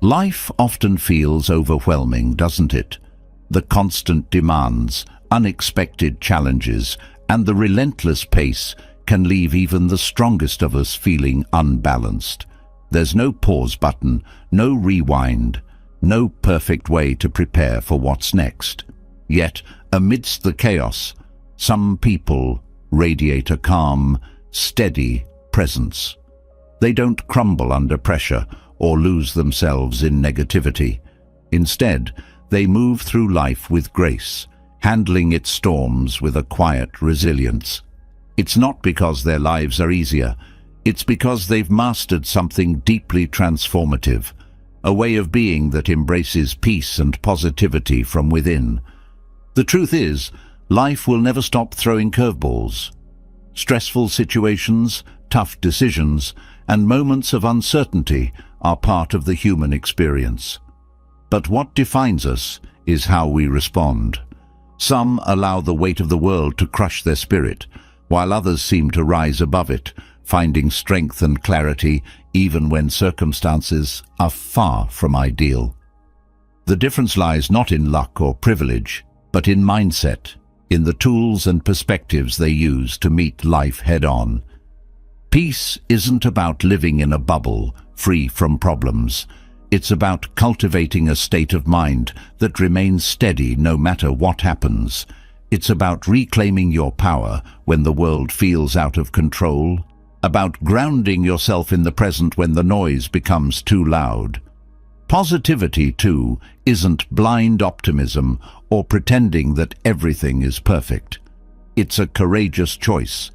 Life often feels overwhelming, doesn't it? The constant demands, unexpected challenges, and the relentless pace can leave even the strongest of us feeling unbalanced. There's no pause button, no rewind, no perfect way to prepare for what's next. Yet, amidst the chaos, some people radiate a calm, steady presence. They don't crumble under pressure or lose themselves in negativity. Instead, they move through life with grace, handling its storms with a quiet resilience. It's not because their lives are easier, it's because they've mastered something deeply transformative, a way of being that embraces peace and positivity from within. The truth is, life will never stop throwing curveballs. Stressful situations, tough decisions, and moments of uncertainty are part of the human experience. But what defines us is how we respond. Some allow the weight of the world to crush their spirit, while others seem to rise above it, finding strength and clarity even when circumstances are far from ideal. The difference lies not in luck or privilege, but in mindset, in the tools and perspectives they use to meet life head-on. Peace isn't about living in a bubble, free from problems. It's about cultivating a state of mind that remains steady no matter what happens. It's about reclaiming your power when the world feels out of control, about grounding yourself in the present when the noise becomes too loud. Positivity, too, isn't blind optimism or pretending that everything is perfect. It's a courageous choice,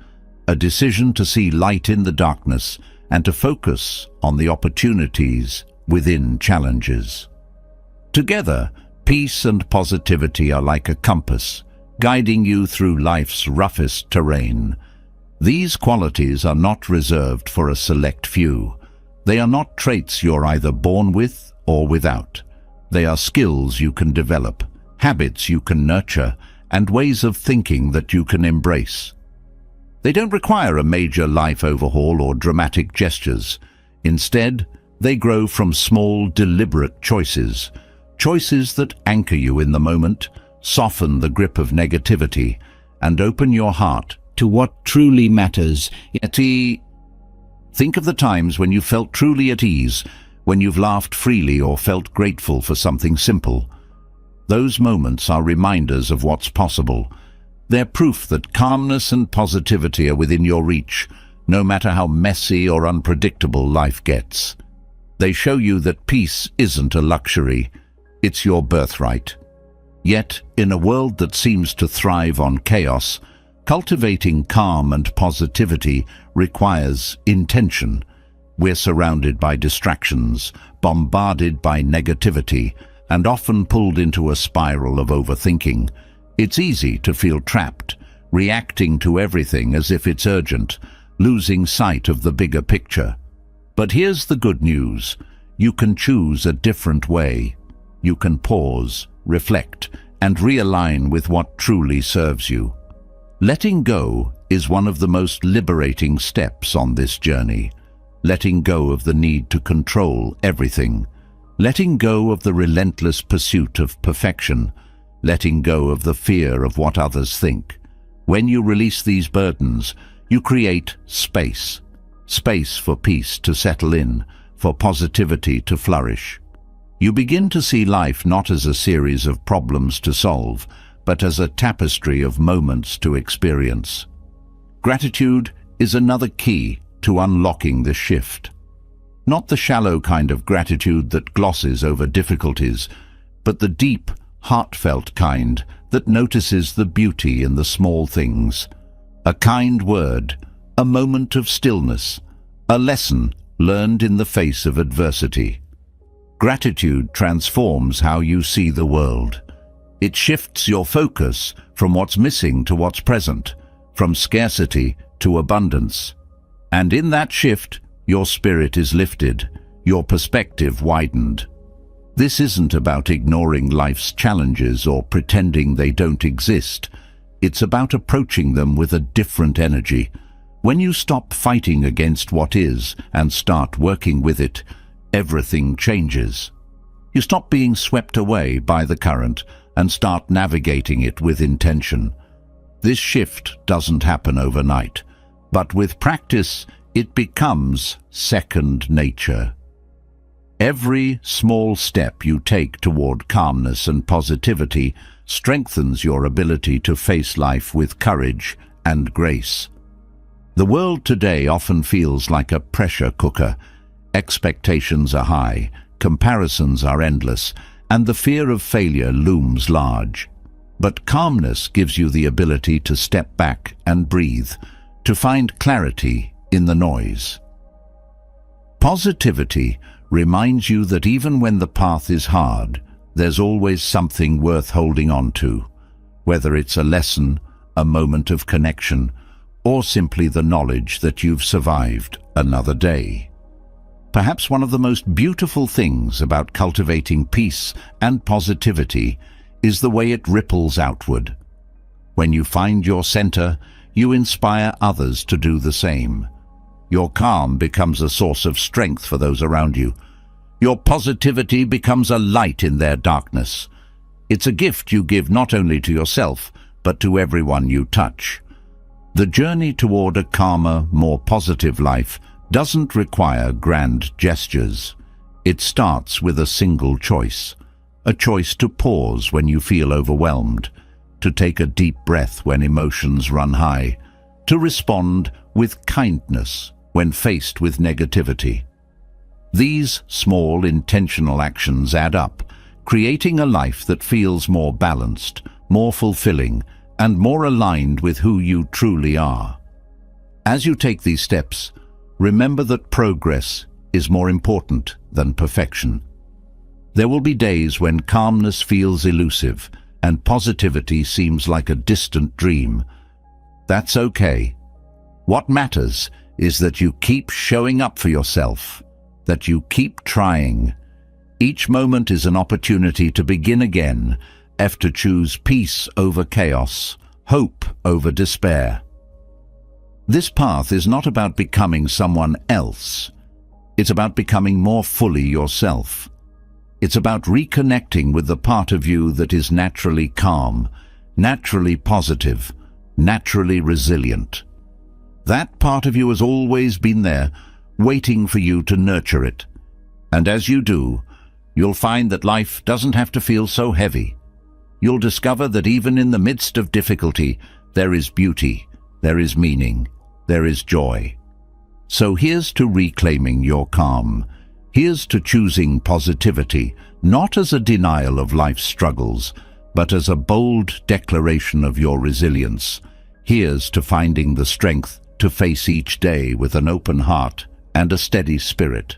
a decision to see light in the darkness and to focus on the opportunities within challenges. Together, peace and positivity are like a compass, guiding you through life's roughest terrain. These qualities are not reserved for a select few. They are not traits you're either born with or without. They are skills you can develop, habits you can nurture, and ways of thinking that you can embrace. They don't require a major life overhaul or dramatic gestures. Instead, they grow from small, deliberate choices, choices that anchor you in the moment, soften the grip of negativity, and open your heart to what truly matters. Think of the times when you felt truly at ease, when you've laughed freely or felt grateful for something simple. Those moments are reminders of what's possible. They're proof that calmness and positivity are within your reach, no matter how messy or unpredictable life gets. They show you that peace isn't a luxury, it's your birthright. Yet, in a world that seems to thrive on chaos, cultivating calm and positivity requires intention. We're surrounded by distractions, bombarded by negativity, and often pulled into a spiral of overthinking. It's easy to feel trapped, reacting to everything as if it's urgent, losing sight of the bigger picture. But here's the good news. You can choose a different way. You can pause, reflect, and realign with what truly serves you. Letting go is one of the most liberating steps on this journey. Letting go of the need to control everything. Letting go of the relentless pursuit of perfection. Letting go of the fear of what others think. When you release these burdens, you create space. Space for peace to settle in, for positivity to flourish. You begin to see life not as a series of problems to solve, but as a tapestry of moments to experience. Gratitude is another key to unlocking the shift. Not the shallow kind of gratitude that glosses over difficulties, but the deep, heartfelt kind that notices the beauty in the small things. A kind word, a moment of stillness, a lesson learned in the face of adversity. Gratitude transforms how you see the world. It shifts your focus from what's missing to what's present, from scarcity to abundance. And in that shift, your spirit is lifted, your perspective widened. This isn't about ignoring life's challenges or pretending they don't exist. It's about approaching them with a different energy. When you stop fighting against what is and start working with it, everything changes. You stop being swept away by the current and start navigating it with intention. This shift doesn't happen overnight, but with practice, it becomes second nature. Every small step you take toward calmness and positivity strengthens your ability to face life with courage and grace. The world today often feels like a pressure cooker. Expectations are high, comparisons are endless, and the fear of failure looms large. But calmness gives you the ability to step back and breathe, to find clarity in the noise. Positivity reminds you that even when the path is hard, there's always something worth holding on to, whether it's a lesson, a moment of connection, or simply the knowledge that you've survived another day. Perhaps one of the most beautiful things about cultivating peace and positivity is the way it ripples outward. When you find your center, you inspire others to do the same. Your calm becomes a source of strength for those around you. Your positivity becomes a light in their darkness. It's a gift you give not only to yourself, but to everyone you touch. The journey toward a calmer, more positive life doesn't require grand gestures. It starts with a single choice. A choice to pause when you feel overwhelmed, to take a deep breath when emotions run high, to respond with kindness when faced with negativity. These small, intentional actions add up, creating a life that feels more balanced, more fulfilling, and more aligned with who you truly are. As you take these steps, remember that progress is more important than perfection. There will be days when calmness feels elusive and positivity seems like a distant dream. That's okay. What matters is that you keep showing up for yourself, that you keep trying. Each moment is an opportunity to begin again, to choose peace over chaos, hope over despair. This path is not about becoming someone else. It's about becoming more fully yourself. It's about reconnecting with the part of you that is naturally calm, naturally positive, naturally resilient. That part of you has always been there, waiting for you to nurture it. And as you do, you'll find that life doesn't have to feel so heavy. You'll discover that even in the midst of difficulty, there is beauty, there is meaning, there is joy. So here's to reclaiming your calm. Here's to choosing positivity, not as a denial of life's struggles, but as a bold declaration of your resilience. Here's to finding the strength to face each day with an open heart and a steady spirit.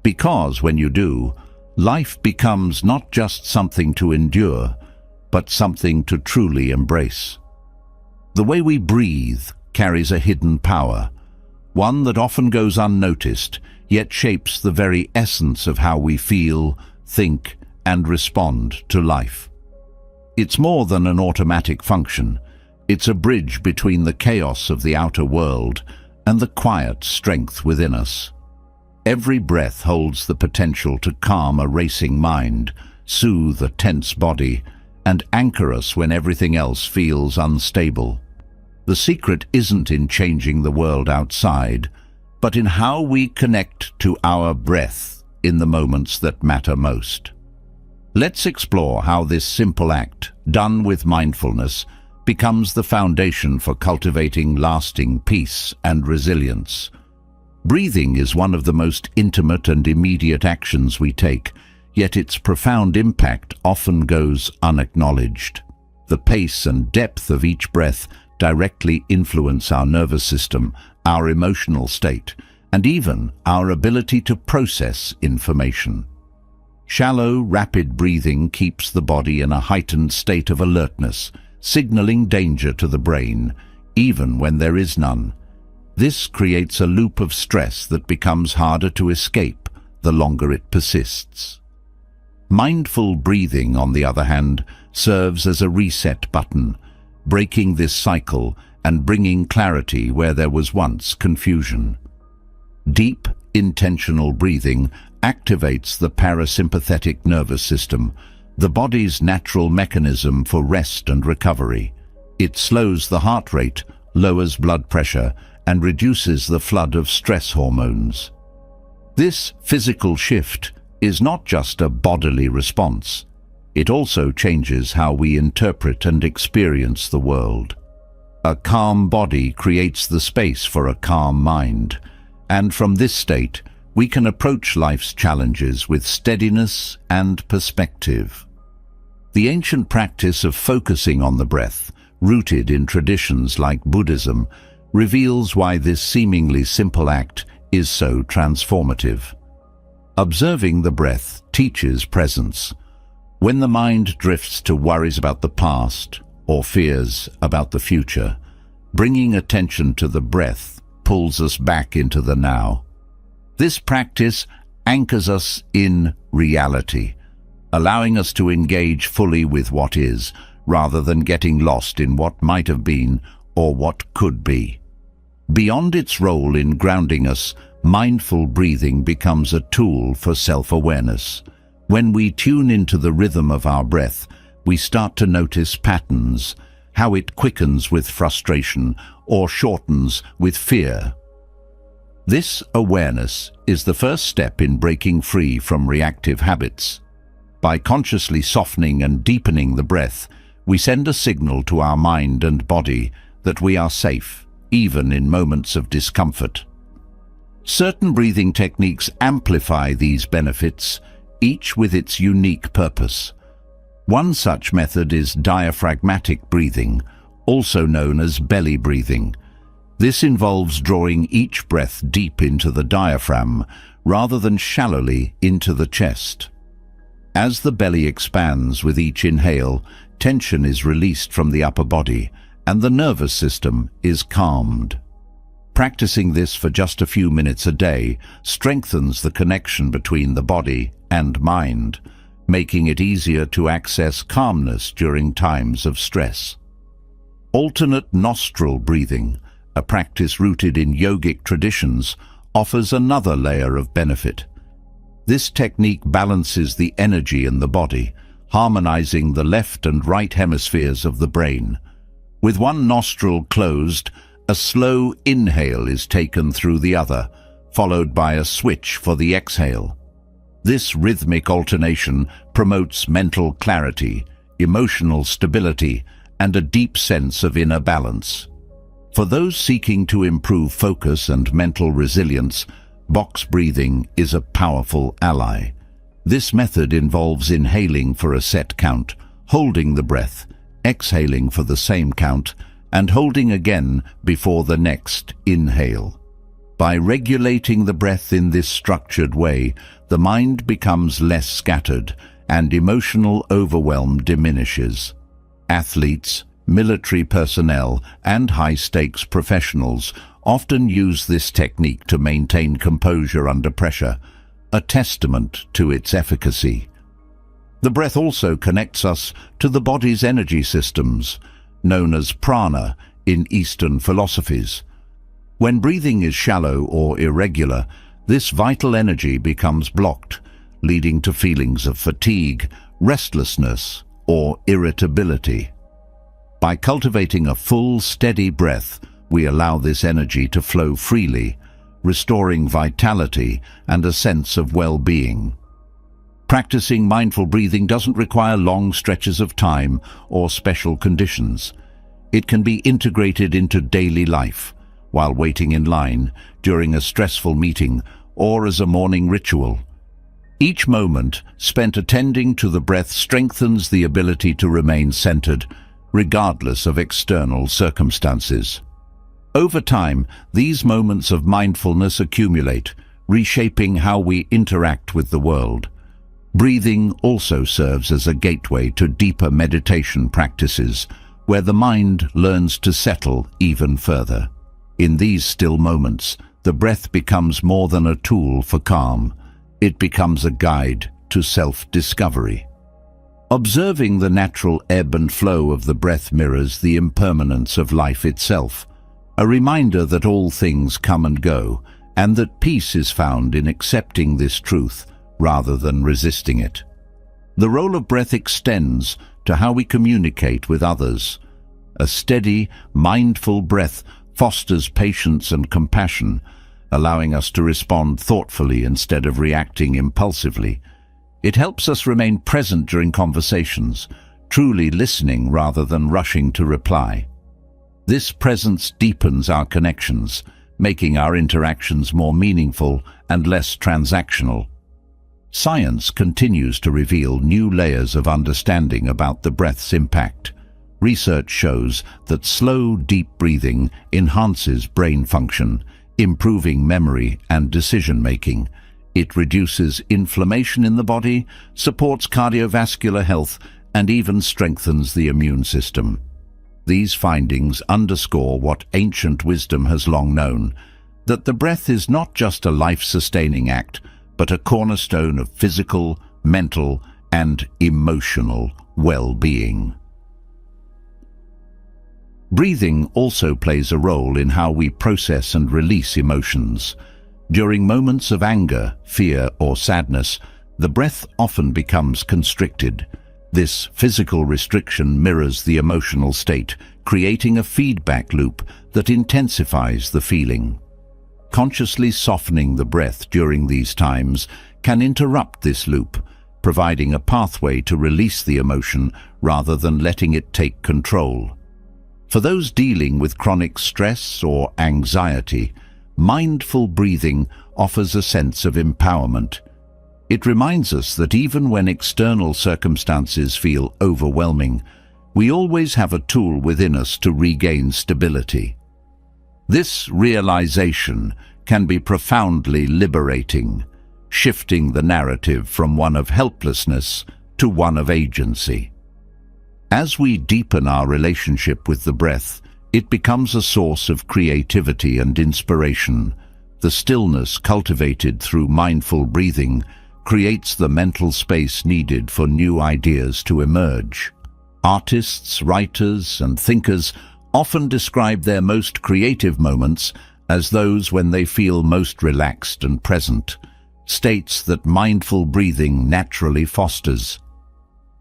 Because when you do, life becomes not just something to endure, but something to truly embrace. The way we breathe carries a hidden power, one that often goes unnoticed, yet shapes the very essence of how we feel, think, and respond to life. It's more than an automatic function. It's a bridge between the chaos of the outer world and the quiet strength within us. Every breath holds the potential to calm a racing mind, soothe a tense body, and anchor us when everything else feels unstable. The secret isn't in changing the world outside, but in how we connect to our breath in the moments that matter most. Let's explore how this simple act, done with mindfulness, becomes the foundation for cultivating lasting peace and resilience. Breathing is one of the most intimate and immediate actions we take, yet its profound impact often goes unacknowledged. The pace and depth of each breath directly influence our nervous system, our emotional state, and even our ability to process information. Shallow, rapid breathing keeps the body in a heightened state of alertness, signaling danger to the brain, even when there is none. This creates a loop of stress that becomes harder to escape the longer it persists. Mindful breathing, on the other hand, serves as a reset button, breaking this cycle and bringing clarity where there was once confusion. Deep, intentional breathing activates the parasympathetic nervous system, the body's natural mechanism for rest and recovery. It slows the heart rate, lowers blood pressure, and reduces the flood of stress hormones. This physical shift is not just a bodily response. It also changes how we interpret and experience the world. A calm body creates the space for a calm mind, and from this state, we can approach life's challenges with steadiness and perspective. The ancient practice of focusing on the breath, rooted in traditions like Buddhism, reveals why this seemingly simple act is so transformative. Observing the breath teaches presence. When the mind drifts to worries about the past or fears about the future, bringing attention to the breath pulls us back into the now. This practice anchors us in reality, allowing us to engage fully with what is, rather than getting lost in what might have been or what could be. Beyond its role in grounding us, mindful breathing becomes a tool for self-awareness. When we tune into the rhythm of our breath, we start to notice patterns, how it quickens with frustration or shortens with fear. This awareness is the first step in breaking free from reactive habits. By consciously softening and deepening the breath, we send a signal to our mind and body that we are safe, even in moments of discomfort. Certain breathing techniques amplify these benefits, each with its unique purpose. One such method is diaphragmatic breathing, also known as belly breathing. This involves drawing each breath deep into the diaphragm, rather than shallowly into the chest. As the belly expands with each inhale, tension is released from the upper body, and the nervous system is calmed. Practicing this for just a few minutes a day strengthens the connection between the body and mind, making it easier to access calmness during times of stress. Alternate nostril breathing, a practice rooted in yogic traditions, offers another layer of benefit. This technique balances the energy in the body, harmonizing the left and right hemispheres of the brain. With one nostril closed, a slow inhale is taken through the other, followed by a switch for the exhale. This rhythmic alternation promotes mental clarity, emotional stability, and a deep sense of inner balance. For those seeking to improve focus and mental resilience, box breathing is a powerful ally. This method involves inhaling for a set count, holding the breath, exhaling for the same count, and holding again before the next inhale. By regulating the breath in this structured way, the mind becomes less scattered and emotional overwhelm diminishes. Athletes, military personnel, and high-stakes professionals often use this technique to maintain composure under pressure, a testament to its efficacy. The breath also connects us to the body's energy systems, known as prana in Eastern philosophies. When breathing is shallow or irregular, this vital energy becomes blocked, leading to feelings of fatigue, restlessness, or irritability. By cultivating a full, steady breath, we allow this energy to flow freely, restoring vitality and a sense of well-being. Practicing mindful breathing doesn't require long stretches of time or special conditions. It can be integrated into daily life, while waiting in line, during a stressful meeting, or as a morning ritual. Each moment spent attending to the breath strengthens the ability to remain centered, regardless of external circumstances. Over time, these moments of mindfulness accumulate, reshaping how we interact with the world. Breathing also serves as a gateway to deeper meditation practices, where the mind learns to settle even further. In these still moments, the breath becomes more than a tool for calm. It becomes a guide to self-discovery. Observing the natural ebb and flow of the breath mirrors the impermanence of life itself, a reminder that all things come and go, and that peace is found in accepting this truth rather than resisting it. The role of breath extends to how we communicate with others. A steady, mindful breath fosters patience and compassion, allowing us to respond thoughtfully instead of reacting impulsively. It helps us remain present during conversations, truly listening rather than rushing to reply. This presence deepens our connections, making our interactions more meaningful and less transactional. Science continues to reveal new layers of understanding about the breath's impact. Research shows that slow, deep breathing enhances brain function, improving memory and decision-making. It reduces inflammation in the body, supports cardiovascular health, and even strengthens the immune system. These findings underscore what ancient wisdom has long known, that the breath is not just a life-sustaining act, but a cornerstone of physical, mental, and emotional well-being. Breathing also plays a role in how we process and release emotions. During moments of anger, fear, or sadness, the breath often becomes constricted. This physical restriction mirrors the emotional state, creating a feedback loop that intensifies the feeling. Consciously softening the breath during these times can interrupt this loop, providing a pathway to release the emotion rather than letting it take control. For those dealing with chronic stress or anxiety, mindful breathing offers a sense of empowerment. It reminds us that even when external circumstances feel overwhelming, we always have a tool within us to regain stability. This realization can be profoundly liberating, shifting the narrative from one of helplessness to one of agency. As we deepen our relationship with the breath, it becomes a source of creativity and inspiration. The stillness cultivated through mindful breathing creates the mental space needed for new ideas to emerge. Artists, writers, and thinkers often describe their most creative moments as those when they feel most relaxed and present, states that mindful breathing naturally fosters.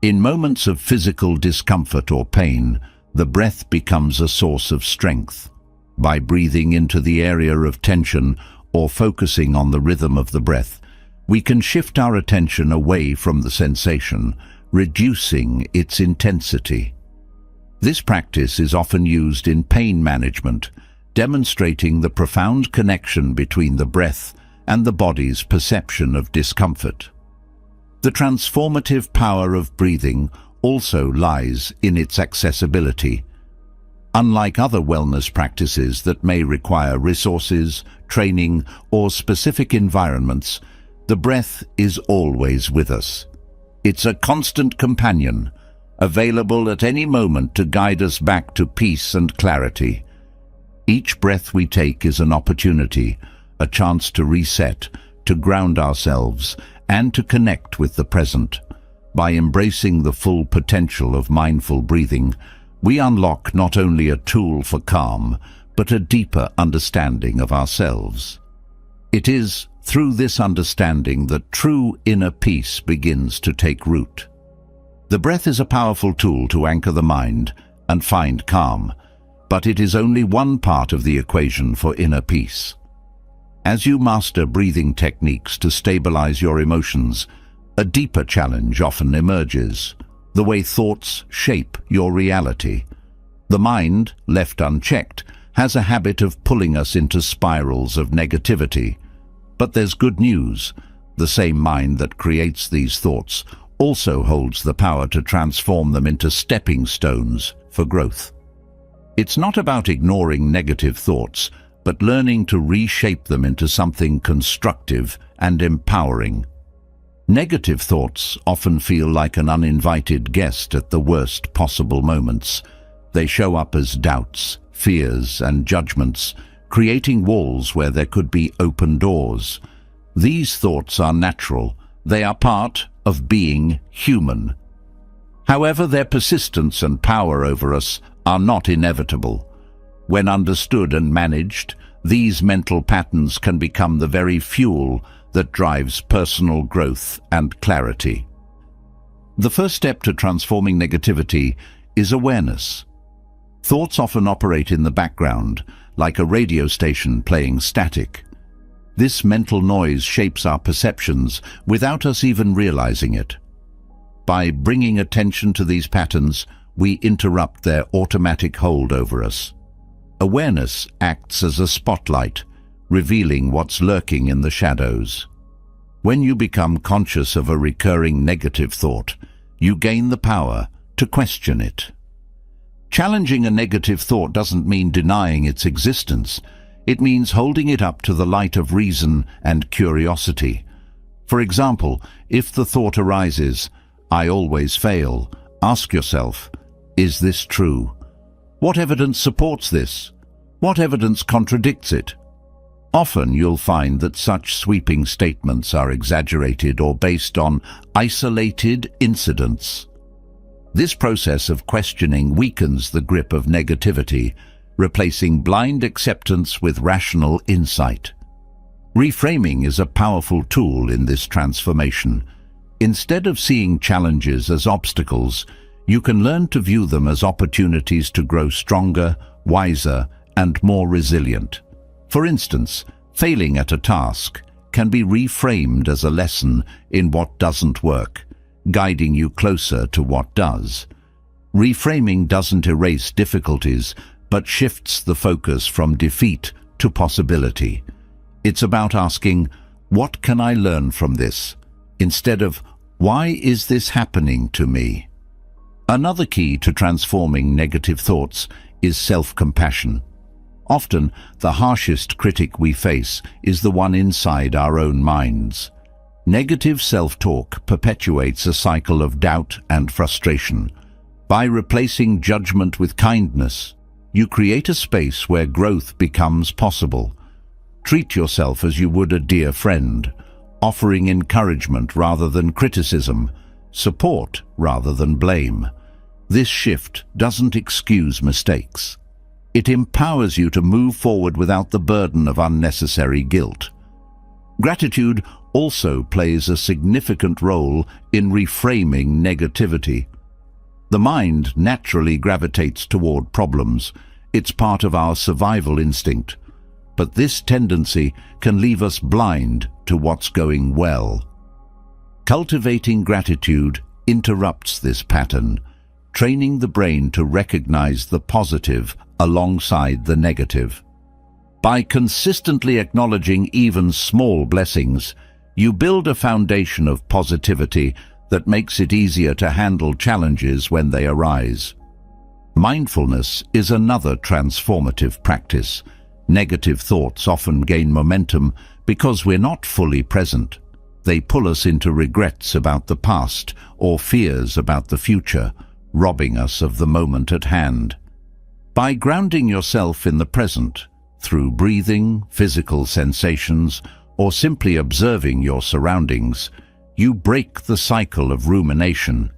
In moments of physical discomfort or pain, the breath becomes a source of strength. By breathing into the area of tension or focusing on the rhythm of the breath, we can shift our attention away from the sensation, reducing its intensity. This practice is often used in pain management, demonstrating the profound connection between the breath and the body's perception of discomfort. The transformative power of breathing also lies in its accessibility. Unlike other wellness practices that may require resources, training, or specific environments, the breath is always with us. It's a constant companion, available at any moment to guide us back to peace and clarity. Each breath we take is an opportunity, a chance to reset, to ground ourselves, and to connect with the present. By embracing the full potential of mindful breathing, we unlock not only a tool for calm, but a deeper understanding of ourselves. It is through this understanding that true inner peace begins to take root. The breath is a powerful tool to anchor the mind and find calm, but it is only one part of the equation for inner peace. As you master breathing techniques to stabilize your emotions, a deeper challenge often emerges: the way thoughts shape your reality. The mind, left unchecked, has a habit of pulling us into spirals of negativity. But there's good news. The same mind that creates these thoughts also holds the power to transform them into stepping stones for growth. It's not about ignoring negative thoughts, but learning to reshape them into something constructive and empowering. Negative thoughts often feel like an uninvited guest at the worst possible moments. They show up as doubts, fears, and judgments, creating walls where there could be open doors. These thoughts are natural. They are part of being human. However, their persistence and power over us are not inevitable. When understood and managed, These mental patterns can become the very fuel that drives personal growth and clarity. The first step to transforming negativity is awareness. Thoughts often operate in the background, like a radio station playing static. This mental noise shapes our perceptions without us even realizing it. By bringing attention to these patterns, we interrupt their automatic hold over us. Awareness acts as a spotlight, revealing what's lurking in the shadows. When you become conscious of a recurring negative thought, you gain the power to question it. Challenging a negative thought doesn't mean denying its existence. It means holding it up to the light of reason and curiosity. For example, if the thought arises, "I always fail," ask yourself, is this true? What evidence supports this? What evidence contradicts it? Often you'll find that such sweeping statements are exaggerated or based on isolated incidents. This process of questioning weakens the grip of negativity, replacing blind acceptance with rational insight. Reframing is a powerful tool in this transformation. Instead of seeing challenges as obstacles, you can learn to view them as opportunities to grow stronger, wiser, and more resilient. For instance, failing at a task can be reframed as a lesson in what doesn't work, guiding you closer to what does. Reframing doesn't erase difficulties, but shifts the focus from defeat to possibility. It's about asking, "What can I learn from this?" instead of, "Why is this happening to me?" Another key to transforming negative thoughts is self-compassion. Often, the harshest critic we face is the one inside our own minds. Negative self-talk perpetuates a cycle of doubt and frustration. By replacing judgment with kindness, you create a space where growth becomes possible. Treat yourself as you would a dear friend, offering encouragement rather than criticism, support rather than blame. This shift doesn't excuse mistakes. It empowers you to move forward without the burden of unnecessary guilt. Gratitude also plays a significant role in reframing negativity. The mind naturally gravitates toward problems. It's part of our survival instinct. But this tendency can leave us blind to what's going well. Cultivating gratitude interrupts this pattern, training the brain to recognize the positive alongside the negative. By consistently acknowledging even small blessings, you build a foundation of positivity that makes it easier to handle challenges when they arise. Mindfulness is another transformative practice. Negative thoughts often gain momentum because we're not fully present. They pull us into regrets about the past or fears about the future, robbing us of the moment at hand. By grounding yourself in the present, through breathing, physical sensations, or simply observing your surroundings, you break the cycle of rumination.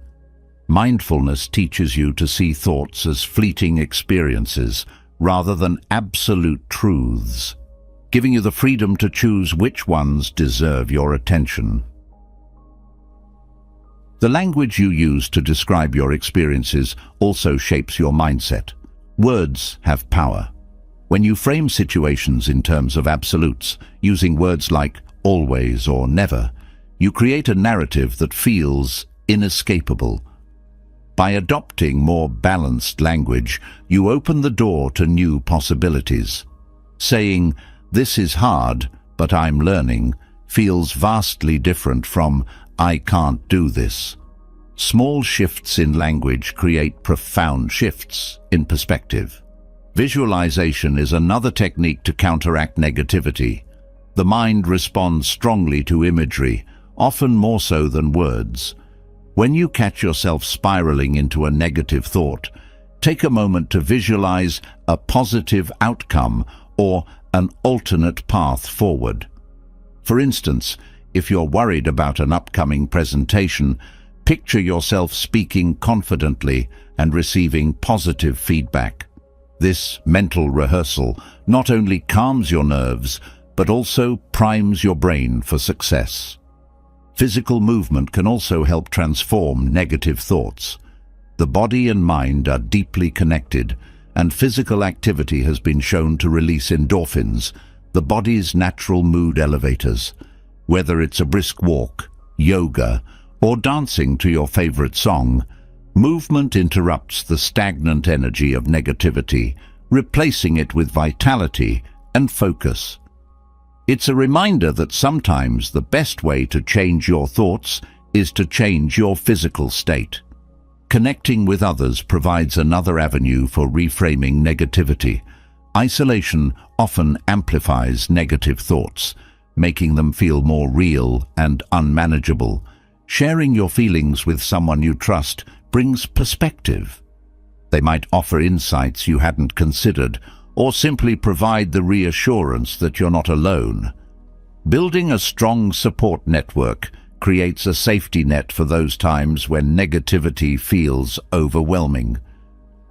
Mindfulness teaches you to see thoughts as fleeting experiences rather than absolute truths, giving you the freedom to choose which ones deserve your attention. The language you use to describe your experiences also shapes your mindset. Words have power. When you frame situations in terms of absolutes, using words like always or never, you create a narrative that feels inescapable. By adopting more balanced language, you open the door to new possibilities. Saying, "This is hard, but I'm learning," feels vastly different from, "I can't do this." Small shifts in language create profound shifts in perspective. Visualization is another technique to counteract negativity. The mind responds strongly to imagery, often more so than words. When you catch yourself spiraling into a negative thought, take a moment to visualize a positive outcome or an alternate path forward. For instance, if you're worried about an upcoming presentation, picture yourself speaking confidently and receiving positive feedback. This mental rehearsal not only calms your nerves, but also primes your brain for success. Physical movement can also help transform negative thoughts. The body and mind are deeply connected, and physical activity has been shown to release endorphins, the body's natural mood elevators. Whether it's a brisk walk, yoga, or dancing to your favorite song, movement interrupts the stagnant energy of negativity, replacing it with vitality and focus. It's a reminder that sometimes the best way to change your thoughts is to change your physical state. Connecting with others provides another avenue for reframing negativity. Isolation often amplifies negative thoughts, making them feel more real and unmanageable. Sharing your feelings with someone you trust brings perspective. They might offer insights you hadn't considered, or simply provide the reassurance that you're not alone. Building a strong support network creates a safety net for those times when negativity feels overwhelming.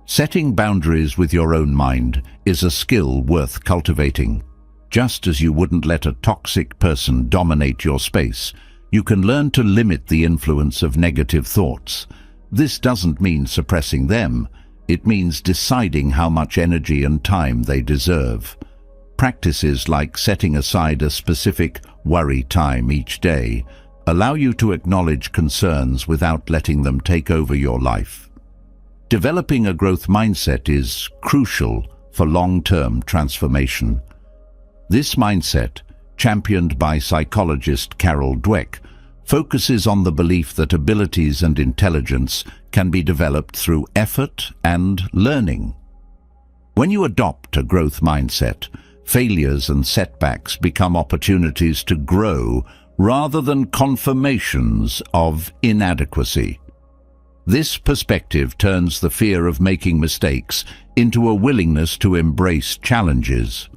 Setting boundaries with your own mind is a skill worth cultivating. Just as you wouldn't let a toxic person dominate your space, you can learn to limit the influence of negative thoughts. This doesn't mean suppressing them. It means deciding how much energy and time they deserve. Practices like setting aside a specific worry time each day allow you to acknowledge concerns without letting them take over your life. Developing a growth mindset is crucial for long-term transformation. This mindset, championed by psychologist Carol Dweck, focuses on the belief that abilities and intelligence can be developed through effort and learning. When you adopt a growth mindset, failures and setbacks become opportunities to grow rather than confirmations of inadequacy. This perspective turns the fear of making mistakes into a willingness to embrace challenges.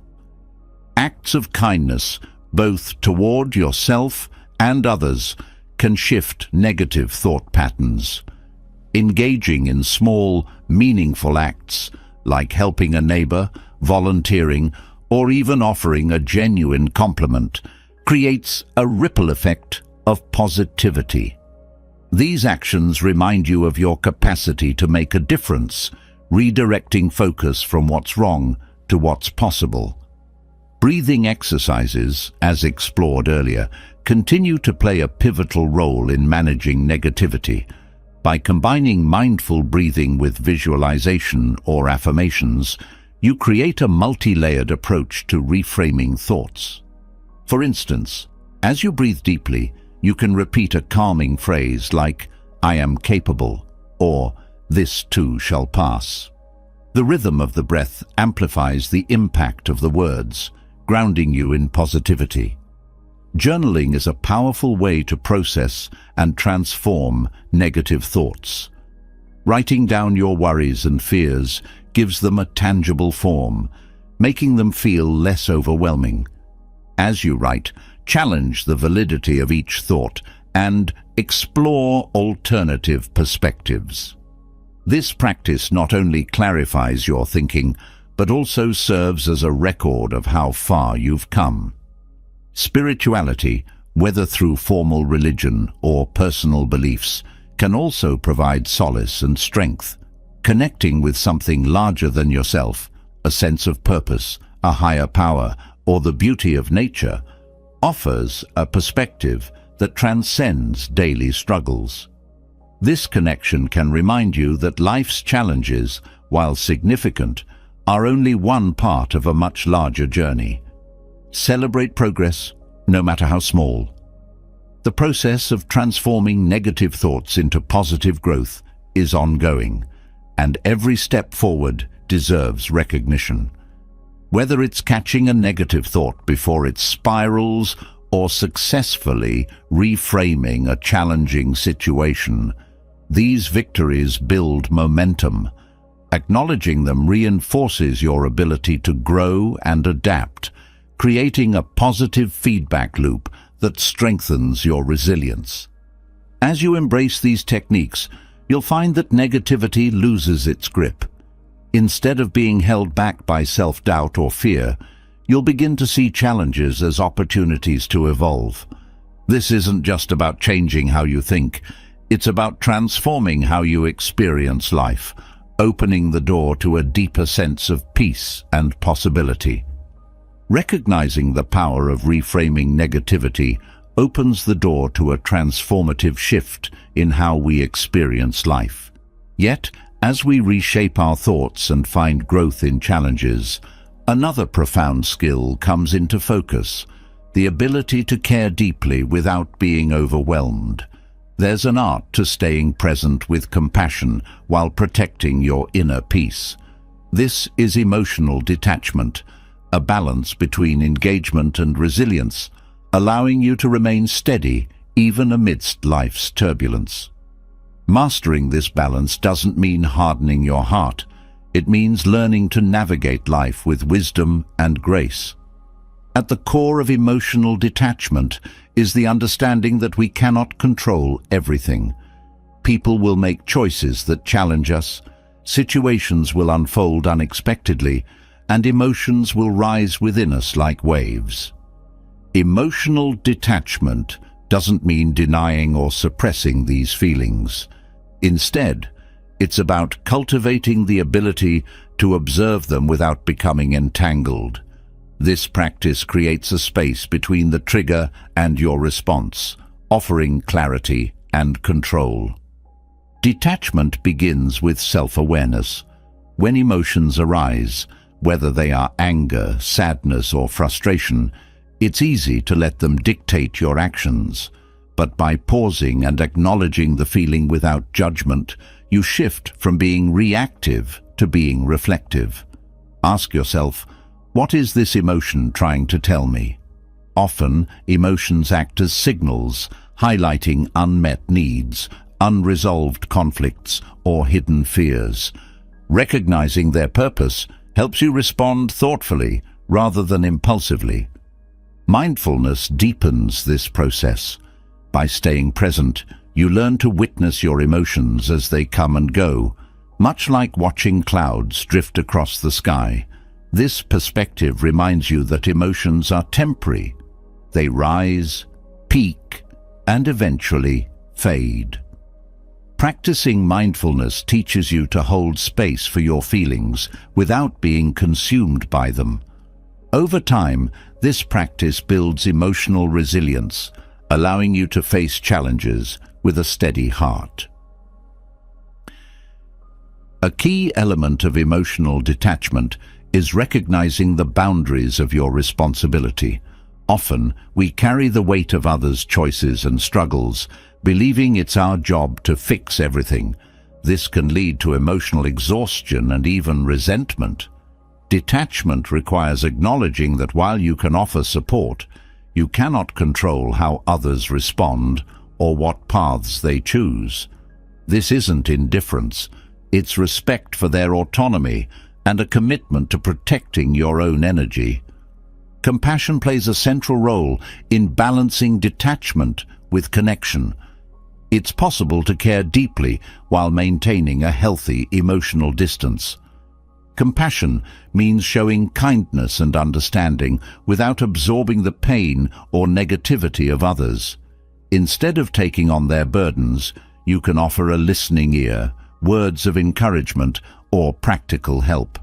Acts of kindness, both toward yourself and others, can shift negative thought patterns. Engaging in small, meaningful acts, like helping a neighbor, volunteering, or even offering a genuine compliment, creates a ripple effect of positivity. These actions remind you of your capacity to make a difference, redirecting focus from what's wrong to what's possible. Breathing exercises, as explored earlier, continue to play a pivotal role in managing negativity. By combining mindful breathing with visualization or affirmations, you create a multi-layered approach to reframing thoughts. For instance, as you breathe deeply, you can repeat a calming phrase like, "I am capable," or "This too shall pass." The rhythm of the breath amplifies the impact of the words, grounding you in positivity. Journaling is a powerful way to process and transform negative thoughts. Writing down your worries and fears gives them a tangible form, making them feel less overwhelming. As you write, challenge the validity of each thought and explore alternative perspectives. This practice not only clarifies your thinking, but also serves as a record of how far you've come. Spirituality, whether through formal religion or personal beliefs, can also provide solace and strength. Connecting with something larger than yourself, a sense of purpose, a higher power, or the beauty of nature, offers a perspective that transcends daily struggles. This connection can remind you that life's challenges, while significant, are only one part of a much larger journey. Celebrate progress, no matter how small. The process of transforming negative thoughts into positive growth is ongoing, and every step forward deserves recognition. Whether it's catching a negative thought before it spirals or successfully reframing a challenging situation, these victories build momentum. Acknowledging them reinforces your ability to grow and adapt, creating a positive feedback loop that strengthens your resilience. As you embrace these techniques, you'll find that negativity loses its grip. Instead of being held back by self-doubt or fear, you'll begin to see challenges as opportunities to evolve. This isn't just about changing how you think, it's about transforming how you experience life, opening the door to a deeper sense of peace and possibility. Recognizing the power of reframing negativity opens the door to a transformative shift in how we experience life. Yet, as we reshape our thoughts and find growth in challenges, another profound skill comes into focus: the ability to care deeply without being overwhelmed. There's an art to staying present with compassion while protecting your inner peace. This is emotional detachment, a balance between engagement and resilience, allowing you to remain steady even amidst life's turbulence. Mastering this balance doesn't mean hardening your heart. It means learning to navigate life with wisdom and grace. At the core of emotional detachment is the understanding that we cannot control everything. People will make choices that challenge us, situations will unfold unexpectedly, and emotions will rise within us like waves. Emotional detachment doesn't mean denying or suppressing these feelings. Instead, it's about cultivating the ability to observe them without becoming entangled. This practice creates a space between the trigger and your response, offering clarity and control. Detachment begins with self-awareness. When emotions arise, whether they are anger, sadness, or frustration, it's easy to let them dictate your actions. But by pausing and acknowledging the feeling without judgment, you shift from being reactive to being reflective. Ask yourself, what is this emotion trying to tell me? Often, emotions act as signals, highlighting unmet needs, unresolved conflicts, or hidden fears. Recognizing their purpose helps you respond thoughtfully rather than impulsively. Mindfulness deepens this process. By staying present, you learn to witness your emotions as they come and go, much like watching clouds drift across the sky. This perspective reminds you that emotions are temporary. They rise, peak, and eventually fade. Practicing mindfulness teaches you to hold space for your feelings without being consumed by them. Over time, this practice builds emotional resilience, allowing you to face challenges with a steady heart. A key element of emotional detachment is recognizing the boundaries of your responsibility. Often, we carry the weight of others' choices and struggles, believing it's our job to fix everything. This can lead to emotional exhaustion and even resentment. Detachment requires acknowledging that while you can offer support, you cannot control how others respond or what paths they choose. This isn't indifference, it's respect for their autonomy and a commitment to protecting your own energy. Compassion plays a central role in balancing detachment with connection. It's possible to care deeply while maintaining a healthy emotional distance. Compassion means showing kindness and understanding without absorbing the pain or negativity of others. Instead of taking on their burdens, you can offer a listening ear, words of encouragement, or practical help.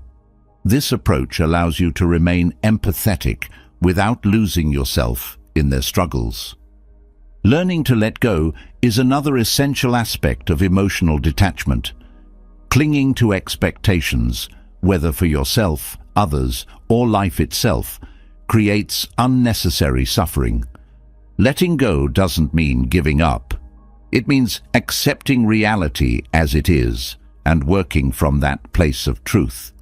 This approach allows you to remain empathetic without losing yourself in their struggles. Learning to let go is another essential aspect of emotional detachment. Clinging to expectations, whether for yourself, others, or life itself, creates unnecessary suffering. Letting go doesn't mean giving up. It means accepting reality as it is and working from that place of truth.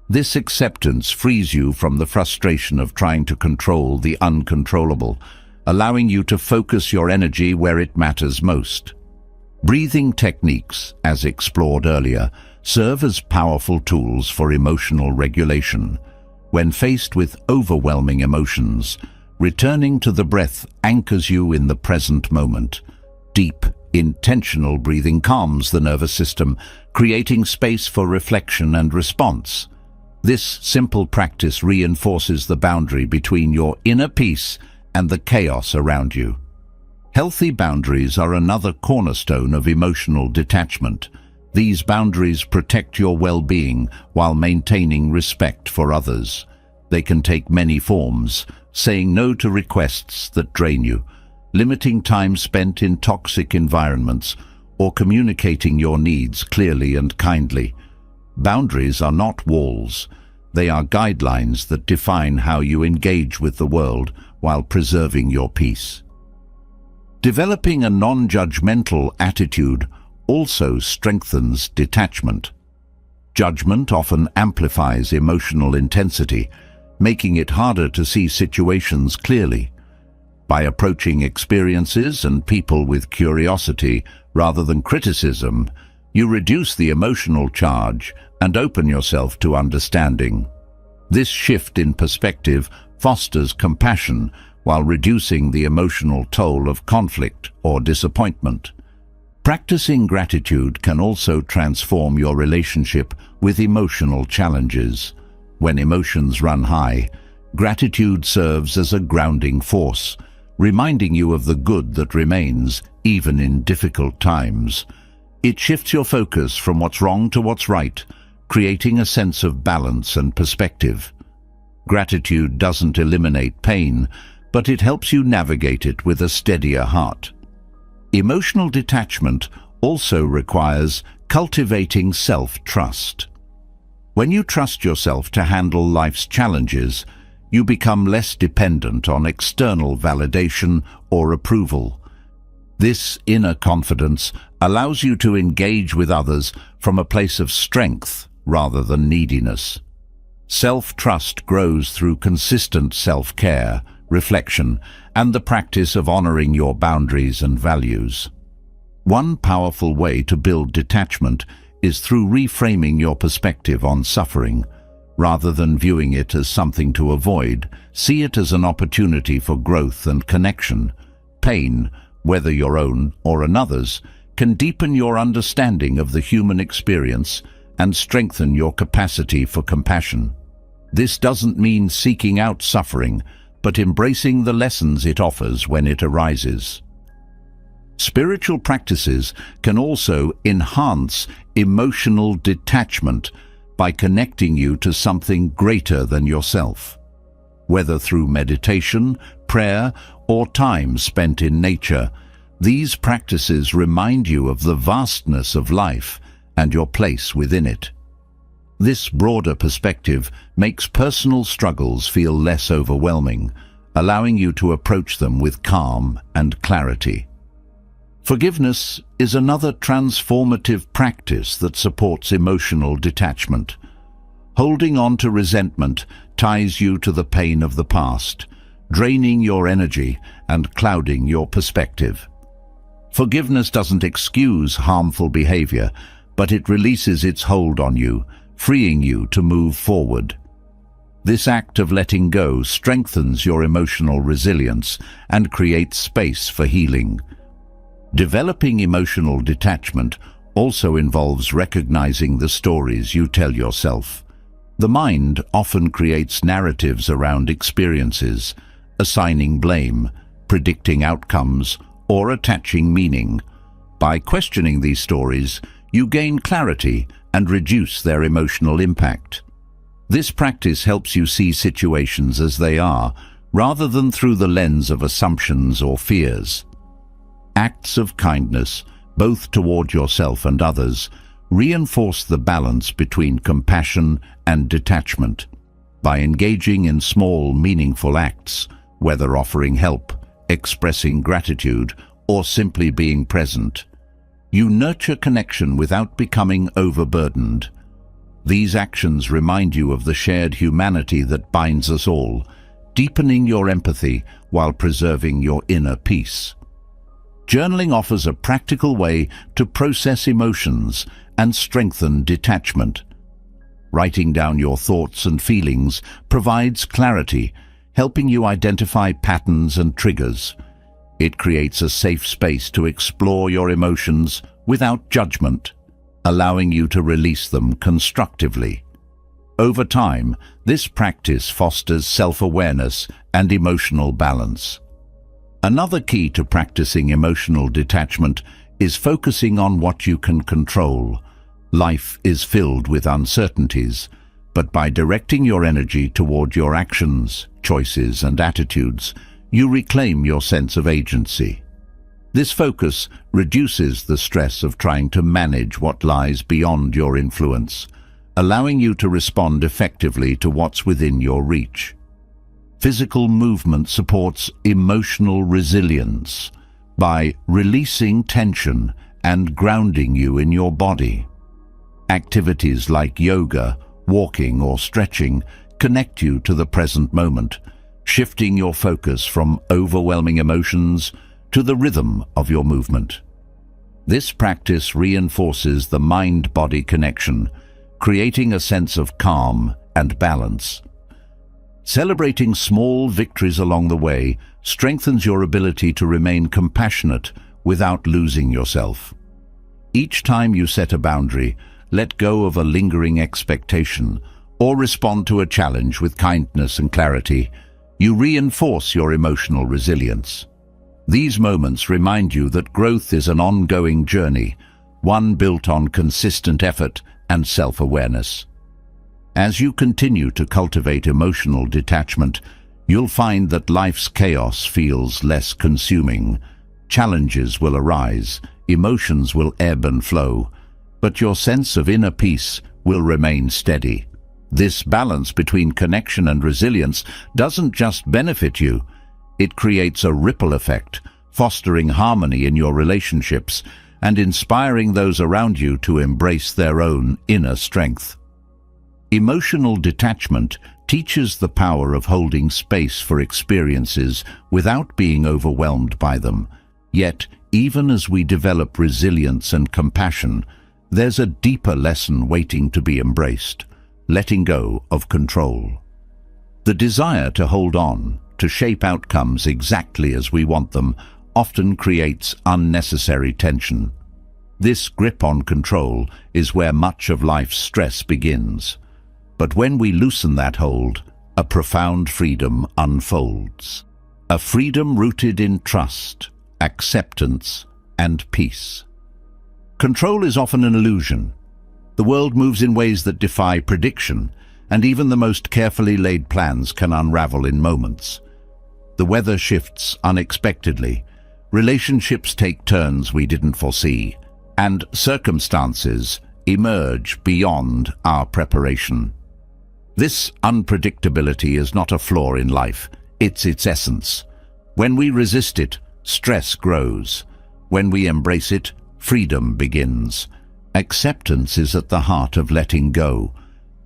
This acceptance frees you from the frustration of trying to control the uncontrollable, allowing you to focus your energy where it matters most. Breathing techniques, as explored earlier, serve as powerful tools for emotional regulation. When faced with overwhelming emotions, returning to the breath anchors you in the present moment. Deep, Intentional breathing calms the nervous system, creating space for reflection and response. This simple practice reinforces the boundary between your inner peace and the chaos around you. Healthy boundaries are another cornerstone of emotional detachment. These boundaries protect your well-being while maintaining respect for others. They can take many forms: saying no to requests that drain you, limiting time spent in toxic environments, or communicating your needs clearly and kindly. Boundaries are not walls. They are guidelines that define how you engage with the world while preserving your peace. Developing a non-judgmental attitude also strengthens detachment. Judgment often amplifies emotional intensity, making it harder to see situations clearly. By approaching experiences and people with curiosity rather than criticism, you reduce the emotional charge and open yourself to understanding. This shift in perspective fosters compassion while reducing the emotional toll of conflict or disappointment. Practicing gratitude can also transform your relationship with emotional challenges. When emotions run high, gratitude serves as a grounding force, reminding you of the good that remains even in difficult times. It shifts your focus from what's wrong to what's right, creating a sense of balance and perspective. Gratitude doesn't eliminate pain, but it helps you navigate it with a steadier heart. Emotional detachment also requires cultivating self-trust. When you trust yourself to handle life's challenges, you become less dependent on external validation or approval. This inner confidence allows you to engage with others from a place of strength rather than neediness. Self-trust grows through consistent self-care, reflection, and the practice of honoring your boundaries and values. One powerful way to build detachment is through reframing your perspective on suffering. Rather than viewing it as something to avoid, see it as an opportunity for growth and connection. Pain, whether your own or another's, can deepen your understanding of the human experience and strengthen your capacity for compassion. This doesn't mean seeking out suffering, but embracing the lessons it offers when it arises. Spiritual practices can also enhance emotional detachment by connecting you to something greater than yourself. Whether through meditation, prayer, or time spent in nature, these practices remind you of the vastness of life and your place within it. This broader perspective makes personal struggles feel less overwhelming, allowing you to approach them with calm and clarity. Forgiveness is another transformative practice that supports emotional detachment. Holding on to resentment ties you to the pain of the past, draining your energy and clouding your perspective. Forgiveness doesn't excuse harmful behavior, but it releases its hold on you, freeing you to move forward. This act of letting go strengthens your emotional resilience and creates space for healing. Developing emotional detachment also involves recognizing the stories you tell yourself. The mind often creates narratives around experiences, assigning blame, predicting outcomes, or attaching meaning. By questioning these stories, you gain clarity and reduce their emotional impact. This practice helps you see situations as they are, rather than through the lens of assumptions or fears. Acts of kindness, both toward yourself and others, reinforce the balance between compassion and detachment. By engaging in small, meaningful acts, whether offering help, expressing gratitude, or simply being present, you nurture connection without becoming overburdened. These actions remind you of the shared humanity that binds us all, deepening your empathy while preserving your inner peace. Journaling offers a practical way to process emotions and strengthen detachment. Writing down your thoughts and feelings provides clarity, helping you identify patterns and triggers. It creates a safe space to explore your emotions without judgment, allowing you to release them constructively. Over time, this practice fosters self-awareness and emotional balance. Another key to practicing emotional detachment is focusing on what you can control. Life is filled with uncertainties, but by directing your energy toward your actions, choices, and attitudes, you reclaim your sense of agency. This focus reduces the stress of trying to manage what lies beyond your influence, allowing you to respond effectively to what's within your reach. Physical movement supports emotional resilience by releasing tension and grounding you in your body. Activities like yoga, walking, or stretching connect you to the present moment, shifting your focus from overwhelming emotions to the rhythm of your movement. This practice reinforces the mind-body connection, creating a sense of calm and balance. Celebrating small victories along the way strengthens your ability to remain compassionate without losing yourself. Each time you set a boundary, let go of a lingering expectation, or respond to a challenge with kindness and clarity, you reinforce your emotional resilience. These moments remind you that growth is an ongoing journey, one built on consistent effort and self-awareness. As you continue to cultivate emotional detachment, you'll find that life's chaos feels less consuming. Challenges will arise, emotions will ebb and flow, but your sense of inner peace will remain steady. This balance between connection and resilience doesn't just benefit you, it creates a ripple effect, fostering harmony in your relationships and inspiring those around you to embrace their own inner strength. Emotional detachment teaches the power of holding space for experiences without being overwhelmed by them. Yet, even as we develop resilience and compassion, there's a deeper lesson waiting to be embraced: letting go of control. The desire to hold on, to shape outcomes exactly as we want them, often creates unnecessary tension. This grip on control is where much of life's stress begins. But when we loosen that hold, a profound freedom unfolds. A freedom rooted in trust, acceptance, and peace. Control is often an illusion. The world moves in ways that defy prediction, and even the most carefully laid plans can unravel in moments. The weather shifts unexpectedly, relationships take turns we didn't foresee, and circumstances emerge beyond our preparation. This unpredictability is not a flaw in life, it's its essence. When we resist it, stress grows. When we embrace it, freedom begins. Acceptance is at the heart of letting go.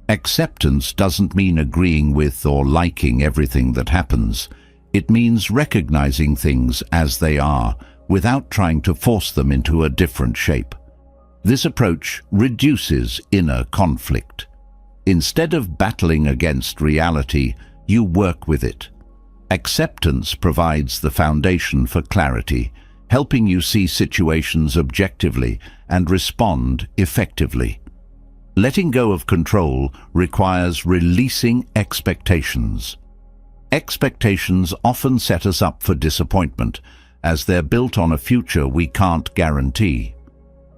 Acceptance doesn't mean agreeing with or liking everything that happens. It means recognizing things as they are, without trying to force them into a different shape. This approach reduces inner conflict. Instead of battling against reality, you work with it. Acceptance provides the foundation for clarity, helping you see situations objectively and respond effectively. Letting go of control requires releasing expectations. Expectations often set us up for disappointment, as they're built on a future we can't guarantee.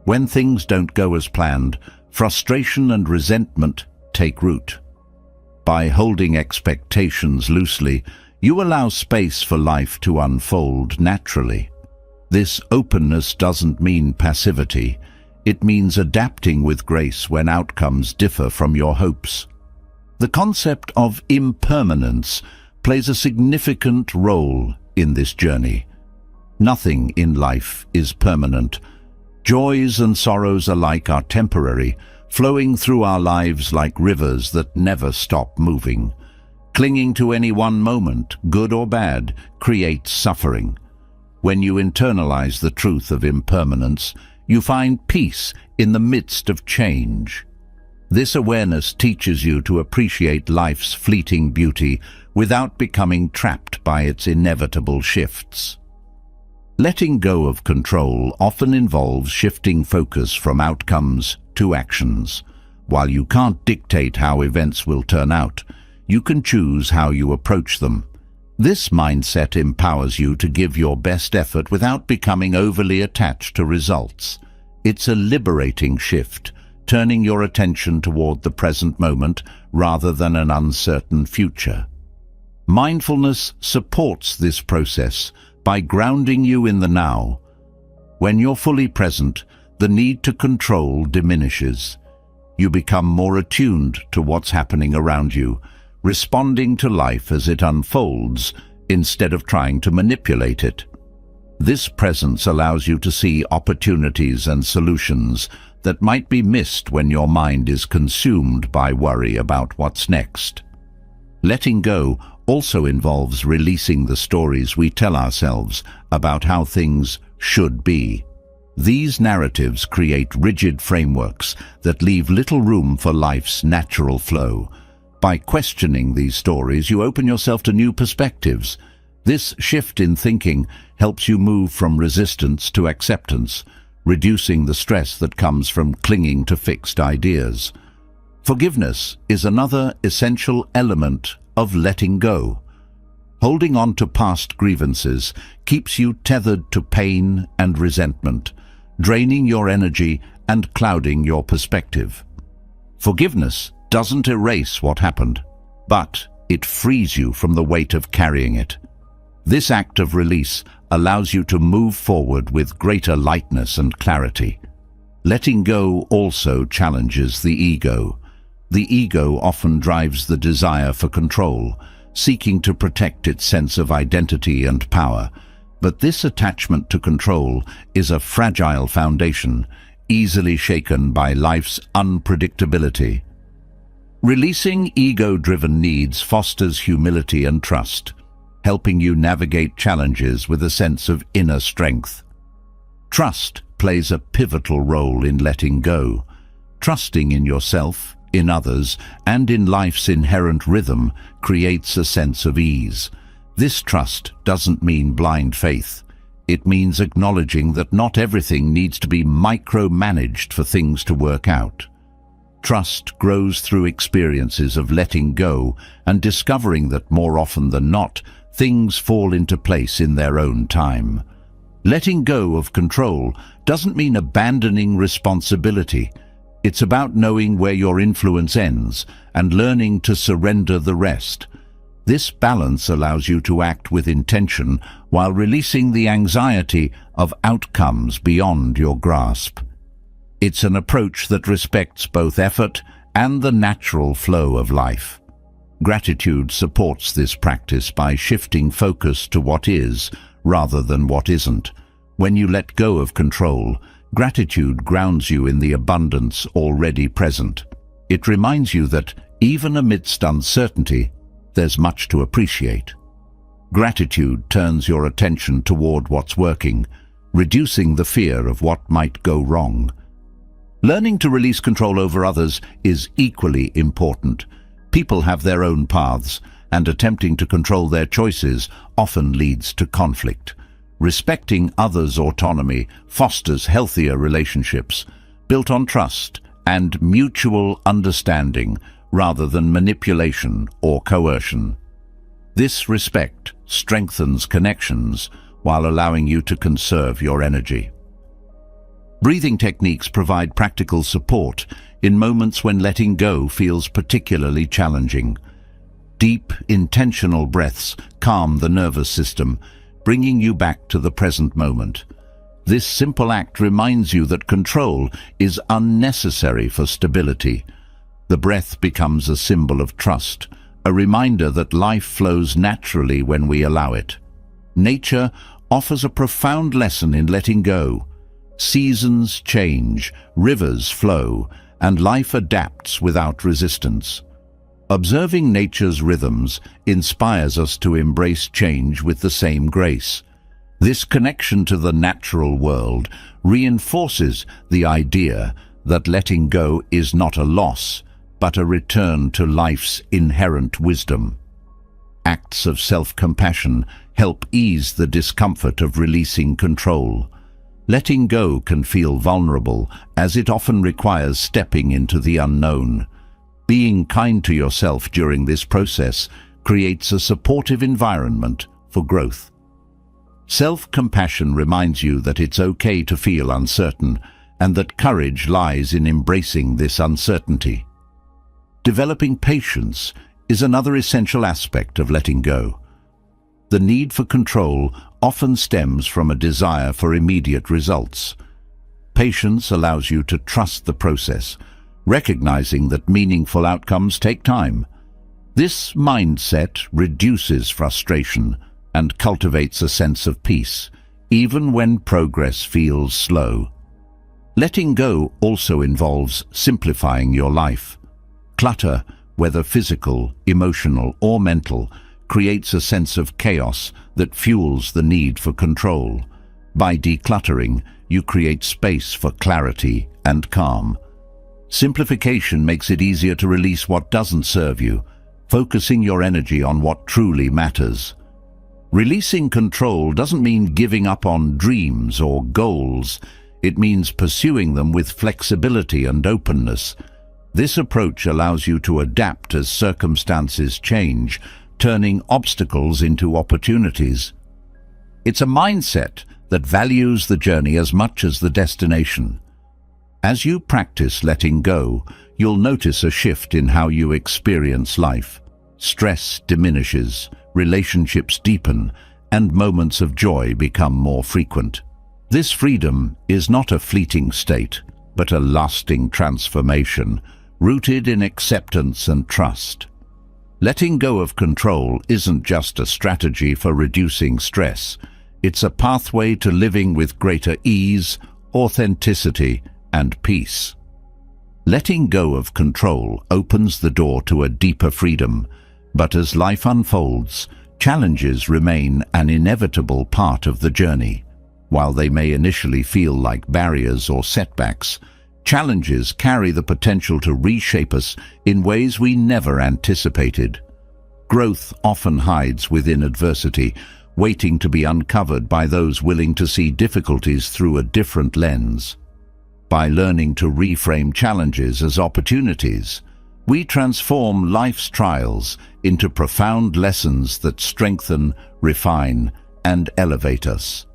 When things don't go as planned, frustration and resentment take root. By holding expectations loosely, you allow space for life to unfold naturally. This openness doesn't mean passivity. It means adapting with grace when outcomes differ from your hopes. The concept of impermanence plays a significant role in this journey. Nothing in life is permanent. Joys and sorrows alike are temporary, flowing through our lives like rivers that never stop moving. Clinging to any one moment, good or bad, creates suffering. When you internalize the truth of impermanence, you find peace in the midst of change. This awareness teaches you to appreciate life's fleeting beauty without becoming trapped by its inevitable shifts. Letting go of control often involves shifting focus from outcomes to actions. While you can't dictate how events will turn out, you can choose how you approach them. This mindset empowers you to give your best effort without becoming overly attached to results. It's a liberating shift, turning your attention toward the present moment rather than an uncertain future. Mindfulness supports this process by grounding you in the now. When you're fully present, the need to control diminishes. You become more attuned to what's happening around you, responding to life as it unfolds instead of trying to manipulate it. This presence allows you to see opportunities and solutions that might be missed when your mind is consumed by worry about what's next. Letting go also involves releasing the stories we tell ourselves about how things should be. These narratives create rigid frameworks that leave little room for life's natural flow. By questioning these stories, you open yourself to new perspectives. This shift in thinking helps you move from resistance to acceptance, reducing the stress that comes from clinging to fixed ideas. Forgiveness is another essential element of letting go. Holding on to past grievances keeps you tethered to pain and resentment, draining your energy and clouding your perspective. Forgiveness doesn't erase what happened, but it frees you from the weight of carrying it. This act of release allows you to move forward with greater lightness and clarity. Letting go also challenges the ego. The ego often drives the desire for control, seeking to protect its sense of identity and power. But this attachment to control is a fragile foundation, easily shaken by life's unpredictability. Releasing ego-driven needs fosters humility and trust, helping you navigate challenges with a sense of inner strength. Trust plays a pivotal role in letting go. Trusting in yourself, in others, and in life's inherent rhythm creates a sense of ease. This trust doesn't mean blind faith. It means acknowledging that not everything needs to be micromanaged for things to work out. Trust grows through experiences of letting go and discovering that more often than not, things fall into place in their own time. Letting go of control doesn't mean abandoning responsibility. It's about knowing where your influence ends and learning to surrender the rest. This balance allows you to act with intention while releasing the anxiety of outcomes beyond your grasp. It's an approach that respects both effort and the natural flow of life. Gratitude supports this practice by shifting focus to what is rather than what isn't. When you let go of control, gratitude grounds you in the abundance already present. It reminds you that, even amidst uncertainty, there's much to appreciate. Gratitude turns your attention toward what's working, reducing the fear of what might go wrong. Learning to release control over others is equally important. People have their own paths, and attempting to control their choices often leads to conflict. Respecting others' autonomy fosters healthier relationships, built on trust and mutual understanding rather than manipulation or coercion. This respect strengthens connections while allowing you to conserve your energy. Breathing techniques provide practical support in moments when letting go feels particularly challenging. Deep, intentional breaths calm the nervous system, bringing you back to the present moment. This simple act reminds you that control is unnecessary for stability. The breath becomes a symbol of trust, a reminder that life flows naturally when we allow it. Nature offers a profound lesson in letting go. Seasons change, rivers flow, and life adapts without resistance. Observing nature's rhythms inspires us to embrace change with the same grace. This connection to the natural world reinforces the idea that letting go is not a loss, but a return to life's inherent wisdom. acts of self-compassion help ease the discomfort of releasing control. Letting go can feel vulnerable, as it often requires stepping into the unknown. Being kind to yourself during this process creates a supportive environment for growth. Self-compassion reminds you that it's okay to feel uncertain, and that courage lies in embracing this uncertainty. Developing patience is another essential aspect of letting go. The need for control often stems from a desire for immediate results. Patience allows you to trust the process, recognizing that meaningful outcomes take time. This mindset reduces frustration and cultivates a sense of peace, even when progress feels slow. Letting go also involves simplifying your life. Clutter, whether physical, emotional, or mental, creates a sense of chaos that fuels the need for control. By decluttering, you create space for clarity and calm. Simplification makes it easier to release what doesn't serve you, focusing your energy on what truly matters. Releasing control doesn't mean giving up on dreams or goals. It means pursuing them with flexibility and openness. This approach allows you to adapt as circumstances change, turning obstacles into opportunities. It's a mindset that values the journey as much as the destination. As you practice letting go, you'll notice a shift in how you experience life. Stress diminishes, relationships deepen, and moments of joy become more frequent. This freedom is not a fleeting state, but a lasting transformation, rooted in acceptance and trust. Letting go of control isn't just a strategy for reducing stress. It's a pathway to living with greater ease, authenticity, and peace. Letting go of control opens the door to a deeper freedom, but as life unfolds, challenges remain an inevitable part of the journey. While they may initially feel like barriers or setbacks, challenges carry the potential to reshape us in ways we never anticipated. Growth often hides within adversity, waiting to be uncovered by those willing to see difficulties through a different lens. By learning to reframe challenges as opportunities, we transform life's trials into profound lessons that strengthen, refine, and elevate us.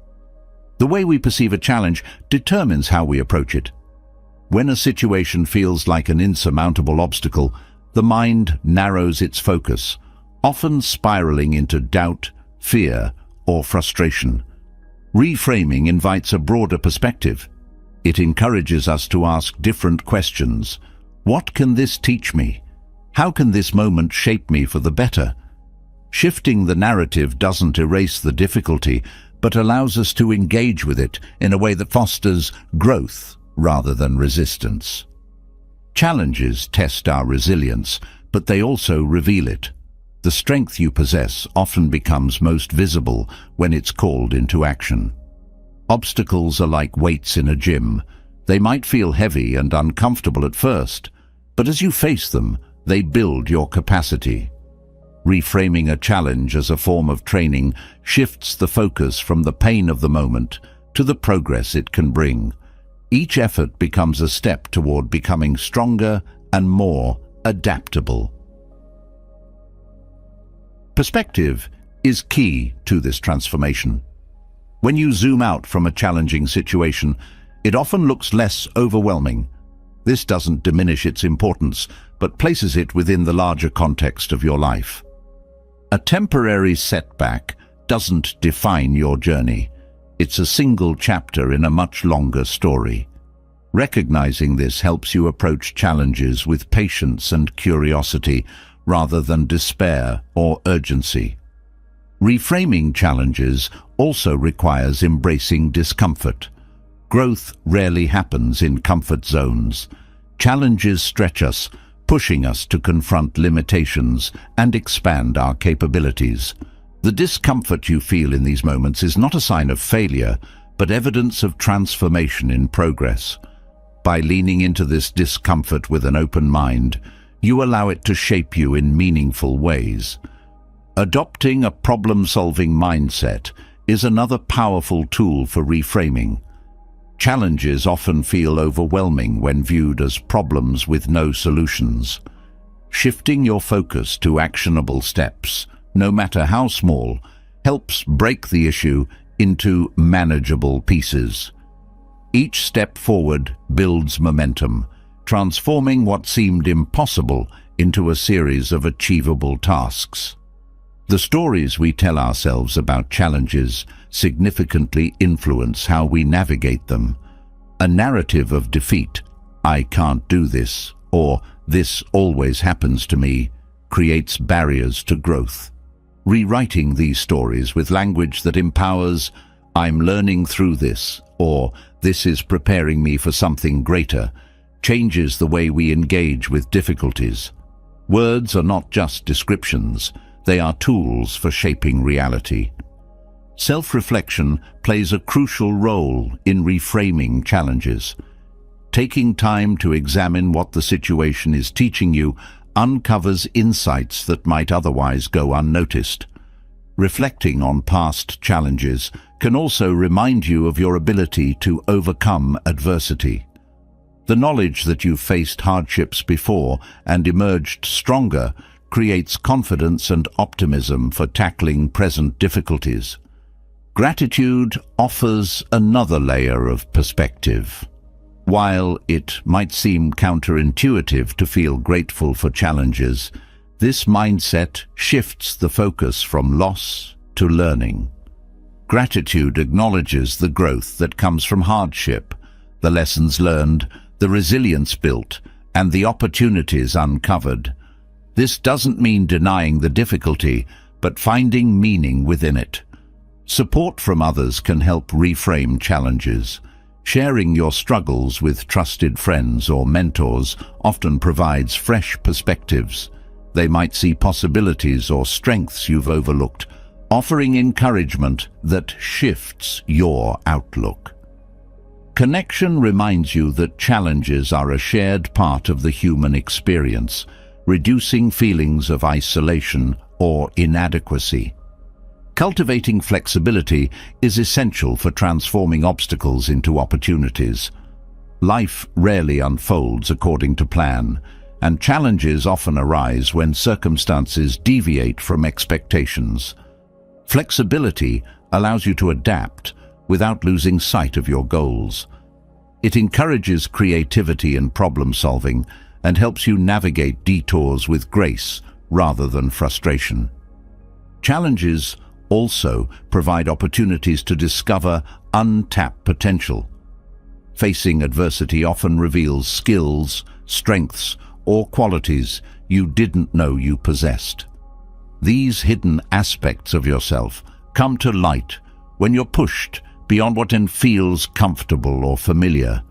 The way we perceive a challenge determines how we approach it. When a situation feels like an insurmountable obstacle, the mind narrows its focus, often spiraling into doubt, fear, or frustration. Reframing invites a broader perspective. It encourages us to ask different questions. What can this teach me? How can this moment shape me for the better? Shifting the narrative doesn't erase the difficulty, but allows us to engage with it in a way that fosters growth rather than resistance. Challenges test our resilience, but they also reveal it. The strength you possess often becomes most visible when it's called into action. Obstacles are like weights in a gym. They might feel heavy and uncomfortable at first, but as you face them, they build your capacity. Reframing a challenge as a form of training shifts the focus from the pain of the moment to the progress it can bring. Each effort becomes a step toward becoming stronger and more adaptable. Perspective is key to this transformation. When you zoom out from a challenging situation, it often looks less overwhelming. This doesn't diminish its importance, but places it within the larger context of your life. A temporary setback doesn't define your journey. It's a single chapter in a much longer story. Recognizing this helps you approach challenges with patience and curiosity rather than despair or urgency. Reframing challenges also requires embracing discomfort. Growth rarely happens in comfort zones. Challenges stretch us, pushing us to confront limitations and expand our capabilities. The discomfort you feel in these moments is not a sign of failure, but evidence of transformation in progress. By leaning into this discomfort with an open mind, you allow it to shape you in meaningful ways. Adopting a problem-solving mindset is another powerful tool for reframing. Challenges often feel overwhelming when viewed as problems with no solutions. Shifting your focus to actionable steps, no matter how small, helps break the issue into manageable pieces. Each step forward builds momentum, transforming what seemed impossible into a series of achievable tasks. The stories we tell ourselves about challenges significantly influence how we navigate them. A narrative of defeat, "I can't do this," or "this always happens to me," creates barriers to growth. Rewriting these stories with language that empowers, "I'm learning through this," or "this is preparing me for something greater," changes the way we engage with difficulties. Words are not just descriptions, they are tools for shaping reality. Self-reflection plays a crucial role in reframing challenges. Taking time to examine what the situation is teaching you uncovers insights that might otherwise go unnoticed. Reflecting on past challenges can also remind you of your ability to overcome adversity. The knowledge that you've faced hardships before and emerged stronger creates confidence and optimism for tackling present difficulties. Gratitude offers another layer of perspective. While it might seem counterintuitive to feel grateful for challenges, this mindset shifts the focus from loss to learning. Gratitude acknowledges the growth that comes from hardship, the lessons learned, the resilience built, and the opportunities uncovered. This doesn't mean denying the difficulty, but finding meaning within it. Support from others can help reframe challenges. Sharing your struggles with trusted friends or mentors often provides fresh perspectives. They might see possibilities or strengths you've overlooked, offering encouragement that shifts your outlook. Connection reminds you that challenges are a shared part of the human experience, reducing feelings of isolation or inadequacy. Cultivating flexibility is essential for transforming obstacles into opportunities. Life rarely unfolds according to plan, and challenges often arise when circumstances deviate from expectations. Flexibility allows you to adapt without losing sight of your goals. It encourages creativity and problem-solving and helps you navigate detours with grace rather than frustration. Challenges also provide opportunities to discover untapped potential. Facing adversity often reveals skills, strengths, or qualities you didn't know you possessed. These hidden aspects of yourself come to light when you're pushed beyond what feels comfortable or familiar.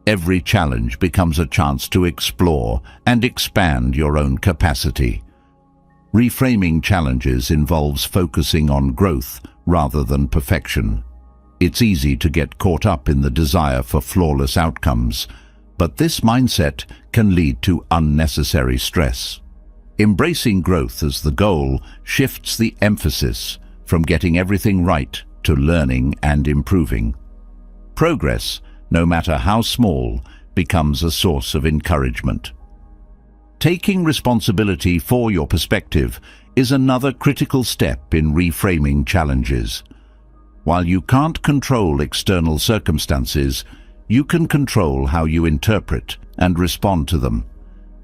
Every challenge becomes a chance to explore and expand your own capacity. Reframing challenges involves focusing on growth rather than perfection. It's easy to get caught up in the desire for flawless outcomes, but this mindset can lead to unnecessary stress. Embracing growth as the goal shifts the emphasis from getting everything right to learning and improving. Progress, no matter how small, becomes a source of encouragement. Taking responsibility for your perspective is another critical step in reframing challenges. While you can't control external circumstances, you can control how you interpret and respond to them.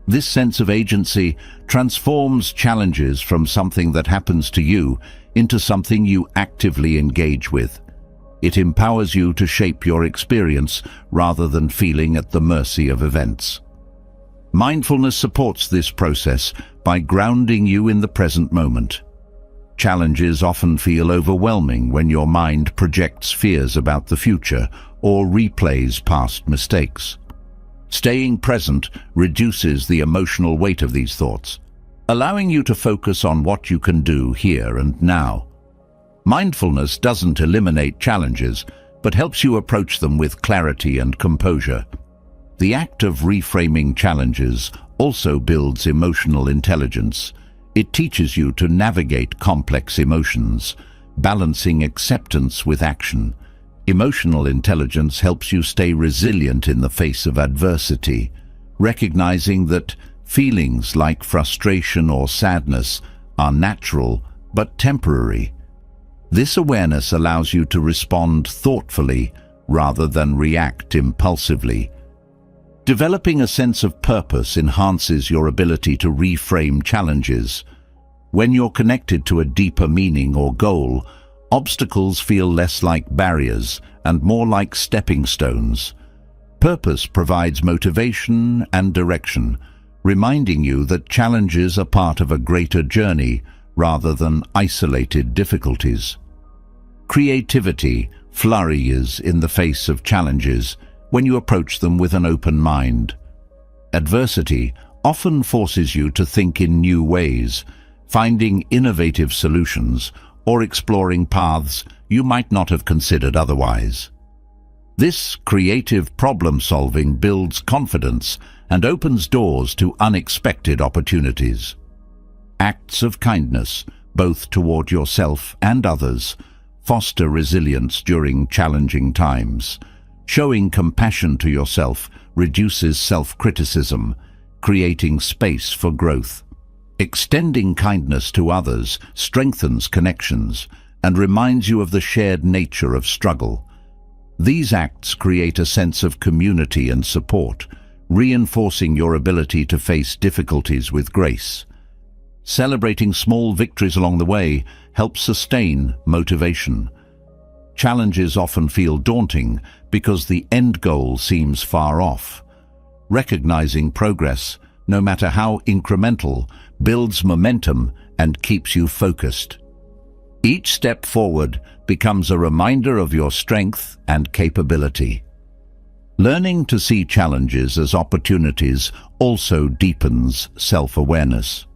This sense of agency transforms challenges from something that happens to you into something you actively engage with. It empowers you to shape your experience rather than feeling at the mercy of events. Mindfulness supports this process by grounding you in the present moment. Challenges often feel overwhelming when your mind projects fears about the future or replays past mistakes. Staying present reduces the emotional weight of these thoughts, allowing you to focus on what you can do here and now. Mindfulness doesn't eliminate challenges, but helps you approach them with clarity and composure. The act of reframing challenges also builds emotional intelligence. It teaches you to navigate complex emotions, balancing acceptance with action. Emotional intelligence helps you stay resilient in the face of adversity, recognizing that feelings like frustration or sadness are natural but temporary. This awareness allows you to respond thoughtfully rather than react impulsively. Developing a sense of purpose enhances your ability to reframe challenges. When you're connected to a deeper meaning or goal, obstacles feel less like barriers and more like stepping stones. Purpose provides motivation and direction, reminding you that challenges are part of a greater journey rather than isolated difficulties. Creativity flourishes in the face of challenges when you approach them with an open mind. Adversity often forces you to think in new ways, finding innovative solutions or exploring paths you might not have considered otherwise. This creative problem-solving builds confidence and opens doors to unexpected opportunities. Acts of kindness, both toward yourself and others, foster resilience during challenging times. Showing compassion to yourself reduces self-criticism, creating space for growth. Extending kindness to others strengthens connections and reminds you of the shared nature of struggle. These acts create a sense of community and support, reinforcing your ability to face difficulties with grace. Celebrating small victories along the way helps sustain motivation. Challenges often feel daunting because the end goal seems far off. Recognizing progress, no matter how incremental, builds momentum and keeps you focused. Each step forward becomes a reminder of your strength and capability. Learning to see challenges as opportunities also deepens self-awareness.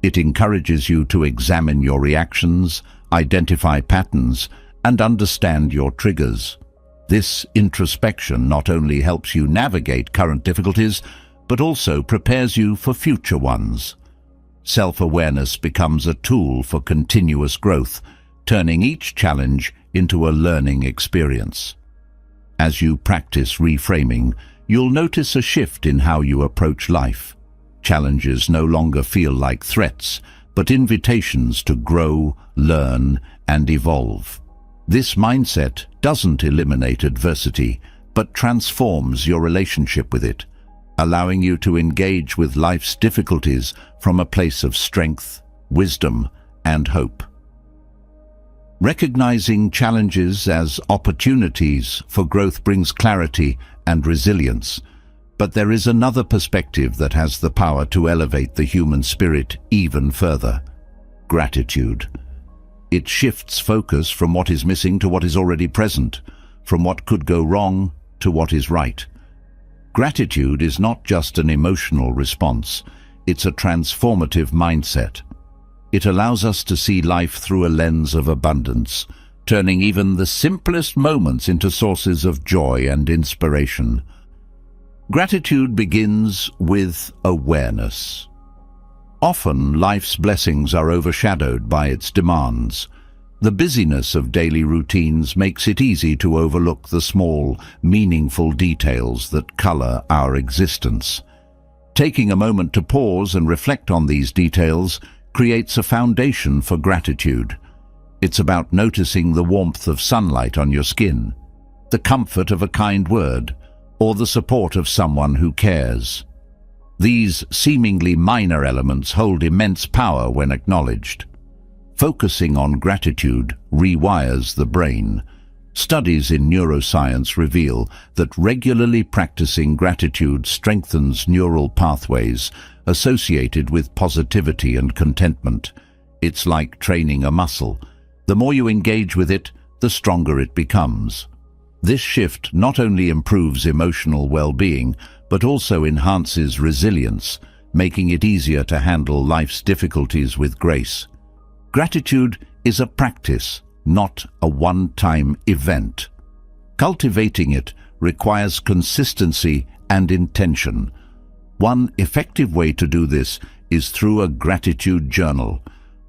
It encourages you to examine your reactions, identify patterns, and understand your triggers. This introspection not only helps you navigate current difficulties, but also prepares you for future ones. Self-awareness becomes a tool for continuous growth, turning each challenge into a learning experience. As you practice reframing, you'll notice a shift in how you approach life. Challenges no longer feel like threats, but invitations to grow, learn, and evolve. This mindset doesn't eliminate adversity, but transforms your relationship with it, allowing you to engage with life's difficulties from a place of strength, wisdom, and hope. Recognizing challenges as opportunities for growth brings clarity and resilience, but there is another perspective that has the power to elevate the human spirit even further: gratitude. It shifts focus from what is missing to what is already present, from what could go wrong to what is right. Gratitude is not just an emotional response, it's a transformative mindset. It allows us to see life through a lens of abundance, turning even the simplest moments into sources of joy and inspiration. Gratitude begins with awareness. Often, life's blessings are overshadowed by its demands. The busyness of daily routines makes it easy to overlook the small, meaningful details that color our existence. Taking a moment to pause and reflect on these details creates a foundation for gratitude. It's about noticing the warmth of sunlight on your skin, the comfort of a kind word, or the support of someone who cares. These seemingly minor elements hold immense power when acknowledged. Focusing on gratitude rewires the brain. Studies in neuroscience reveal that regularly practicing gratitude strengthens neural pathways associated with positivity and contentment. It's like training a muscle. The more you engage with it, the stronger it becomes. This shift not only improves emotional well-being, but also enhances resilience, making it easier to handle life's difficulties with grace. Gratitude is a practice, not a one-time event. Cultivating it requires consistency and intention. One effective way to do this is through a gratitude journal,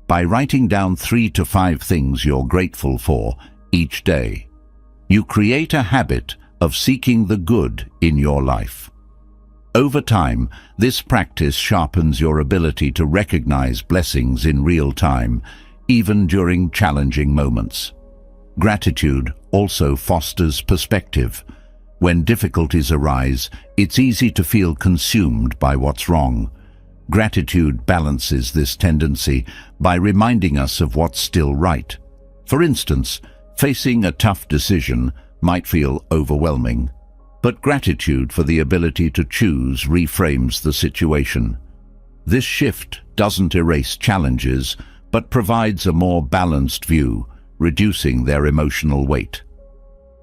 by writing down 3 to 5 things you're grateful for each day. You create a habit of seeking the good in your life. Over time, this practice sharpens your ability to recognize blessings in real time, even during challenging moments. Gratitude also fosters perspective. When difficulties arise, it's easy to feel consumed by what's wrong. Gratitude balances this tendency by reminding us of what's still right. For instance, facing a tough decision might feel overwhelming, but gratitude for the ability to choose reframes the situation. This shift doesn't erase challenges, but provides a more balanced view, reducing their emotional weight.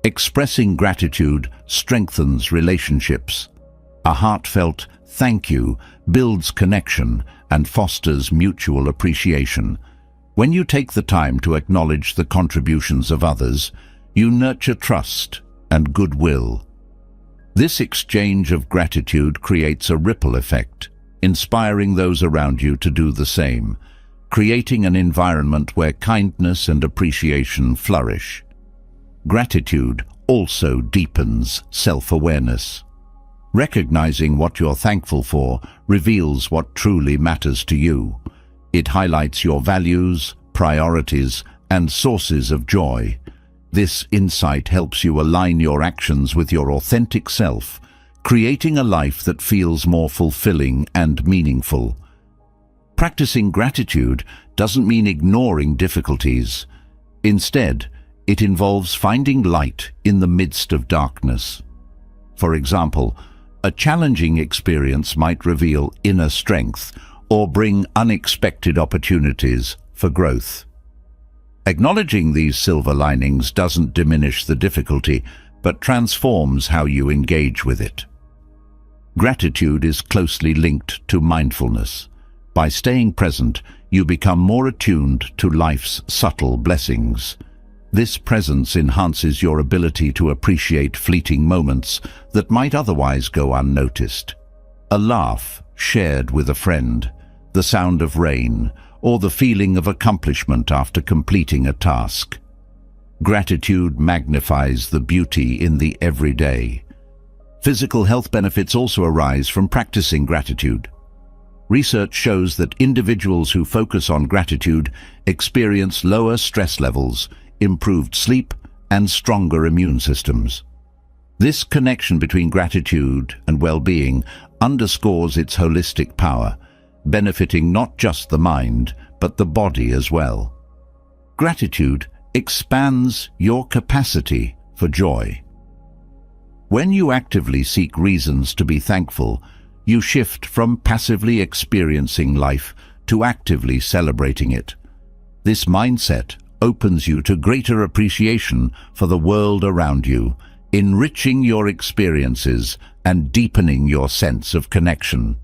Expressing gratitude strengthens relationships. A heartfelt thank you builds connection and fosters mutual appreciation. When you take the time to acknowledge the contributions of others, you nurture trust and goodwill. This exchange of gratitude creates a ripple effect, inspiring those around you to do the same, creating an environment where kindness and appreciation flourish. Gratitude also deepens self-awareness. Recognizing what you're thankful for reveals what truly matters to you. It highlights your values, priorities, and sources of joy. This insight helps you align your actions with your authentic self, creating a life that feels more fulfilling and meaningful. Practicing gratitude doesn't mean ignoring difficulties. Instead, it involves finding light in the midst of darkness. For example, a challenging experience might reveal inner strength or bring unexpected opportunities for growth. Acknowledging these silver linings doesn't diminish the difficulty, but transforms how you engage with it. Gratitude is closely linked to mindfulness. By staying present, you become more attuned to life's subtle blessings. This presence enhances your ability to appreciate fleeting moments that might otherwise go unnoticed. A laugh shared with a friend, the sound of rain, or the feeling of accomplishment after completing a task. Gratitude magnifies the beauty in the everyday. Physical health benefits also arise from practicing gratitude. Research shows that individuals who focus on gratitude experience lower stress levels, improved sleep, and stronger immune systems. This connection between gratitude and well-being underscores its holistic power, benefiting not just the mind, but the body as well. Gratitude expands your capacity for joy. When you actively seek reasons to be thankful, you shift from passively experiencing life to actively celebrating it. This mindset opens you to greater appreciation for the world around you, enriching your experiences and deepening your sense of connection.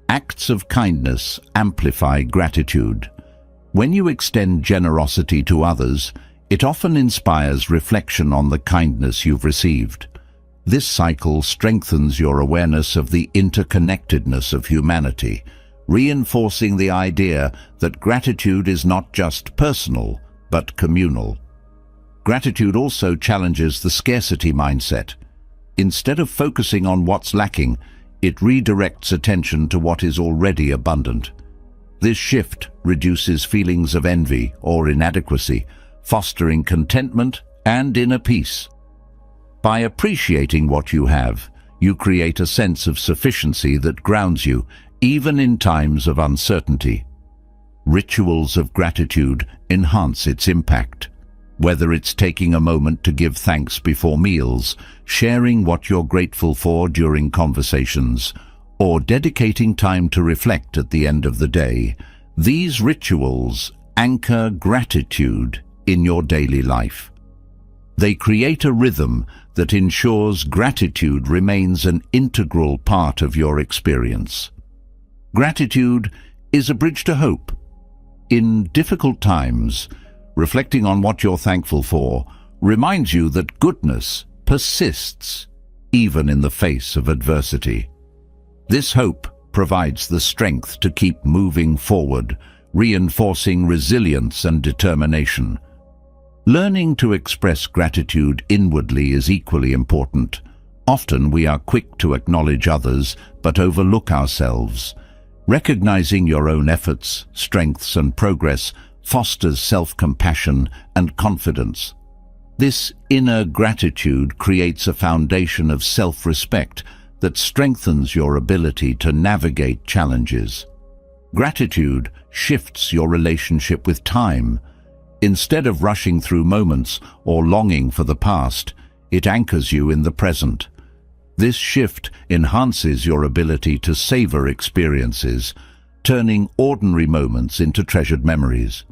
Acts of kindness amplify gratitude. When you extend generosity to others, it often inspires reflection on the kindness you've received. This cycle strengthens your awareness of the interconnectedness of humanity, reinforcing the idea that gratitude is not just personal, but communal. Gratitude also challenges the scarcity mindset. Instead of focusing on what's lacking, it redirects attention to what is already abundant. This shift reduces feelings of envy or inadequacy, fostering contentment and inner peace. By appreciating what you have, you create a sense of sufficiency that grounds you, even in times of uncertainty. Rituals of gratitude enhance its impact. Whether it's taking a moment to give thanks before meals, sharing what you're grateful for during conversations, or dedicating time to reflect at the end of the day, these rituals anchor gratitude in your daily life. They create a rhythm that ensures gratitude remains an integral part of your experience. Gratitude is a bridge to hope. In difficult times, reflecting on what you're thankful for reminds you that goodness persists even in the face of adversity. This hope provides the strength to keep moving forward, reinforcing resilience and determination. Learning to express gratitude inwardly is equally important. Often we are quick to acknowledge others, but overlook ourselves. Recognizing your own efforts, strengths, and progress fosters self-compassion and confidence. This inner gratitude creates a foundation of self-respect that strengthens your ability to navigate challenges. Gratitude shifts your relationship with time. Instead of rushing through moments or longing for the past, it anchors you in the present. This shift enhances your ability to savor experiences, turning ordinary moments into treasured memories.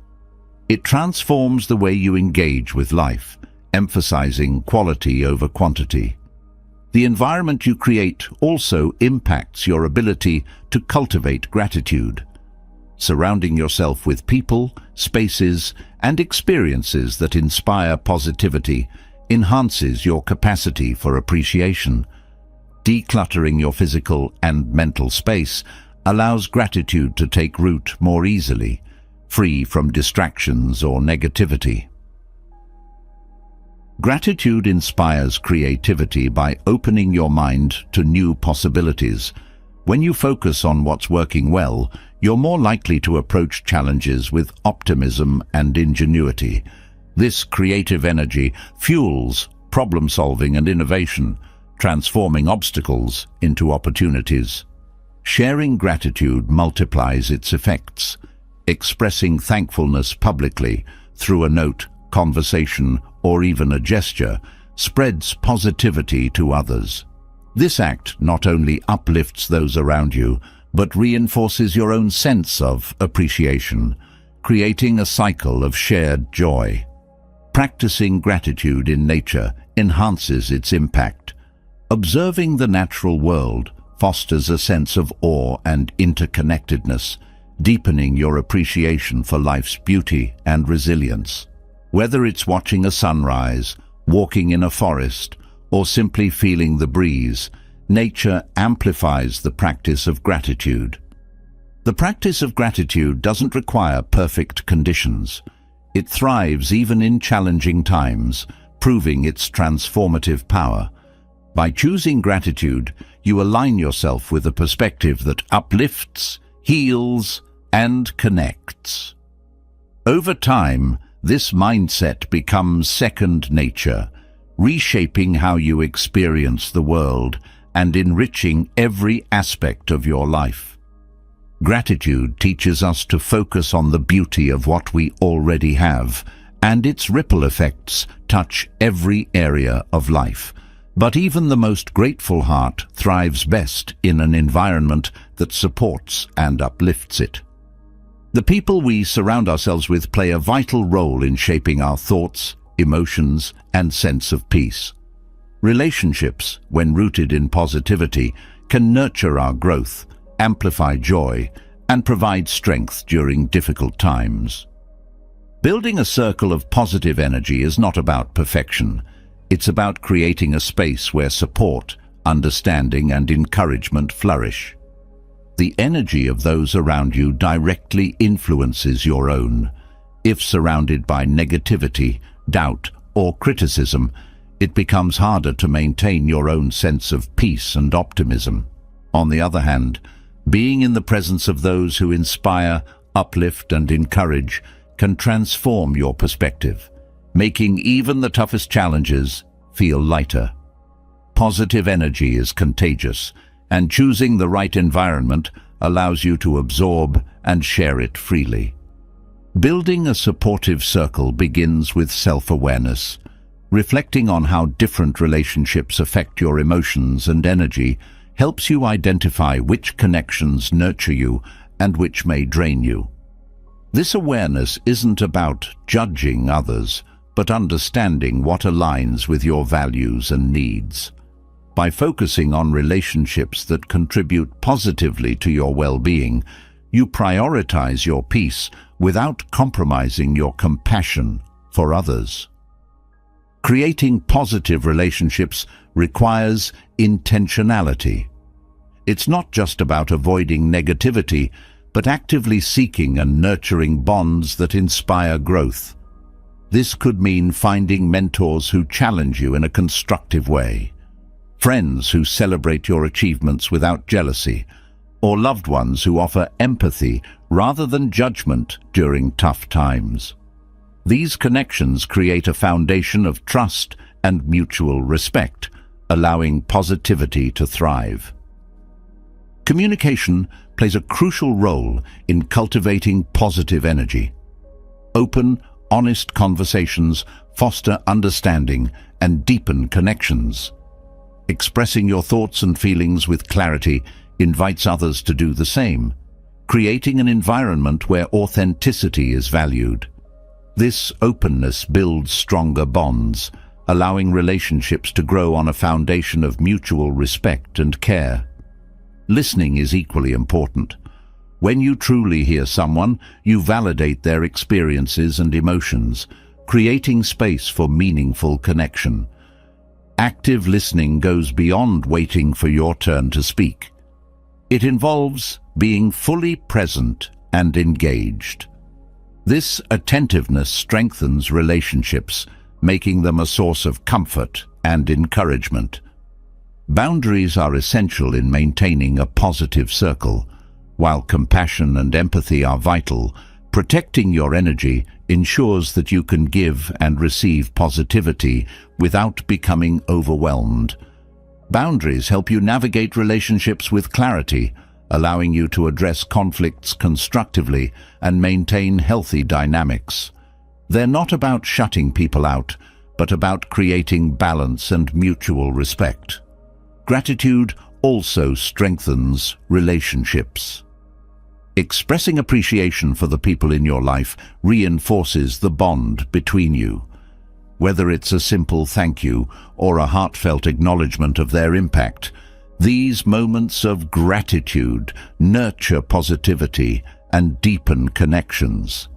It transforms the way you engage with life, emphasizing quality over quantity. The environment you create also impacts your ability to cultivate gratitude. Surrounding yourself with people, spaces, and experiences that inspire positivity enhances your capacity for appreciation. Decluttering your physical and mental space allows gratitude to take root more easily, free from distractions or negativity. Gratitude inspires creativity by opening your mind to new possibilities. When you focus on what's working well, you're more likely to approach challenges with optimism and ingenuity. This creative energy fuels problem-solving and innovation, transforming obstacles into opportunities. Sharing gratitude multiplies its effects. Expressing thankfulness publicly through a note, conversation, or even a gesture spreads positivity to others. This act not only uplifts those around you, but reinforces your own sense of appreciation, creating a cycle of shared joy. Practicing gratitude in nature enhances its impact. Observing the natural world fosters a sense of awe and interconnectedness, deepening your appreciation for life's beauty and resilience. Whether it's watching a sunrise, walking in a forest, or simply feeling the breeze, nature amplifies the practice of gratitude. The practice of gratitude doesn't require perfect conditions. It thrives even in challenging times, proving its transformative power. By choosing gratitude, you align yourself with a perspective that uplifts, heals, and connects. Over time, this mindset becomes second nature, reshaping how you experience the world and enriching every aspect of your life. Gratitude teaches us to focus on the beauty of what we already have, and its ripple effects touch every area of life. But even the most grateful heart thrives best in an environment that supports and uplifts it. The people we surround ourselves with play a vital role in shaping our thoughts, emotions, and sense of peace. Relationships, when rooted in positivity, can nurture our growth, amplify joy, and provide strength during difficult times. Building a circle of positive energy is not about perfection. It's about creating a space where support, understanding, and encouragement flourish. The energy of those around you directly influences your own. If surrounded by negativity, doubt, or criticism, it becomes harder to maintain your own sense of peace and optimism. On the other hand, being in the presence of those who inspire, uplift, and encourage can transform your perspective, making even the toughest challenges feel lighter. Positive energy is contagious, and choosing the right environment allows you to absorb and share it freely. Building a supportive circle begins with self-awareness. Reflecting on how different relationships affect your emotions and energy helps you identify which connections nurture you and which may drain you. This awareness isn't about judging others, but understanding what aligns with your values and needs. By focusing on relationships that contribute positively to your well-being, you prioritize your peace without compromising your compassion for others. Creating positive relationships requires intentionality. It's not just about avoiding negativity, but actively seeking and nurturing bonds that inspire growth. This could mean finding mentors who challenge you in a constructive way, friends who celebrate your achievements without jealousy, or loved ones who offer empathy rather than judgment during tough times. These connections create a foundation of trust and mutual respect, allowing positivity to thrive. Communication plays a crucial role in cultivating positive energy. Open, honest conversations foster understanding and deepen connections. Expressing your thoughts and feelings with clarity invites others to do the same, creating an environment where authenticity is valued. This openness builds stronger bonds, allowing relationships to grow on a foundation of mutual respect and care. Listening is equally important. When you truly hear someone, you validate their experiences and emotions, creating space for meaningful connection. Active listening goes beyond waiting for your turn to speak. It involves being fully present and engaged. This attentiveness strengthens relationships, making them a source of comfort and encouragement. Boundaries are essential in maintaining a positive circle. While compassion and empathy are vital, protecting your energy ensures that you can give and receive positivity without becoming overwhelmed. Boundaries help you navigate relationships with clarity, allowing you to address conflicts constructively and maintain healthy dynamics. They're not about shutting people out, but about creating balance and mutual respect. Gratitude also strengthens relationships. Expressing appreciation for the people in your life reinforces the bond between you. Whether it's a simple thank you or a heartfelt acknowledgement of their impact, these moments of gratitude nurture positivity and deepen connections.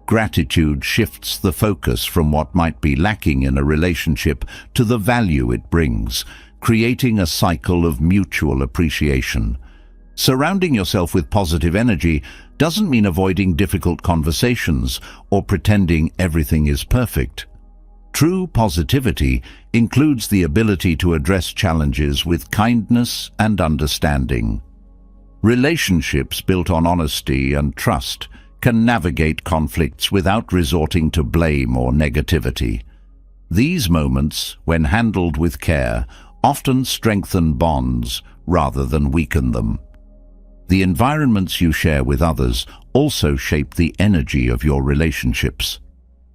Gratitude shifts the focus from what might be lacking in a relationship to the value it brings, creating a cycle of mutual appreciation. Surrounding yourself with positive energy doesn't mean avoiding difficult conversations or pretending everything is perfect. True positivity includes the ability to address challenges with kindness and understanding. Relationships built on honesty and trust can navigate conflicts without resorting to blame or negativity. These moments, when handled with care, often strengthen bonds rather than weaken them. The environments you share with others also shape the energy of your relationships.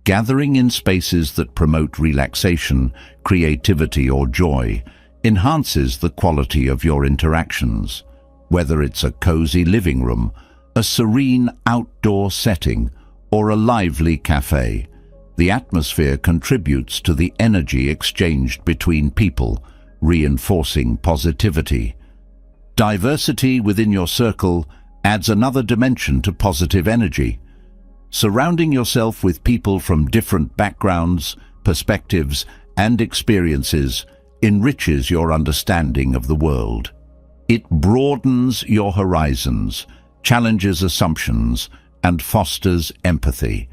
Gathering in spaces that promote relaxation, creativity, or joy enhances the quality of your interactions. Whether it's a cozy living room, a serene outdoor setting, or a lively cafe, the atmosphere contributes to the energy exchanged between people, reinforcing positivity. Diversity within your circle adds another dimension to positive energy. Surrounding yourself with people from different backgrounds, perspectives, and experiences enriches your understanding of the world. It broadens your horizons, challenges assumptions, and fosters empathy.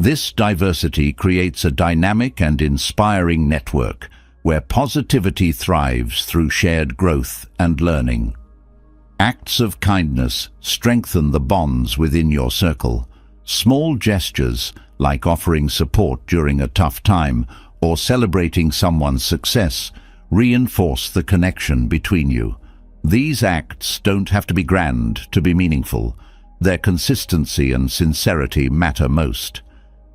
This diversity creates a dynamic and inspiring network where positivity thrives through shared growth and learning. Acts of kindness strengthen the bonds within your circle. Small gestures, like offering support during a tough time or celebrating someone's success, reinforce the connection between you. These acts don't have to be grand to be meaningful. Their consistency and sincerity matter most.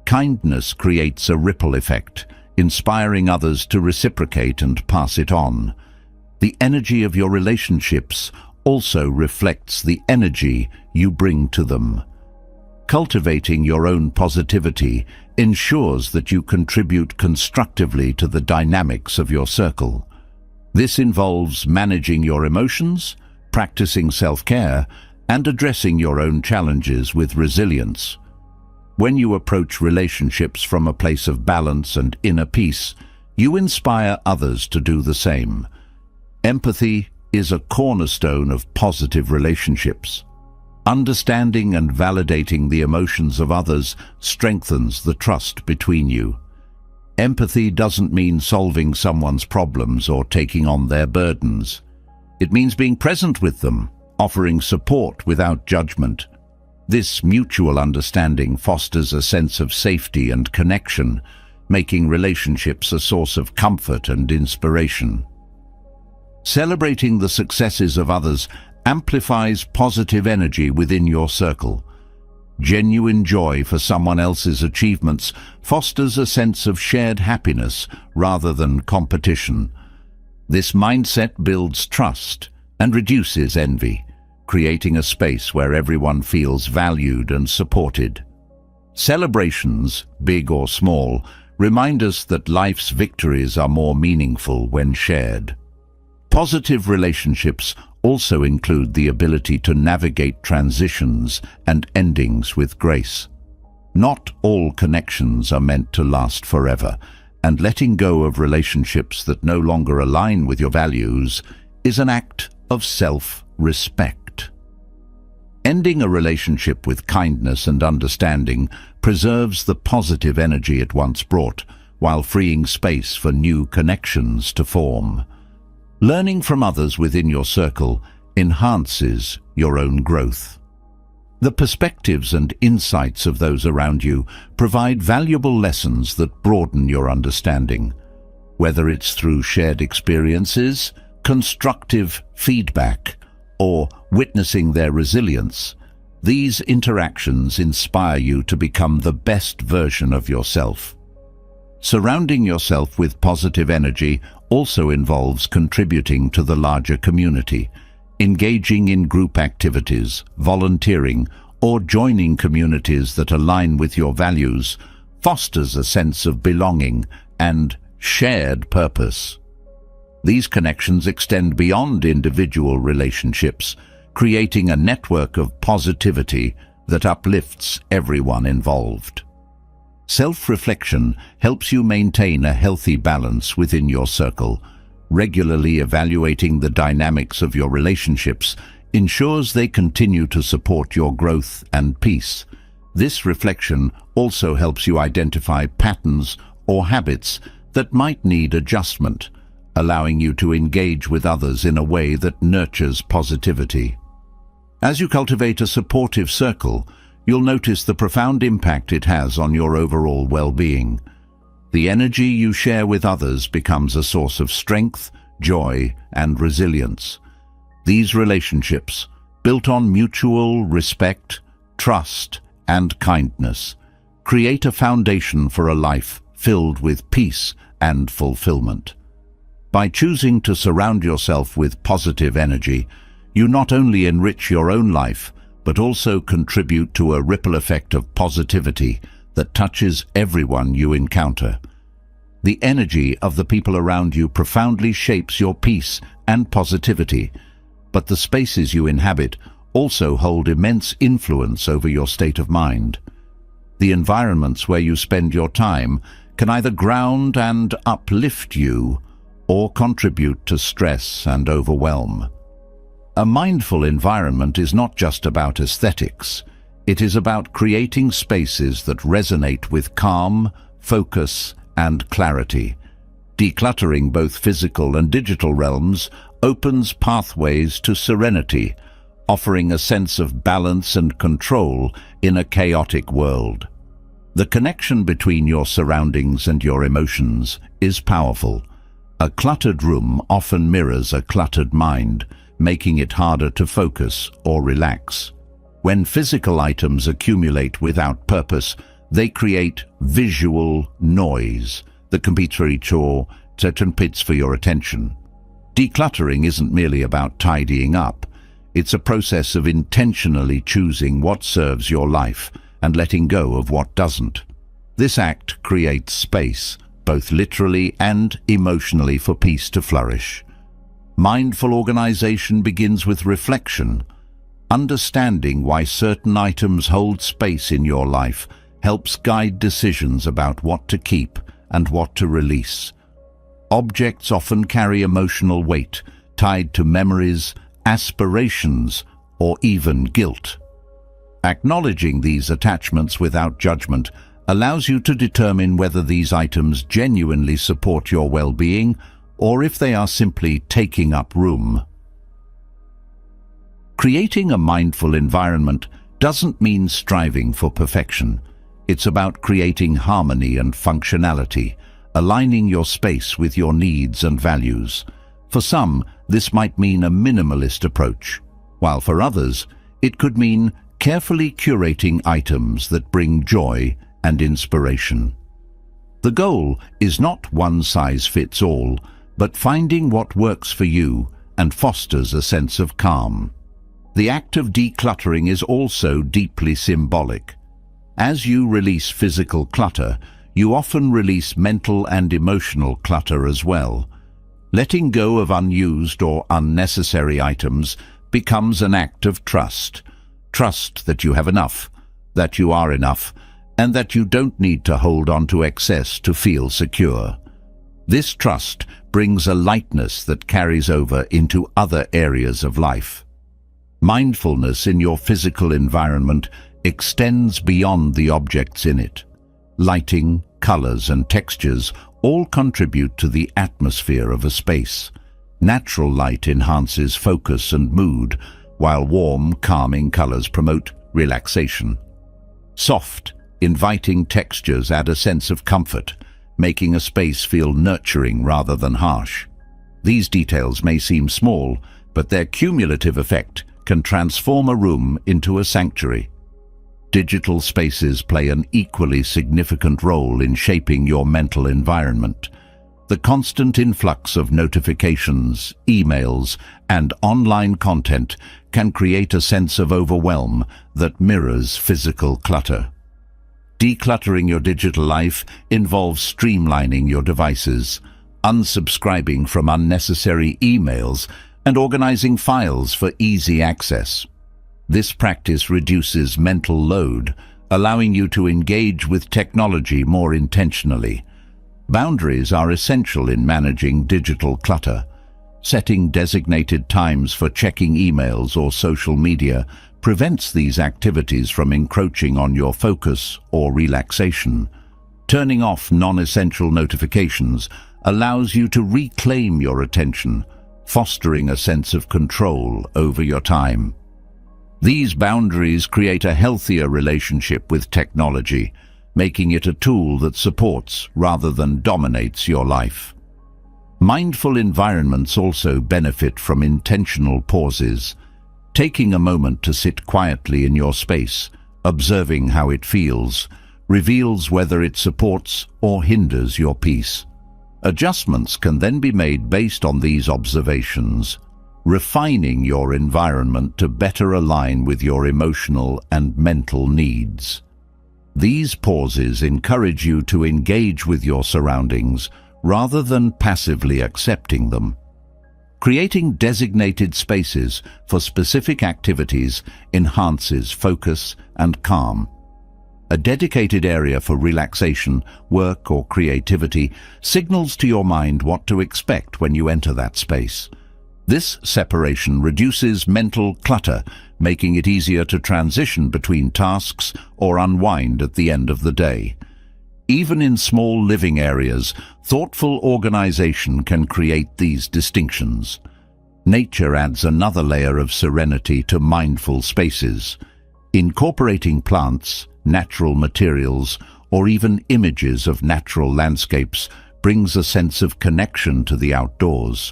Kindness creates a ripple effect, inspiring others to reciprocate and pass it on. The energy of your relationships also reflects the energy you bring to them. Cultivating your own positivity ensures that you contribute constructively to the dynamics of your circle. This involves managing your emotions, practicing self-care, and addressing your own challenges with resilience. When you approach relationships from a place of balance and inner peace, you inspire others to do the same. Empathy is a cornerstone of positive relationships. Understanding and validating the emotions of others strengthens the trust between you. Empathy doesn't mean solving someone's problems or taking on their burdens. It means being present with them, offering support without judgment. This mutual understanding fosters a sense of safety and connection, making relationships a source of comfort and inspiration. Celebrating the successes of others amplifies positive energy within your circle. Genuine joy for someone else's achievements fosters a sense of shared happiness rather than competition. This mindset builds trust and reduces envy, creating a space where everyone feels valued and supported. Celebrations, big or small, remind us that life's victories are more meaningful when shared. Positive relationships also include the ability to navigate transitions and endings with grace. Not all connections are meant to last forever, and letting go of relationships that no longer align with your values is an act of self-respect. Ending a relationship with kindness and understanding preserves the positive energy it once brought, while freeing space for new connections to form. Learning from others within your circle enhances your own growth. The perspectives and insights of those around you provide valuable lessons that broaden your understanding. Whether it's through shared experiences, constructive feedback, or witnessing their resilience, these interactions inspire you to become the best version of yourself. Surrounding yourself with positive energy also involves contributing to the larger community. Engaging in group activities, volunteering, or joining communities that align with your values fosters a sense of belonging and shared purpose. These connections extend beyond individual relationships, creating a network of positivity that uplifts everyone involved. Self-reflection helps you maintain a healthy balance within your circle. Regularly evaluating the dynamics of your relationships ensures they continue to support your growth and peace. This reflection also helps you identify patterns or habits that might need adjustment, allowing you to engage with others in a way that nurtures positivity. As you cultivate a supportive circle, you'll notice the profound impact it has on your overall well-being. The energy you share with others becomes a source of strength, joy, and resilience. These relationships, built on mutual respect, trust, and kindness, create a foundation for a life filled with peace and fulfillment. By choosing to surround yourself with positive energy, you not only enrich your own life, but also contribute to a ripple effect of positivity that touches everyone you encounter. The energy of the people around you profoundly shapes your peace and positivity, but the spaces you inhabit also hold immense influence over your state of mind. The environments where you spend your time can either ground and uplift you or contribute to stress and overwhelm. A mindful environment is not just about aesthetics. It is about creating spaces that resonate with calm, focus, and clarity. Decluttering both physical and digital realms opens pathways to serenity, offering a sense of balance and control in a chaotic world. The connection between your surroundings and your emotions is powerful. A cluttered room often mirrors a cluttered mind, making it harder to focus or relax. When physical items accumulate without purpose, they create visual noise that competes for each or competes for your attention. Decluttering isn't merely about tidying up. It's a process of intentionally choosing what serves your life and letting go of what doesn't. This act creates space, both literally and emotionally, for peace to flourish. Mindful organization begins with reflection. Understanding why certain items hold space in your life helps guide decisions about what to keep and what to release. Objects often carry emotional weight, tied to memories, aspirations, or even guilt. Acknowledging these attachments without judgment allows you to determine whether these items genuinely support your well-being or if they are simply taking up room. Creating a mindful environment doesn't mean striving for perfection. It's about creating harmony and functionality, aligning your space with your needs and values. For some, this might mean a minimalist approach, while for others, it could mean carefully curating items that bring joy and inspiration. The goal is not one size fits all, but finding what works for you and fosters a sense of calm. The act of decluttering is also deeply symbolic. As you release physical clutter, you often release mental and emotional clutter as well. Letting go of unused or unnecessary items becomes an act of trust. Trust that you have enough, that you are enough, and that you don't need to hold on to excess to feel secure. This trust brings a lightness that carries over into other areas of life. Mindfulness in your physical environment extends beyond the objects in it. Lighting, colors, and textures all contribute to the atmosphere of a space. Natural light enhances focus and mood, while warm, calming colors promote relaxation. Soft, inviting textures add a sense of comfort, making a space feel nurturing rather than harsh. These details may seem small, but their cumulative effect can transform a room into a sanctuary. Digital spaces play an equally significant role in shaping your mental environment. The constant influx of notifications, emails, and online content can create a sense of overwhelm that mirrors physical clutter. Decluttering your digital life involves streamlining your devices, unsubscribing from unnecessary emails, and organizing files for easy access. This practice reduces mental load, allowing you to engage with technology more intentionally. Boundaries are essential in managing digital clutter. Setting designated times for checking emails or social media prevents these activities from encroaching on your focus or relaxation. Turning off non-essential notifications allows you to reclaim your attention, fostering a sense of control over your time. These boundaries create a healthier relationship with technology, making it a tool that supports rather than dominates your life. Mindful environments also benefit from intentional pauses. Taking a moment to sit quietly in your space, observing how it feels, reveals whether it supports or hinders your peace. Adjustments can then be made based on these observations, refining your environment to better align with your emotional and mental needs. These pauses encourage you to engage with your surroundings rather than passively accepting them. Creating designated spaces for specific activities enhances focus and calm. A dedicated area for relaxation, work, or creativity signals to your mind what to expect when you enter that space. This separation reduces mental clutter, making it easier to transition between tasks or unwind at the end of the day. Even in small living areas, thoughtful organization can create these distinctions. Nature adds another layer of serenity to mindful spaces. Incorporating plants, natural materials, or even images of natural landscapes brings a sense of connection to the outdoors.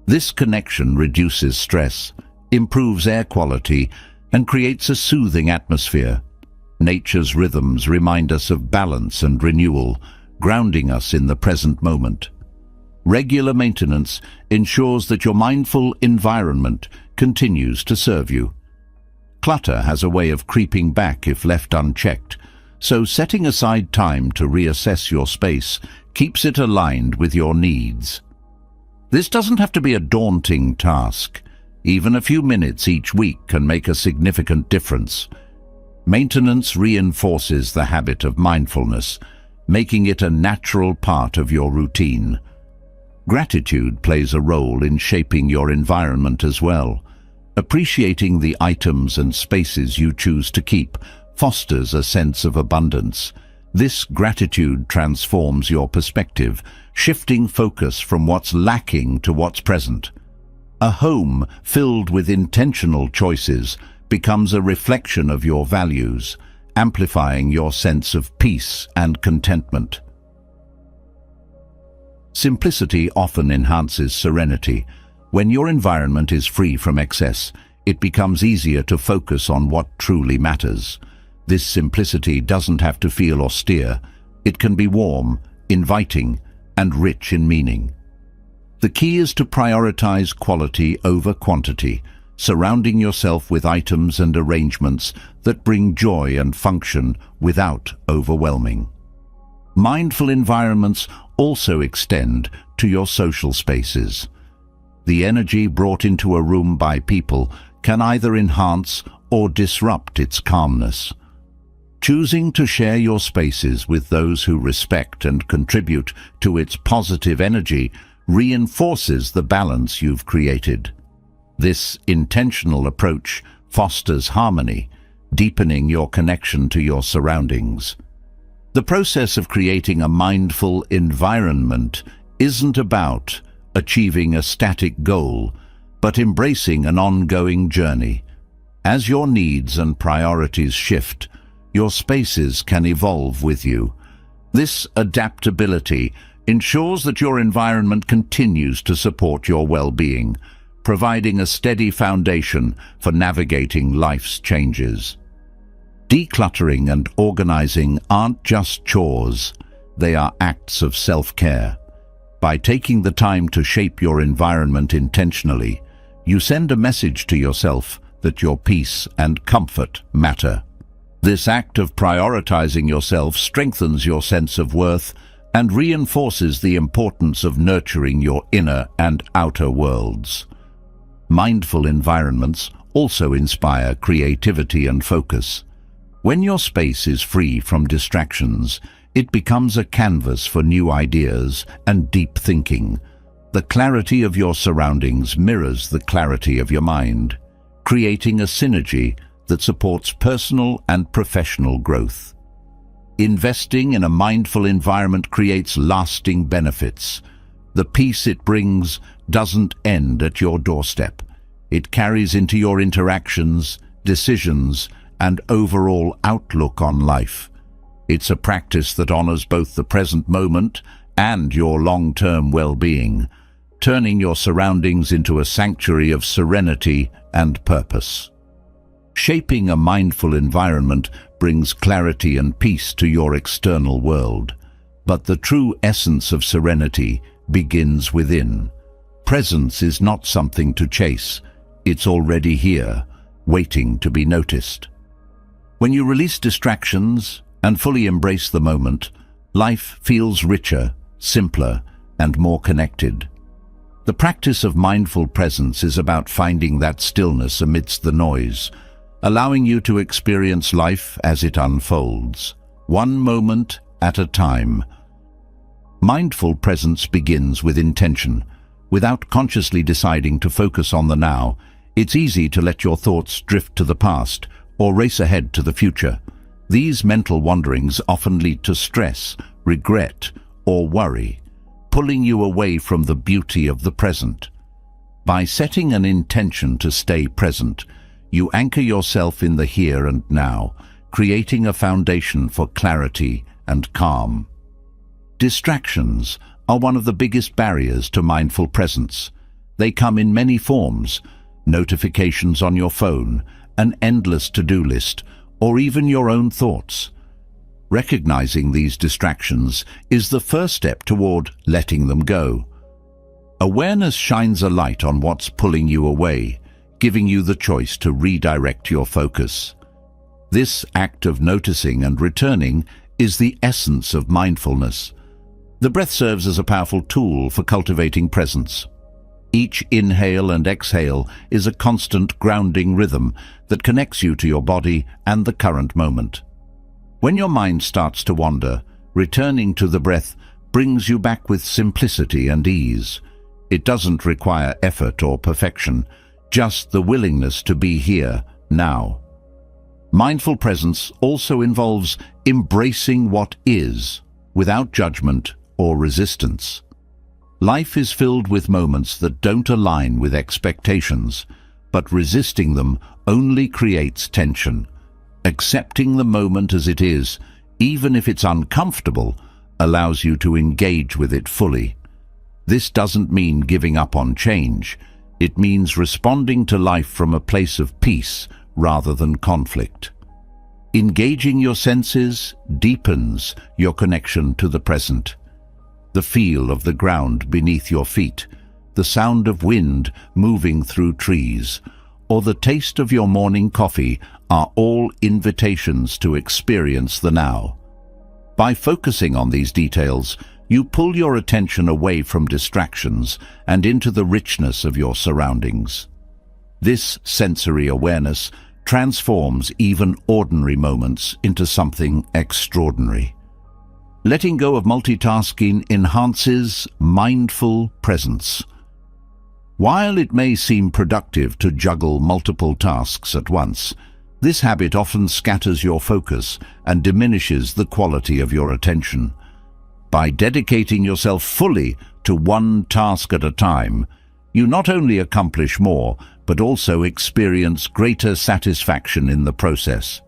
This connection reduces stress, improves air quality, and creates a soothing atmosphere. Nature's rhythms remind us of balance and renewal, grounding us in the present moment. Regular maintenance ensures that your mindful environment continues to serve you. Clutter has a way of creeping back if left unchecked, so setting aside time to reassess your space keeps it aligned with your needs. This doesn't have to be a daunting task. Even a few minutes each week can make a significant difference. Maintenance reinforces the habit of mindfulness, making it a natural part of your routine. Gratitude plays a role in shaping your environment as well. Appreciating the items and spaces you choose to keep fosters a sense of abundance. This gratitude transforms your perspective, shifting focus from what's lacking to what's present. A home filled with intentional choices becomes a reflection of your values, amplifying your sense of peace and contentment. Simplicity often enhances serenity. When your environment is free from excess, it becomes easier to focus on what truly matters. This simplicity doesn't have to feel austere. It can be warm, inviting, and rich in meaning. The key is to prioritize quality over quantity, surrounding yourself with items and arrangements that bring joy and function without overwhelming. Mindful environments also extend to your social spaces. The energy brought into a room by people can either enhance or disrupt its calmness. Choosing to share your spaces with those who respect and contribute to its positive energy reinforces the balance you've created. This intentional approach fosters harmony, deepening your connection to your surroundings. The process of creating a mindful environment isn't about achieving a static goal, but embracing an ongoing journey. As your needs and priorities shift, your spaces can evolve with you. This adaptability ensures that your environment continues to support your well-being, providing a steady foundation for navigating life's changes. Decluttering and organizing aren't just chores, they are acts of self-care. By taking the time to shape your environment intentionally, you send a message to yourself that your peace and comfort matter. This act of prioritizing yourself strengthens your sense of worth and reinforces the importance of nurturing your inner and outer worlds. Mindful environments also inspire creativity and focus. When your space is free from distractions, it becomes a canvas for new ideas and deep thinking. The clarity of your surroundings mirrors the clarity of your mind, creating a synergy that supports personal and professional growth. Investing in a mindful environment creates lasting benefits. The peace it brings doesn't end at your doorstep. It carries into your interactions, decisions, and overall outlook on life. It's a practice that honors both the present moment and your long-term well-being, turning your surroundings into a sanctuary of serenity and purpose. Shaping a mindful environment brings clarity and peace to your external world, but the true essence of serenity begins within. Presence is not something to chase, it's already here, waiting to be noticed. When you release distractions and fully embrace the moment, life feels richer, simpler, and more connected. The practice of mindful presence is about finding that stillness amidst the noise, allowing you to experience life as it unfolds, one moment at a time. Mindful presence begins with intention. Without consciously deciding to focus on the now, it's easy to let your thoughts drift to the past or race ahead to the future. These mental wanderings often lead to stress, regret, or worry, pulling you away from the beauty of the present. By setting an intention to stay present, you anchor yourself in the here and now, creating a foundation for clarity and calm. Distractions are one of the biggest barriers to mindful presence. They come in many forms: notifications on your phone, an endless to-do list, or even your own thoughts. Recognizing these distractions is the first step toward letting them go. Awareness shines a light on what's pulling you away, giving you the choice to redirect your focus. This act of noticing and returning is the essence of mindfulness. The breath serves as a powerful tool for cultivating presence. Each inhale and exhale is a constant grounding rhythm that connects you to your body and the current moment. When your mind starts to wander, returning to the breath brings you back with simplicity and ease. It doesn't require effort or perfection, just the willingness to be here, now. Mindful presence also involves embracing what is, without judgment or resistance. Life is filled with moments that don't align with expectations, but resisting them only creates tension. Accepting the moment as it is, even if it's uncomfortable, allows you to engage with it fully. This doesn't mean giving up on change. It means responding to life from a place of peace rather than conflict. Engaging your senses deepens your connection to the present. The feel of the ground beneath your feet, the sound of wind moving through trees, or the taste of your morning coffee are all invitations to experience the now. By focusing on these details, you pull your attention away from distractions and into the richness of your surroundings. This sensory awareness transforms even ordinary moments into something extraordinary. Letting go of multitasking enhances mindful presence. While it may seem productive to juggle multiple tasks at once, this habit often scatters your focus and diminishes the quality of your attention. By dedicating yourself fully to one task at a time, you not only accomplish more, but also experience greater satisfaction in the process.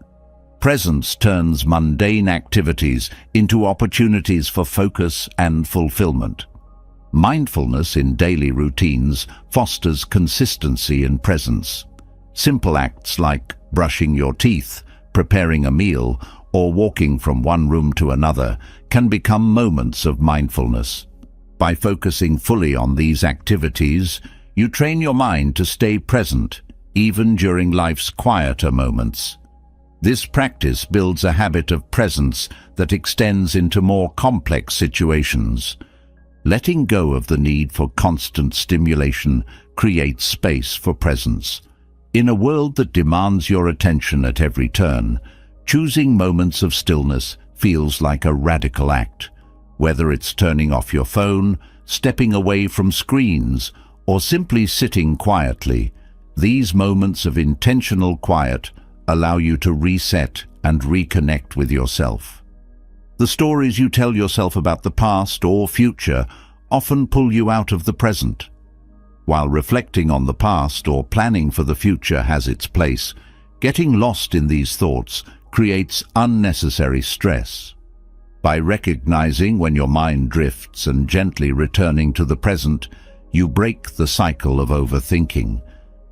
Presence turns mundane activities into opportunities for focus and fulfillment. Mindfulness in daily routines fosters consistency in presence. Simple acts like brushing your teeth, preparing a meal, or walking from one room to another can become moments of mindfulness. By focusing fully on these activities, you train your mind to stay present, even during life's quieter moments. This practice builds a habit of presence that extends into more complex situations. Letting go of the need for constant stimulation creates space for presence. In a world that demands your attention at every turn, choosing moments of stillness feels like a radical act. Whether it's turning off your phone, stepping away from screens, or simply sitting quietly, these moments of intentional quiet allow you to reset and reconnect with yourself. The stories you tell yourself about the past or future often pull you out of the present. While reflecting on the past or planning for the future has its place, getting lost in these thoughts creates unnecessary stress. By recognizing when your mind drifts and gently returning to the present, you break the cycle of overthinking.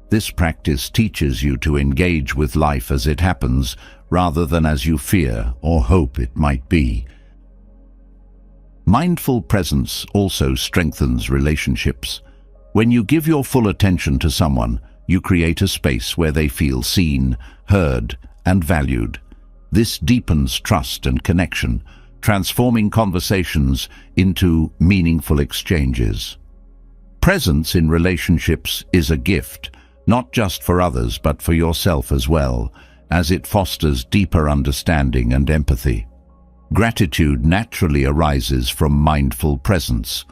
This practice teaches you to engage with life as it happens, rather than as you fear or hope it might be. Mindful presence also strengthens relationships. When you give your full attention to someone, you create a space where they feel seen, heard, and valued. This deepens trust and connection, transforming conversations into meaningful exchanges. Presence in relationships is a gift, not just for others but for yourself as well, as it fosters deeper understanding and empathy. Gratitude naturally arises from mindful presence.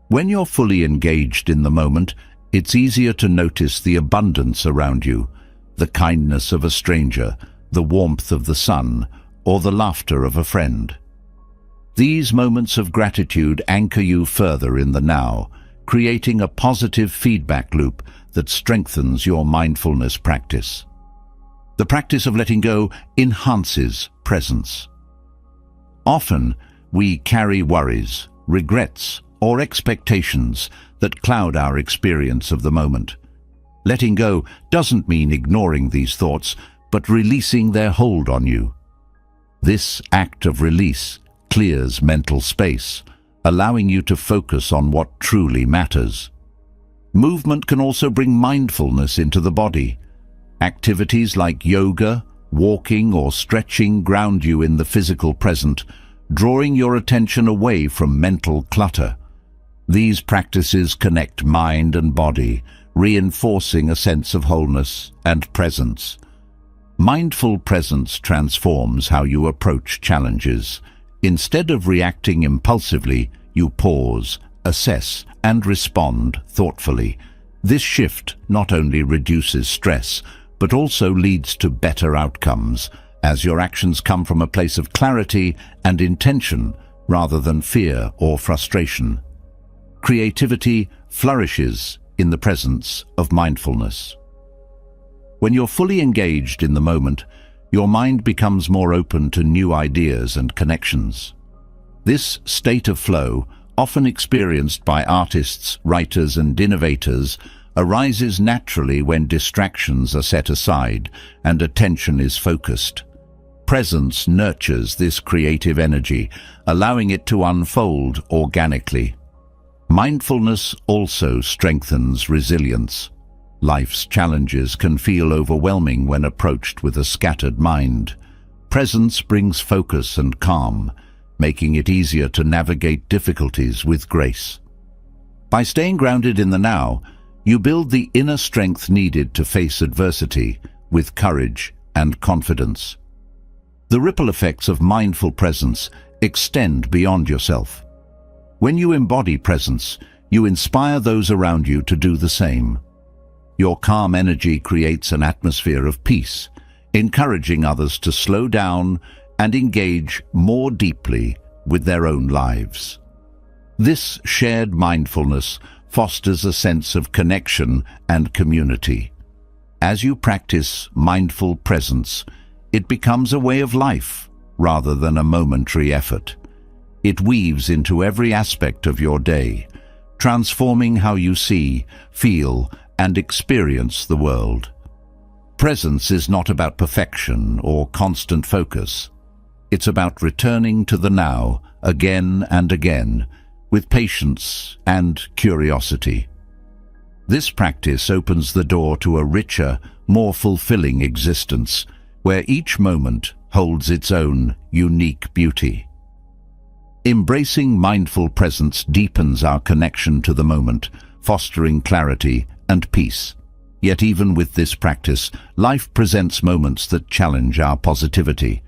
When you're fully engaged in the moment, it's easier to notice the abundance around you, the kindness of a stranger, the warmth of the sun, or the laughter of a friend. These moments of gratitude anchor you further in the now, creating a positive feedback loop that strengthens your mindfulness practice. The practice of letting go enhances presence. Often, we carry worries, regrets, or expectations that cloud our experience of the moment. Letting go doesn't mean ignoring these thoughts, but releasing their hold on you. This act of release clears mental space, allowing you to focus on what truly matters. Movement can also bring mindfulness into the body. Activities like yoga, walking, or stretching ground you in the physical present, drawing your attention away from mental clutter. These practices connect mind and body, reinforcing a sense of wholeness and presence. Mindful presence transforms how you approach challenges. Instead of reacting impulsively, you pause, assess, and respond thoughtfully. This shift not only reduces stress, but also leads to better outcomes, as your actions come from a place of clarity and intention rather than fear or frustration. Creativity flourishes in the presence of mindfulness. When you're fully engaged in the moment, your mind becomes more open to new ideas and connections. This state of flow, often experienced by artists, writers, and innovators, arises naturally when distractions are set aside and attention is focused. Presence nurtures this creative energy, allowing it to unfold organically. Mindfulness also strengthens resilience. Life's challenges can feel overwhelming when approached with a scattered mind. Presence brings focus and calm, making it easier to navigate difficulties with grace. By staying grounded in the now, you build the inner strength needed to face adversity with courage and confidence. The ripple effects of mindful presence extend beyond yourself. When you embody presence, you inspire those around you to do the same. Your calm energy creates an atmosphere of peace, encouraging others to slow down and engage more deeply with their own lives. This shared mindfulness fosters a sense of connection and community. As you practice mindful presence, it becomes a way of life rather than a momentary effort. It weaves into every aspect of your day, transforming how you see, feel, and experience the world. Presence is not about perfection or constant focus. It's about returning to the now again and again, with patience and curiosity. This practice opens the door to a richer, more fulfilling existence, where each moment holds its own unique beauty. Embracing mindful presence deepens our connection to the moment, fostering clarity and peace. Yet even with this practice, life presents moments that challenge our positivity.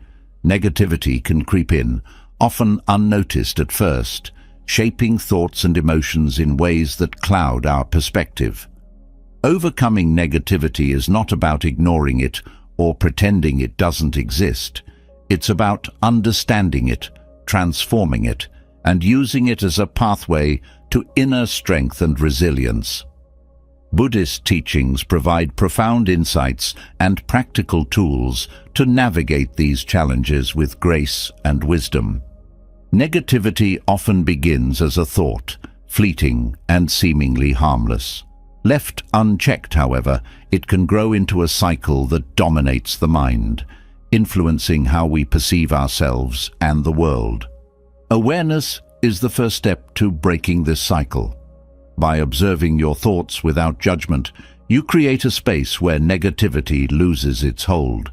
Negativity can creep in, often unnoticed at first, shaping thoughts and emotions in ways that cloud our perspective. Overcoming negativity is not about ignoring it or pretending it doesn't exist. It's about understanding it, transforming it, and using it as a pathway to inner strength and resilience. Buddhist teachings provide profound insights and practical tools to navigate these challenges with grace and wisdom. Negativity often begins as a thought, fleeting and seemingly harmless. Left unchecked, however, it can grow into a cycle that dominates the mind, influencing how we perceive ourselves and the world. Awareness is the first step to breaking this cycle. By observing your thoughts without judgment, you create a space where negativity loses its hold.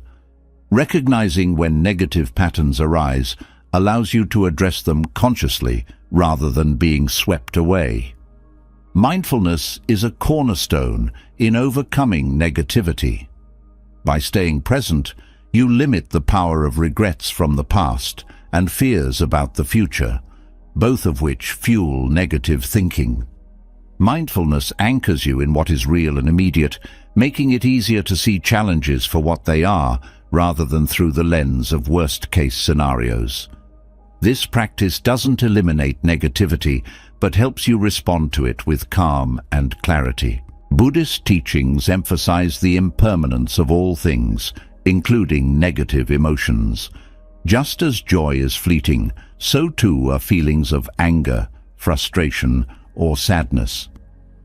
Recognizing when negative patterns arise allows you to address them consciously rather than being swept away. Mindfulness is a cornerstone in overcoming negativity. By staying present, you limit the power of regrets from the past and fears about the future, both of which fuel negative thinking. Mindfulness anchors you in what is real and immediate, making it easier to see challenges for what they are rather than through the lens of worst-case scenarios. This practice doesn't eliminate negativity, but helps you respond to it with calm and clarity. Buddhist teachings emphasize the impermanence of all things, including negative emotions. Just as joy is fleeting, so too are feelings of anger, frustration, or sadness.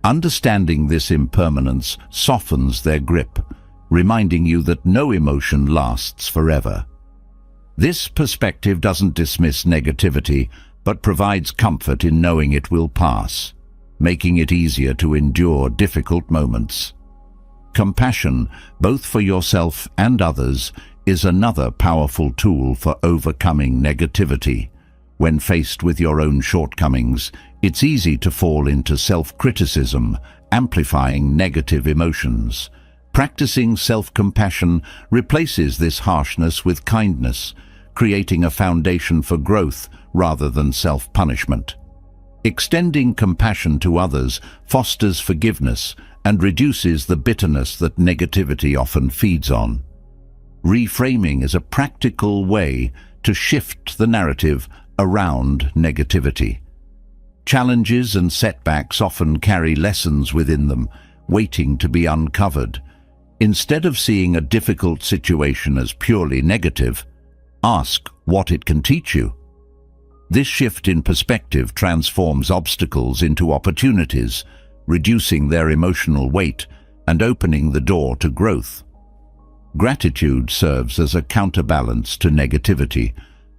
Understanding this impermanence softens their grip, reminding you that no emotion lasts forever. This perspective doesn't dismiss negativity, but provides comfort in knowing it will pass, making it easier to endure difficult moments. Compassion, both for yourself and others, is another powerful tool for overcoming negativity. When faced with your own shortcomings, it's easy to fall into self-criticism, amplifying negative emotions. Practicing self-compassion replaces this harshness with kindness, creating a foundation for growth rather than self-punishment. Extending compassion to others fosters forgiveness and reduces the bitterness that negativity often feeds on. Reframing is a practical way to shift the narrative around negativity. Challenges and setbacks often carry lessons within them, waiting to be uncovered. Instead of seeing a difficult situation as purely negative, ask what it can teach you. This shift in perspective transforms obstacles into opportunities, reducing their emotional weight and opening the door to growth. Gratitude serves as a counterbalance to negativity.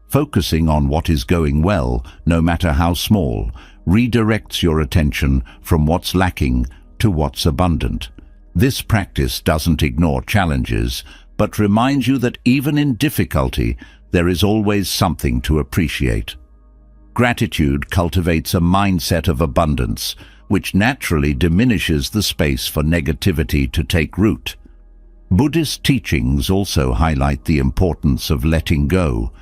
Focusing on what is going well, no matter how small, redirects your attention from what's lacking to what's abundant. This practice doesn't ignore challenges, but reminds you that even in difficulty, there is always something to appreciate. Gratitude cultivates a mindset of abundance, which naturally diminishes the space for negativity to take root. Buddhist teachings also highlight the importance of letting go.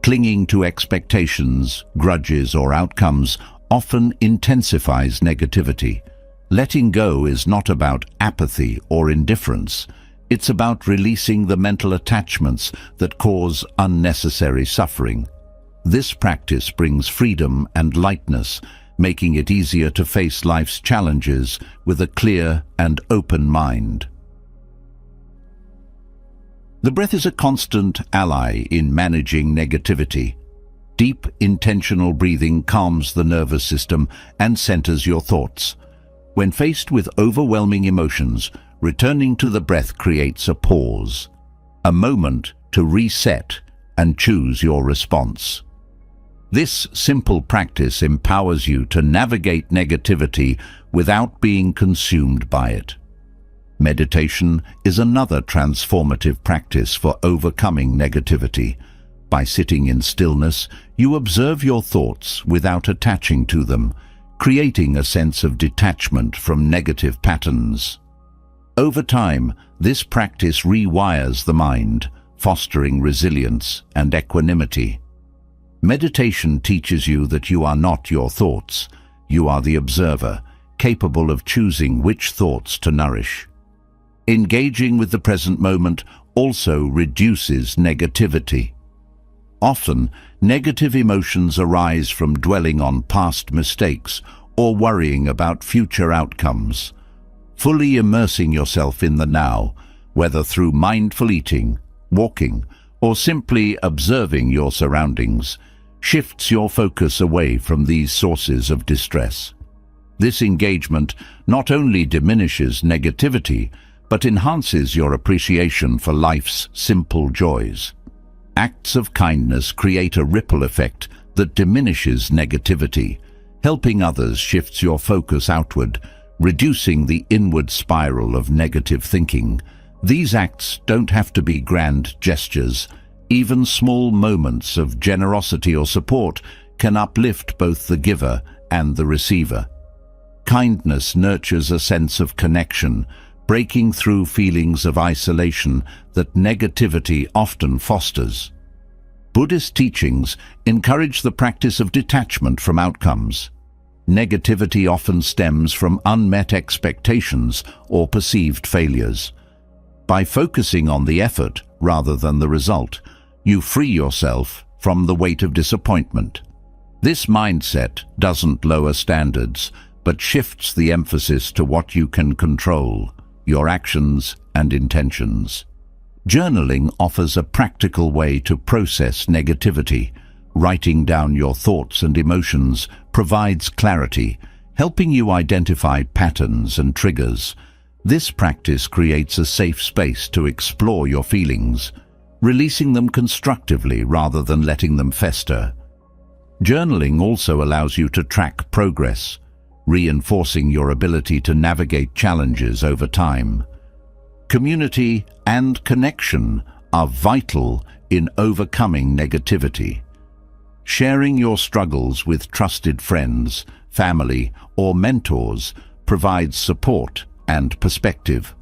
Clinging to expectations, grudges, or outcomes often intensifies negativity. Letting go is not about apathy or indifference. It's about releasing the mental attachments that cause unnecessary suffering. This practice brings freedom and lightness, making it easier to face life's challenges with a clear and open mind. The breath is a constant ally in managing negativity. Deep, intentional breathing calms the nervous system and centers your thoughts. When faced with overwhelming emotions, returning to the breath creates a pause, a moment to reset and choose your response. This simple practice empowers you to navigate negativity without being consumed by it. Meditation is another transformative practice for overcoming negativity. By sitting in stillness, you observe your thoughts without attaching to them, creating a sense of detachment from negative patterns. Over time, this practice rewires the mind, fostering resilience and equanimity. Meditation teaches you that you are not your thoughts. You are the observer, capable of choosing which thoughts to nourish. Engaging with the present moment also reduces negativity. Often, negative emotions arise from dwelling on past mistakes or worrying about future outcomes. Fully immersing yourself in the now, whether through mindful eating, walking, or simply observing your surroundings, shifts your focus away from these sources of distress. This engagement not only diminishes negativity, but enhances your appreciation for life's simple joys. Acts of kindness create a ripple effect that diminishes negativity. Helping others shifts your focus outward, reducing the inward spiral of negative thinking. These acts don't have to be grand gestures. Even small moments of generosity or support can uplift both the giver and the receiver. Kindness nurtures a sense of connection, breaking through feelings of isolation that negativity often fosters. Buddhist teachings encourage the practice of detachment from outcomes. Negativity often stems from unmet expectations or perceived failures. By focusing on the effort rather than the result, you free yourself from the weight of disappointment. This mindset doesn't lower standards, but shifts the emphasis to what you can control, your actions and intentions. Journaling offers a practical way to process negativity. Writing down your thoughts and emotions provides clarity, helping you identify patterns and triggers. This practice creates a safe space to explore your feelings, releasing them constructively rather than letting them fester. Journaling also allows you to track progress, reinforcing your ability to navigate challenges over time. Community and connection are vital in overcoming negativity. Sharing your struggles with trusted friends, family, or mentors provides support and perspective.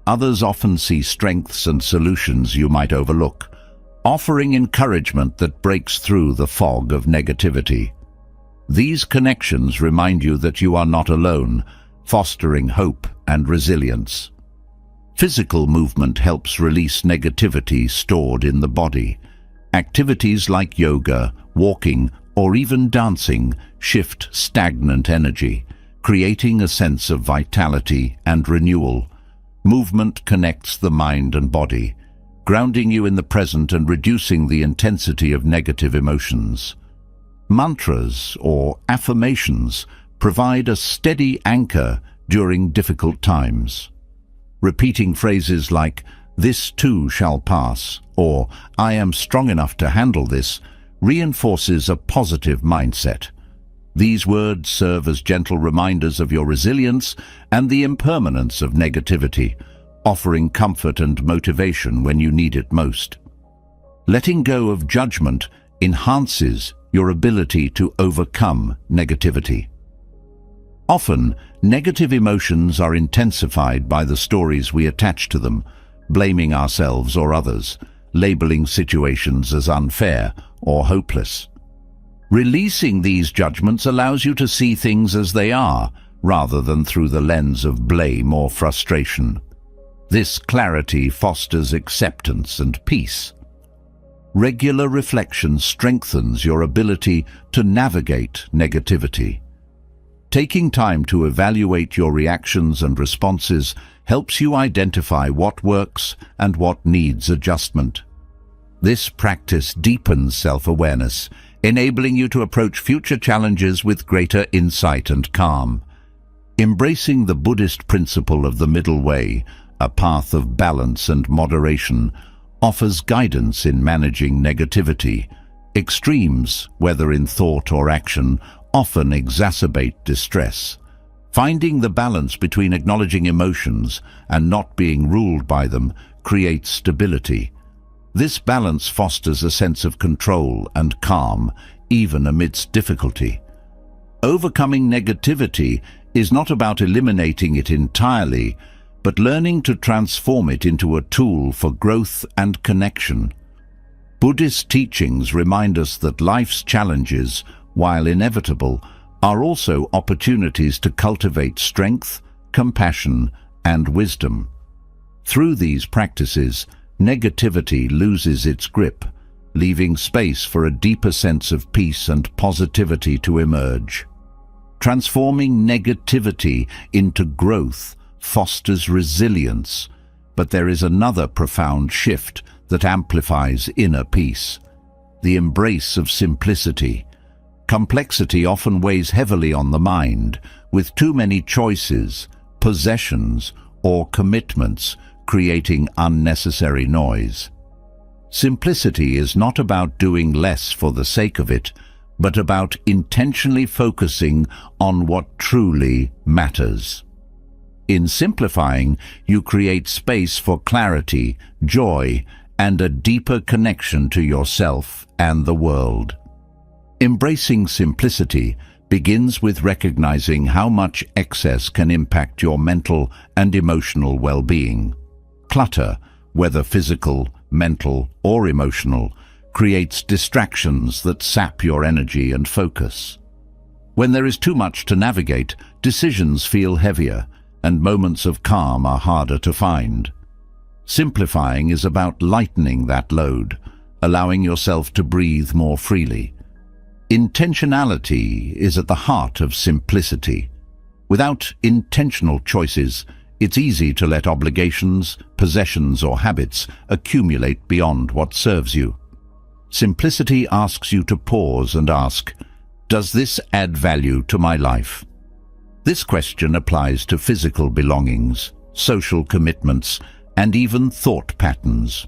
Others often see strengths and solutions you might overlook, offering encouragement that breaks through the fog of negativity. These connections remind you that you are not alone, fostering hope and resilience. Physical movement helps release negativity stored in the body. Activities like yoga, walking, or even dancing shift stagnant energy, creating a sense of vitality and renewal. Movement connects the mind and body, grounding you in the present and reducing the intensity of negative emotions. Mantras or affirmations provide a steady anchor during difficult times. Repeating phrases like, "This too shall pass," or "I am strong enough to handle this," reinforces a positive mindset. These words serve as gentle reminders of your resilience and the impermanence of negativity, offering comfort and motivation when you need it most. Letting go of judgment enhances your ability to overcome negativity. Often, negative emotions are intensified by the stories we attach to them, blaming ourselves or others, labeling situations as unfair or hopeless. Releasing these judgments allows you to see things as they are, rather than through the lens of blame or frustration. This clarity fosters acceptance and peace. Regular reflection strengthens your ability to navigate negativity. Taking time to evaluate your reactions and responses helps you identify what works and what needs adjustment. This practice deepens self-awareness, enabling you to approach future challenges with greater insight and calm. Embracing the Buddhist principle of the middle way, a path of balance and moderation, offers guidance in managing negativity. Extremes, whether in thought or action, often exacerbate distress. Finding the balance between acknowledging emotions and not being ruled by them creates stability. This balance fosters a sense of control and calm, even amidst difficulty. Overcoming negativity is not about eliminating it entirely, but learning to transform it into a tool for growth and connection. Buddhist teachings remind us that life's challenges, while inevitable, are also opportunities to cultivate strength, compassion, and wisdom. Through these practices, negativity loses its grip, leaving space for a deeper sense of peace and positivity to emerge. Transforming negativity into growth fosters resilience, but there is another profound shift that amplifies inner peace: the embrace of simplicity. Complexity often weighs heavily on the mind, with too many choices, possessions, or commitments creating unnecessary noise. Simplicity is not about doing less for the sake of it, but about intentionally focusing on what truly matters. In simplifying, you create space for clarity, joy, and a deeper connection to yourself and the world. Embracing simplicity begins with recognizing how much excess can impact your mental and emotional well-being. Clutter, whether physical, mental, or emotional, creates distractions that sap your energy and focus. When there is too much to navigate, decisions feel heavier, and moments of calm are harder to find. Simplifying is about lightening that load, allowing yourself to breathe more freely. Intentionality is at the heart of simplicity. Without intentional choices, it's easy to let obligations, possessions, or habits accumulate beyond what serves you. Simplicity asks you to pause and ask, does this add value to my life? This question applies to physical belongings, social commitments, and even thought patterns.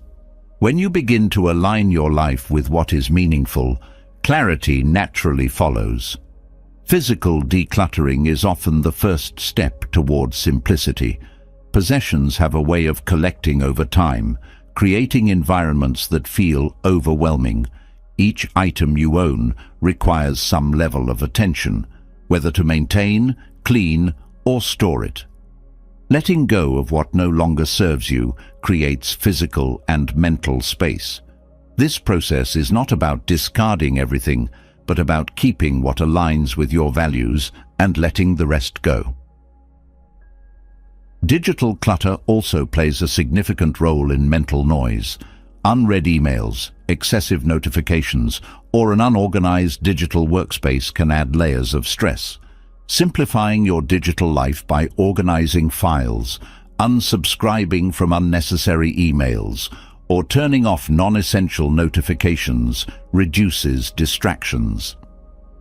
When you begin to align your life with what is meaningful, clarity naturally follows. Physical decluttering is often the first step towards simplicity. Possessions have a way of collecting over time, creating environments that feel overwhelming. Each item you own requires some level of attention, whether to maintain, clean, or store it. Letting go of what no longer serves you creates physical and mental space. This process is not about discarding everything, but about keeping what aligns with your values and letting the rest go. Digital clutter also plays a significant role in mental noise. Unread emails, excessive notifications, or an unorganized digital workspace can add layers of stress. Simplifying your digital life by organizing files, unsubscribing from unnecessary emails, or turning off non-essential notifications reduces distractions.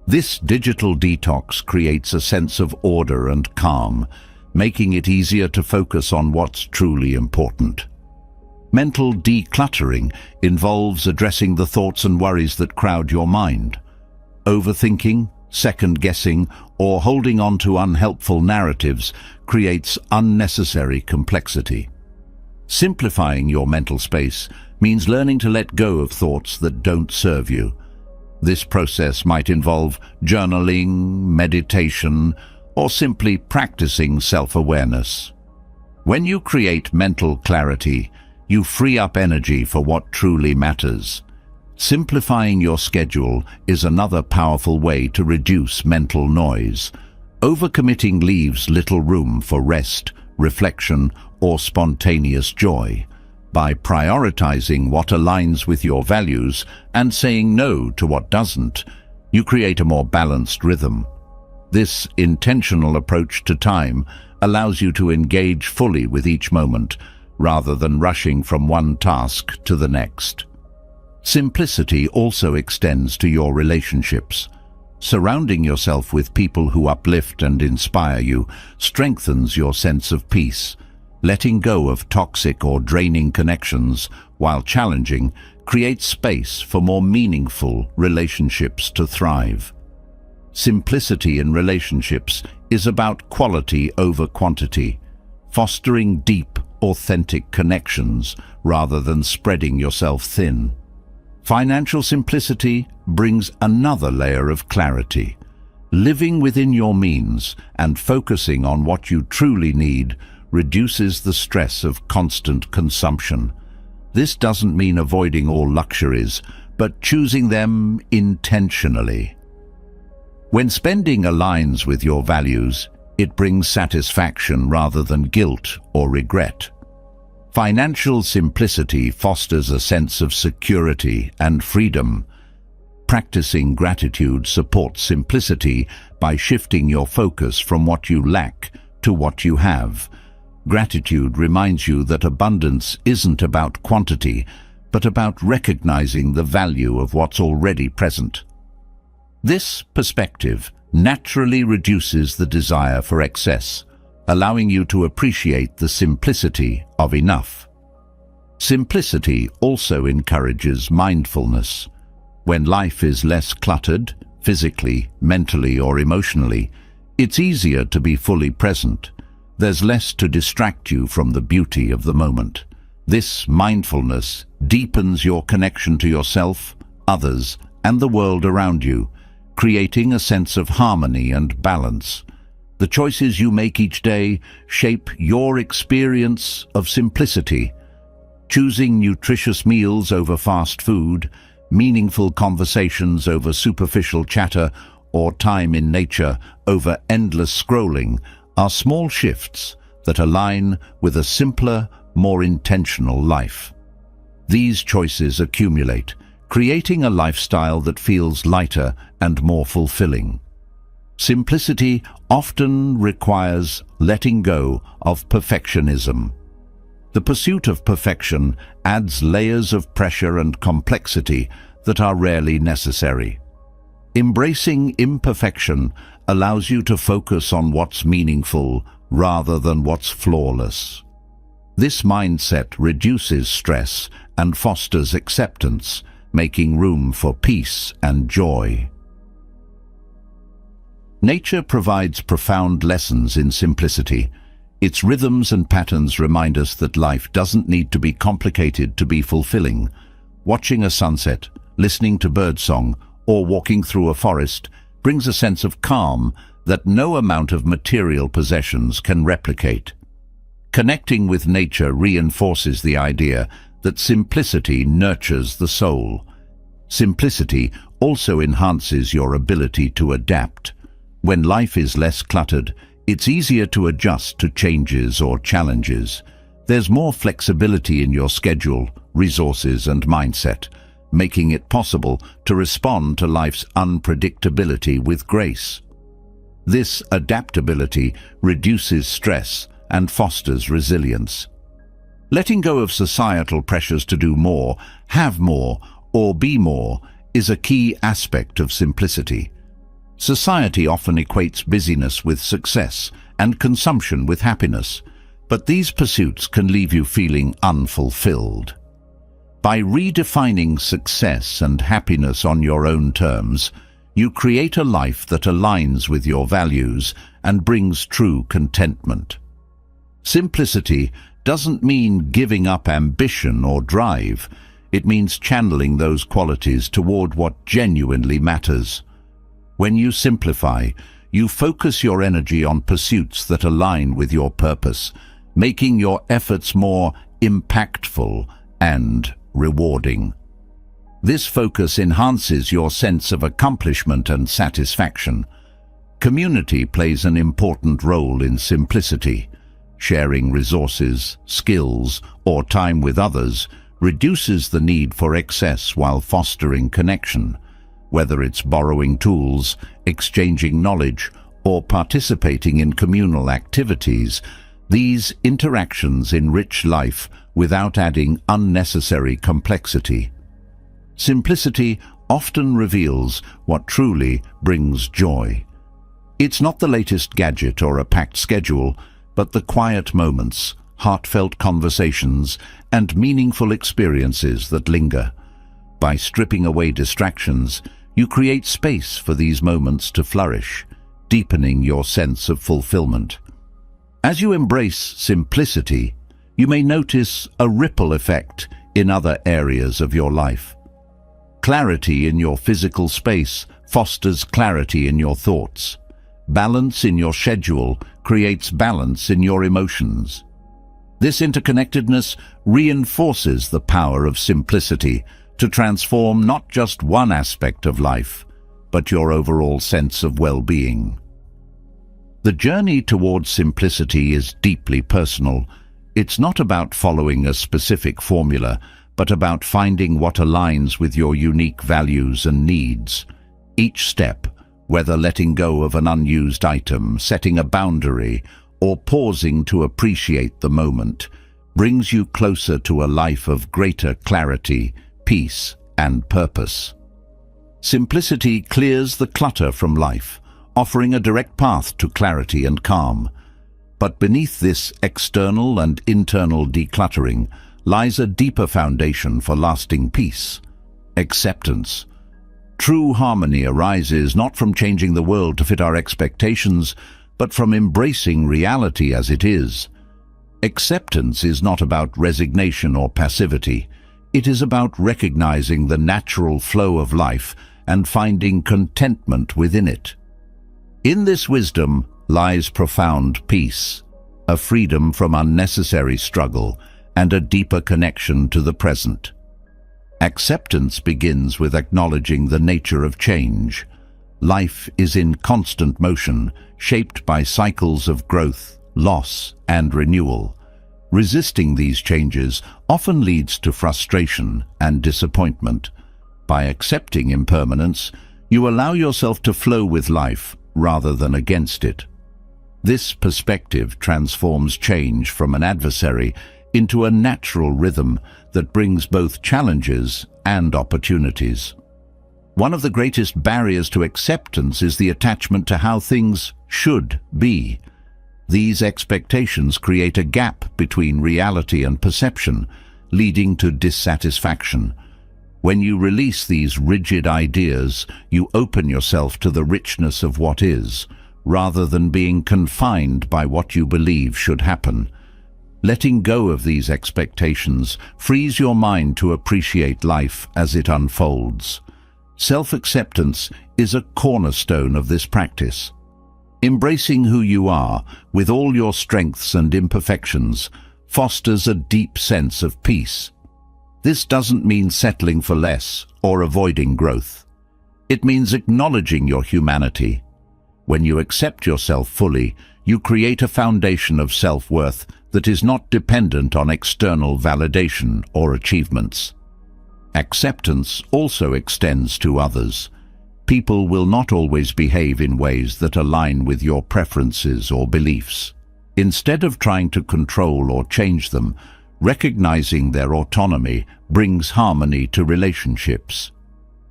This digital detox creates a sense of order and calm, making it easier to focus on what's truly important. Mental decluttering involves addressing the thoughts and worries that crowd your mind. Overthinking, second-guessing, or holding on to unhelpful narratives creates unnecessary complexity. Simplifying your mental space means learning to let go of thoughts that don't serve you. This process might involve journaling, meditation, or simply practicing self-awareness. When you create mental clarity, you free up energy for what truly matters. Simplifying your schedule is another powerful way to reduce mental noise. Overcommitting leaves little room for rest, reflection, or spontaneous joy. By prioritizing what aligns with your values and saying no to what doesn't, you create a more balanced rhythm. This intentional approach to time allows you to engage fully with each moment, rather than rushing from one task to the next. Simplicity also extends to your relationships. Surrounding yourself with people who uplift and inspire you strengthens your sense of peace. Letting go of toxic or draining connections, while challenging, creates space for more meaningful relationships to thrive. Simplicity in relationships is about quality over quantity, fostering deep, authentic connections rather than spreading yourself thin. Financial simplicity brings another layer of clarity. Living within your means and focusing on what you truly need reduces the stress of constant consumption. This doesn't mean avoiding all luxuries, but choosing them intentionally. When spending aligns with your values, it brings satisfaction rather than guilt or regret. Financial simplicity fosters a sense of security and freedom. Practicing gratitude supports simplicity by shifting your focus from what you lack to what you have. Gratitude reminds you that abundance isn't about quantity, but about recognizing the value of what's already present. This perspective naturally reduces the desire for excess, allowing you to appreciate the simplicity of enough. Simplicity also encourages mindfulness. When life is less cluttered, physically, mentally, or emotionally, it's easier to be fully present. There's less to distract you from the beauty of the moment. This mindfulness deepens your connection to yourself, others, and the world around you, creating a sense of harmony and balance. The choices you make each day shape your experience of simplicity. Choosing nutritious meals over fast food, meaningful conversations over superficial chatter, or time in nature over endless scrolling are small shifts that align with a simpler, more intentional life. These choices accumulate, creating a lifestyle that feels lighter and more fulfilling. Simplicity often requires letting go of perfectionism. The pursuit of perfection adds layers of pressure and complexity that are rarely necessary. Embracing imperfection allows you to focus on what's meaningful rather than what's flawless. This mindset reduces stress and fosters acceptance, making room for peace and joy. Nature provides profound lessons in simplicity. Its rhythms and patterns remind us that life doesn't need to be complicated to be fulfilling. Watching a sunset, listening to birdsong, or walking through a forest brings a sense of calm that no amount of material possessions can replicate. Connecting with nature reinforces the idea that simplicity nurtures the soul. Simplicity also enhances your ability to adapt. When life is less cluttered, it's easier to adjust to changes or challenges. There's more flexibility in your schedule, resources, and mindset, making it possible to respond to life's unpredictability with grace. This adaptability reduces stress and fosters resilience. Letting go of societal pressures to do more, have more, or be more is a key aspect of simplicity. Society often equates busyness with success and consumption with happiness, but these pursuits can leave you feeling unfulfilled. By redefining success and happiness on your own terms, you create a life that aligns with your values and brings true contentment. Simplicity doesn't mean giving up ambition or drive. It means channeling those qualities toward what genuinely matters. When you simplify, you focus your energy on pursuits that align with your purpose, making your efforts more impactful and rewarding. This focus enhances your sense of accomplishment and satisfaction. Community plays an important role in simplicity. Sharing resources, skills, or time with others reduces the need for excess while fostering connection. Whether it's borrowing tools, exchanging knowledge, or participating in communal activities, these interactions enrich life without adding unnecessary complexity. Simplicity often reveals what truly brings joy. It's not the latest gadget or a packed schedule, but the quiet moments, heartfelt conversations, and meaningful experiences that linger. By stripping away distractions, you create space for these moments to flourish, deepening your sense of fulfillment. As you embrace simplicity, you may notice a ripple effect in other areas of your life. Clarity in your physical space fosters clarity in your thoughts. Balance in your schedule creates balance in your emotions. This interconnectedness reinforces the power of simplicity to transform not just one aspect of life, but your overall sense of well-being. The journey towards simplicity is deeply personal. It's not about following a specific formula, but about finding what aligns with your unique values and needs. Each step, whether letting go of an unused item, setting a boundary, or pausing to appreciate the moment, brings you closer to a life of greater clarity, peace, and purpose. Simplicity clears the clutter from life, offering a direct path to clarity and calm. But beneath this external and internal decluttering lies a deeper foundation for lasting peace: acceptance. True harmony arises not from changing the world to fit our expectations, but from embracing reality as it is. Acceptance is not about resignation or passivity. It is about recognizing the natural flow of life and finding contentment within it. In this wisdom lies profound peace, a freedom from unnecessary struggle, and a deeper connection to the present. Acceptance begins with acknowledging the nature of change. Life is in constant motion, shaped by cycles of growth, loss, and renewal. Resisting these changes often leads to frustration and disappointment. By accepting impermanence, you allow yourself to flow with life rather than against it. This perspective transforms change from an adversary into a natural rhythm that brings both challenges and opportunities. One of the greatest barriers to acceptance is the attachment to how things should be. These expectations create a gap between reality and perception, leading to dissatisfaction. When you release these rigid ideas, you open yourself to the richness of what is, rather than being confined by what you believe should happen. Letting go of these expectations frees your mind to appreciate life as it unfolds. Self-acceptance is a cornerstone of this practice. Embracing who you are, with all your strengths and imperfections, fosters a deep sense of peace. This doesn't mean settling for less or avoiding growth. It means acknowledging your humanity. When you accept yourself fully, you create a foundation of self-worth that is not dependent on external validation or achievements. Acceptance also extends to others. People will not always behave in ways that align with your preferences or beliefs. Instead of trying to control or change them, recognizing their autonomy brings harmony to relationships.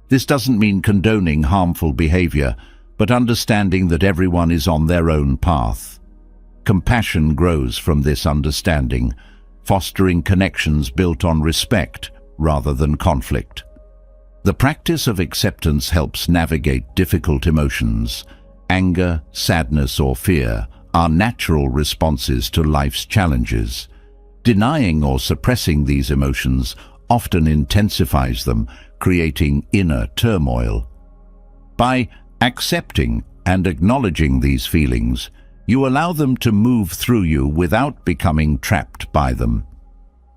This doesn't mean condoning harmful behavior, but understanding that everyone is on their own path. Compassion grows from this understanding, fostering connections built on respect rather than conflict. The practice of acceptance helps navigate difficult emotions. Anger, sadness, or fear are natural responses to life's challenges. Denying or suppressing these emotions often intensifies them, creating inner turmoil. By accepting and acknowledging these feelings, you allow them to move through you without becoming trapped by them.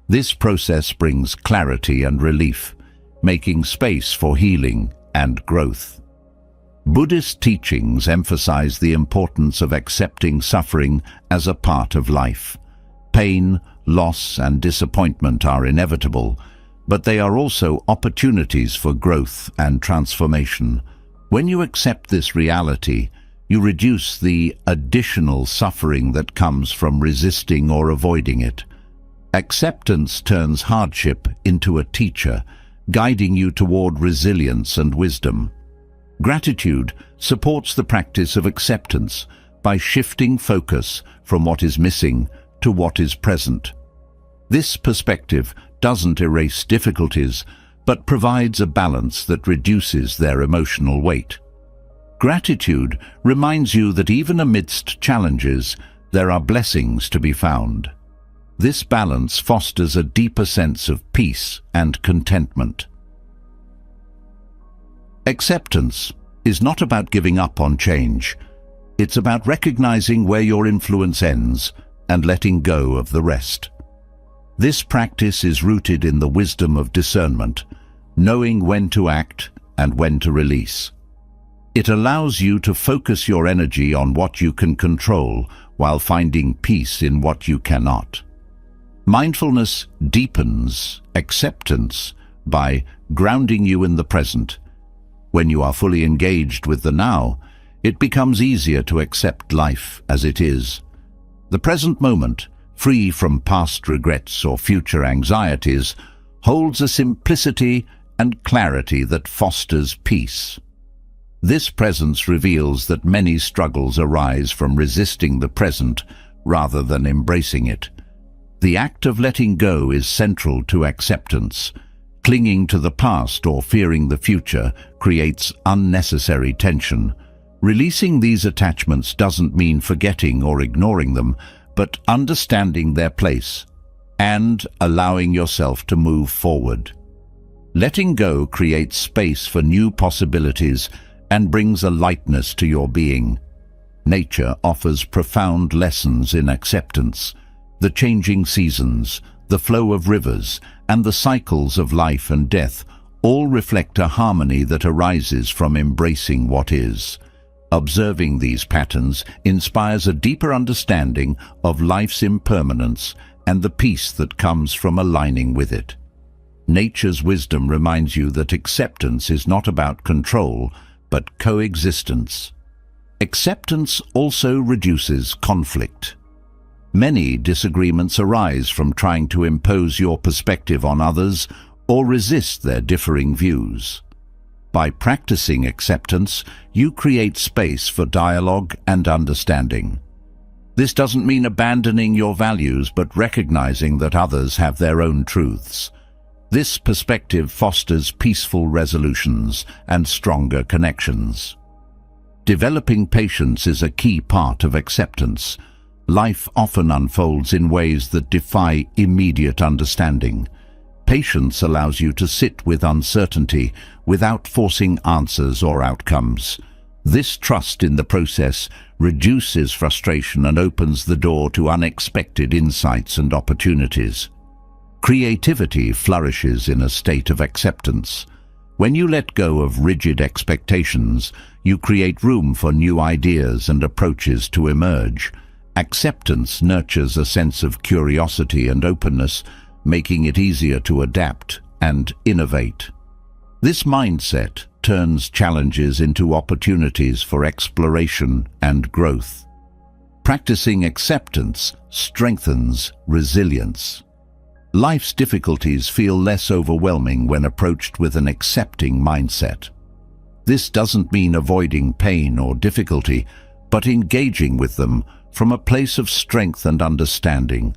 This process brings clarity and relief, making space for healing and growth. Buddhist teachings emphasize the importance of accepting suffering as a part of life. Pain, loss, and disappointment are inevitable, but they are also opportunities for growth and transformation. When you accept this reality, you reduce the additional suffering that comes from resisting or avoiding it. Acceptance turns hardship into a teacher, guiding you toward resilience and wisdom. Gratitude supports the practice of acceptance by shifting focus from what is missing to what is present. This perspective doesn't erase difficulties, but provides a balance that reduces their emotional weight. Gratitude reminds you that even amidst challenges, there are blessings to be found. This balance fosters a deeper sense of peace and contentment. Acceptance is not about giving up on change. It's about recognizing where your influence ends and letting go of the rest. This practice is rooted in the wisdom of discernment, knowing when to act and when to release. It allows you to focus your energy on what you can control while finding peace in what you cannot. Mindfulness deepens acceptance by grounding you in the present. When you are fully engaged with the now, it becomes easier to accept life as it is. The present moment, free from past regrets or future anxieties, holds a simplicity and clarity that fosters peace. This presence reveals that many struggles arise from resisting the present rather than embracing it. The act of letting go is central to acceptance. Clinging to the past or fearing the future creates unnecessary tension. Releasing these attachments doesn't mean forgetting or ignoring them, but understanding their place and allowing yourself to move forward. Letting go creates space for new possibilities and brings a lightness to your being. Nature offers profound lessons in acceptance. The changing seasons, the flow of rivers, and the cycles of life and death all reflect a harmony that arises from embracing what is. Observing these patterns inspires a deeper understanding of life's impermanence and the peace that comes from aligning with it. Nature's wisdom reminds you that acceptance is not about control, but coexistence. Acceptance also reduces conflict. Many disagreements arise from trying to impose your perspective on others or resist their differing views. By practicing acceptance, you create space for dialogue and understanding. This doesn't mean abandoning your values, but recognizing that others have their own truths. This perspective fosters peaceful resolutions and stronger connections. Developing patience is a key part of acceptance. Life often unfolds in ways that defy immediate understanding. Patience allows you to sit with uncertainty without forcing answers or outcomes. This trust in the process reduces frustration and opens the door to unexpected insights and opportunities. Creativity flourishes in a state of acceptance. When you let go of rigid expectations, you create room for new ideas and approaches to emerge. Acceptance nurtures a sense of curiosity and openness, making it easier to adapt and innovate. This mindset turns challenges into opportunities for exploration and growth. Practicing acceptance strengthens resilience. Life's difficulties feel less overwhelming when approached with an accepting mindset. This doesn't mean avoiding pain or difficulty, but engaging with them from a place of strength and understanding.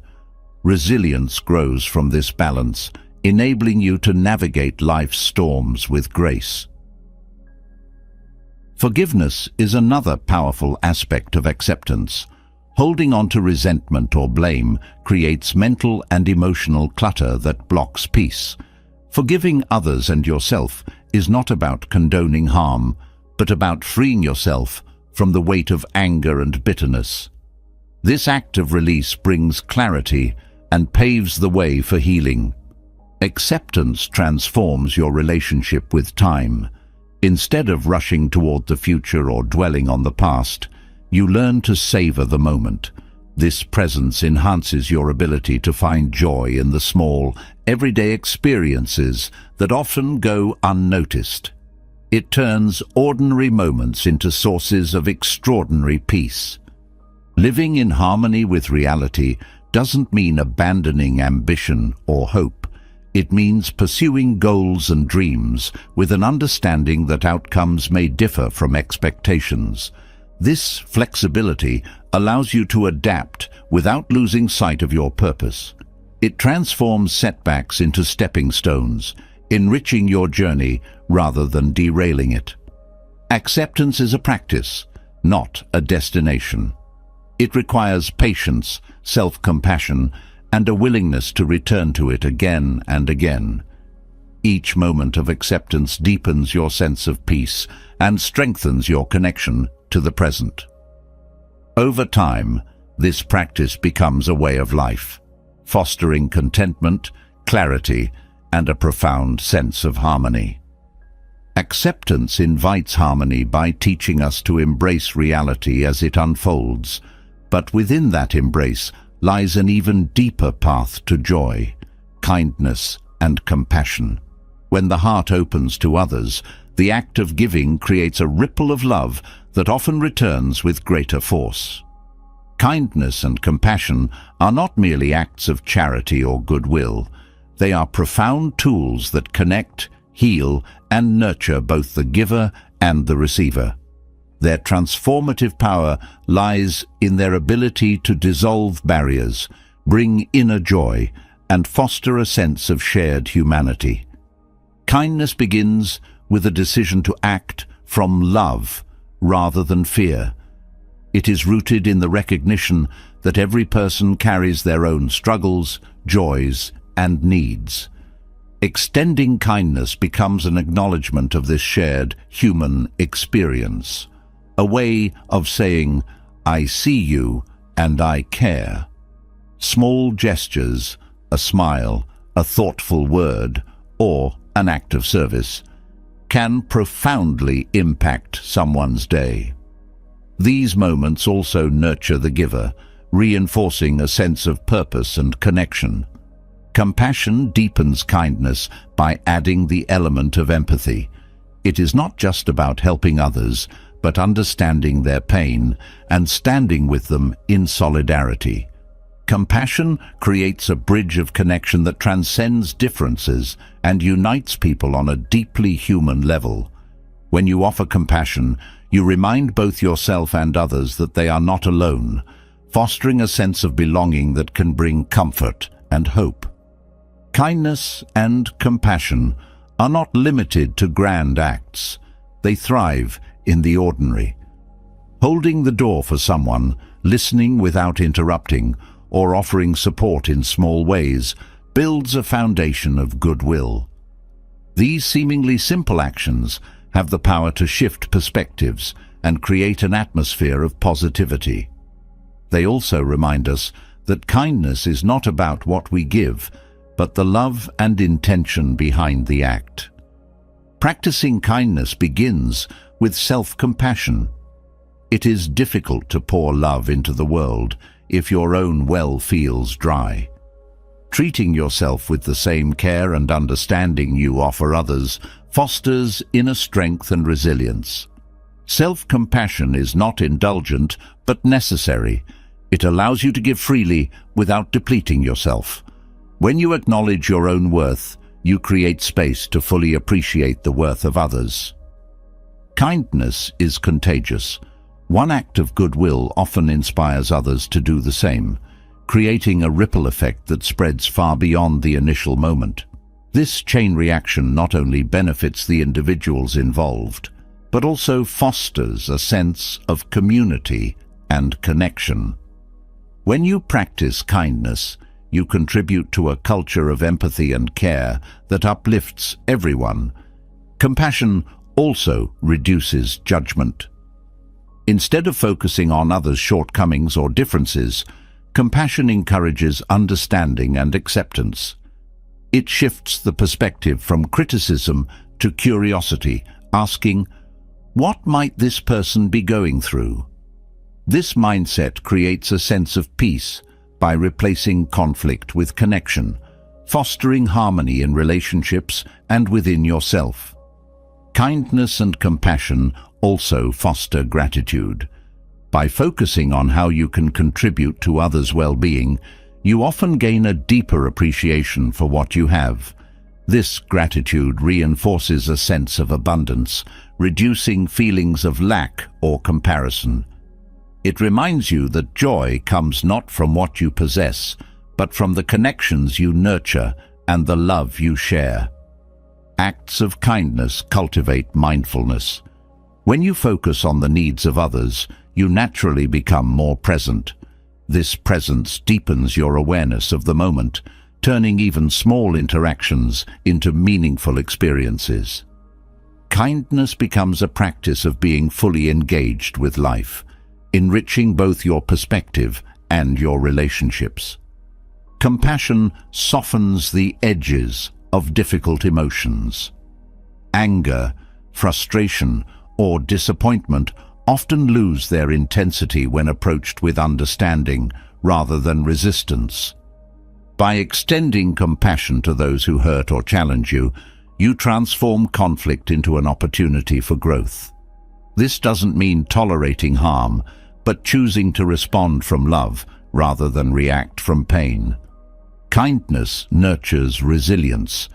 Resilience grows from this balance, enabling you to navigate life's storms with grace. Forgiveness is another powerful aspect of acceptance. Holding on to resentment or blame creates mental and emotional clutter that blocks peace. Forgiving others and yourself is not about condoning harm, but about freeing yourself from the weight of anger and bitterness. This act of release brings clarity and paves the way for healing. Acceptance transforms your relationship with time. Instead of rushing toward the future or dwelling on the past, you learn to savor the moment. This presence enhances your ability to find joy in the small, everyday experiences that often go unnoticed. It turns ordinary moments into sources of extraordinary peace. Living in harmony with reality doesn't mean abandoning ambition or hope. It means pursuing goals and dreams with an understanding that outcomes may differ from expectations. This flexibility allows you to adapt without losing sight of your purpose. It transforms setbacks into stepping stones, enriching your journey rather than derailing it. Acceptance is a practice, not a destination. It requires patience, self-compassion, and a willingness to return to it again and again. Each moment of acceptance deepens your sense of peace and strengthens your connection to the present. Over time, this practice becomes a way of life, fostering contentment, clarity, and a profound sense of harmony. Acceptance invites harmony by teaching us to embrace reality as it unfolds, but within that embrace lies an even deeper path to joy, kindness, and compassion. When the heart opens to others, the act of giving creates a ripple of love that often returns with greater force. Kindness and compassion are not merely acts of charity or goodwill. They are profound tools that connect, heal, and nurture both the giver and the receiver. Their transformative power lies in their ability to dissolve barriers, bring inner joy, and foster a sense of shared humanity. Kindness begins with a decision to act from love rather than fear. It is rooted in the recognition that every person carries their own struggles, joys, and needs. Extending kindness becomes an acknowledgement of this shared human experience, a way of saying, "I see you and I care." Small gestures, a smile, a thoughtful word, or an act of service can profoundly impact someone's day. These moments also nurture the giver, reinforcing a sense of purpose and connection. Compassion deepens kindness by adding the element of empathy. It is not just about helping others, but understanding their pain and standing with them in solidarity. Compassion creates a bridge of connection that transcends differences and unites people on a deeply human level. When you offer compassion, you remind both yourself and others that they are not alone, fostering a sense of belonging that can bring comfort and hope. Kindness and compassion are not limited to grand acts. They thrive in the ordinary. Holding the door for someone, listening without interrupting, or offering support in small ways builds a foundation of goodwill. These seemingly simple actions have the power to shift perspectives and create an atmosphere of positivity. They also remind us that kindness is not about what we give, but the love and intention behind the act. Practicing kindness begins with self-compassion. It is difficult to pour love into the world if your own well feels dry. Treating yourself with the same care and understanding you offer others fosters inner strength and resilience. Self-compassion is not indulgent, but necessary. It allows you to give freely without depleting yourself. When you acknowledge your own worth, you create space to fully appreciate the worth of others. Kindness is contagious. One act of goodwill often inspires others to do the same, creating a ripple effect that spreads far beyond the initial moment. This chain reaction not only benefits the individuals involved, but also fosters a sense of community and connection. When you practice kindness, you contribute to a culture of empathy and care that uplifts everyone. Compassion also reduces judgment. Instead of focusing on others' shortcomings or differences, compassion encourages understanding and acceptance. It shifts the perspective from criticism to curiosity, asking, "What might this person be going through?" This mindset creates a sense of peace by replacing conflict with connection, fostering harmony in relationships and within yourself. Kindness and compassion also foster gratitude. By focusing on how you can contribute to others' well-being, you often gain a deeper appreciation for what you have. This gratitude reinforces a sense of abundance, reducing feelings of lack or comparison. It reminds you that joy comes not from what you possess, but from the connections you nurture and the love you share. Acts of kindness cultivate mindfulness. When you focus on the needs of others, you naturally become more present. This presence deepens your awareness of the moment, turning even small interactions into meaningful experiences. Kindness becomes a practice of being fully engaged with life, enriching both your perspective and your relationships. Compassion softens the edges of difficult emotions. Anger, frustration, or disappointment often lose their intensity when approached with understanding rather than resistance. By extending compassion to those who hurt or challenge you, you transform conflict into an opportunity for growth. This doesn't mean tolerating harm, but choosing to respond from love rather than react from pain. Kindness nurtures resilience.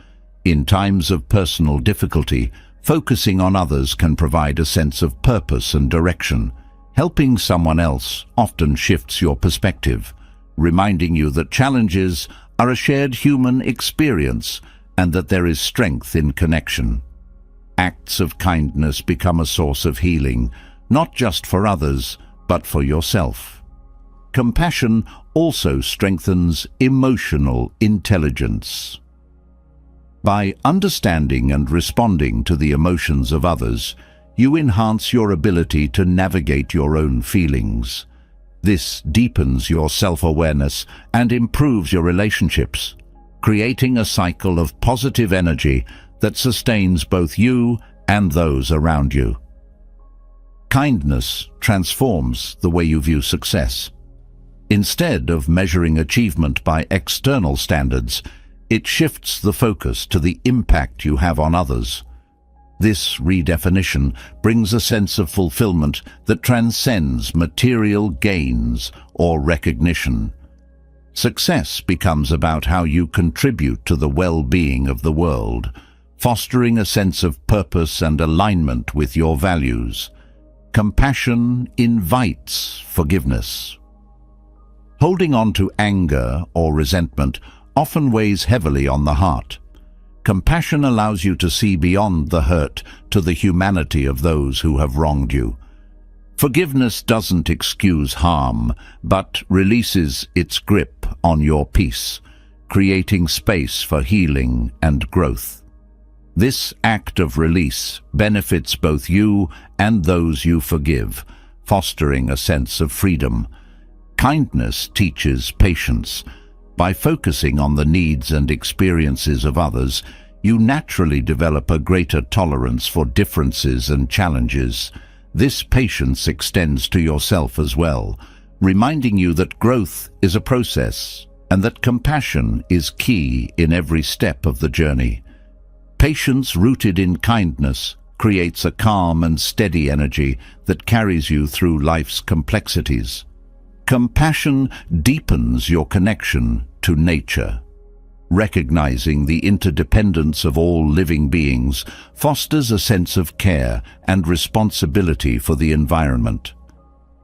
In times of personal difficulty, focusing on others can provide a sense of purpose and direction. Helping someone else often shifts your perspective, reminding you that challenges are a shared human experience and that there is strength in connection. Acts of kindness become a source of healing, not just for others, but for yourself. Compassion also strengthens emotional intelligence. By understanding and responding to the emotions of others, you enhance your ability to navigate your own feelings. This deepens your self-awareness and improves your relationships, creating a cycle of positive energy that sustains both you and those around you. Kindness transforms the way you view success. Instead of measuring achievement by external standards, it shifts the focus to the impact you have on others. This redefinition brings a sense of fulfillment that transcends material gains or recognition. Success becomes about how you contribute to the well-being of the world, fostering a sense of purpose and alignment with your values. Compassion invites forgiveness. Holding on to anger or resentment often weighs heavily on the heart. Compassion allows you to see beyond the hurt to the humanity of those who have wronged you. Forgiveness doesn't excuse harm, but releases its grip on your peace, creating space for healing and growth. This act of release benefits both you and those you forgive, fostering a sense of freedom. Kindness teaches patience. By focusing on the needs and experiences of others, you naturally develop a greater tolerance for differences and challenges. This patience extends to yourself as well, reminding you that growth is a process and that compassion is key in every step of the journey. Patience rooted in kindness creates a calm and steady energy that carries you through life's complexities. Compassion deepens your connection to nature. Recognizing the interdependence of all living beings fosters a sense of care and responsibility for the environment.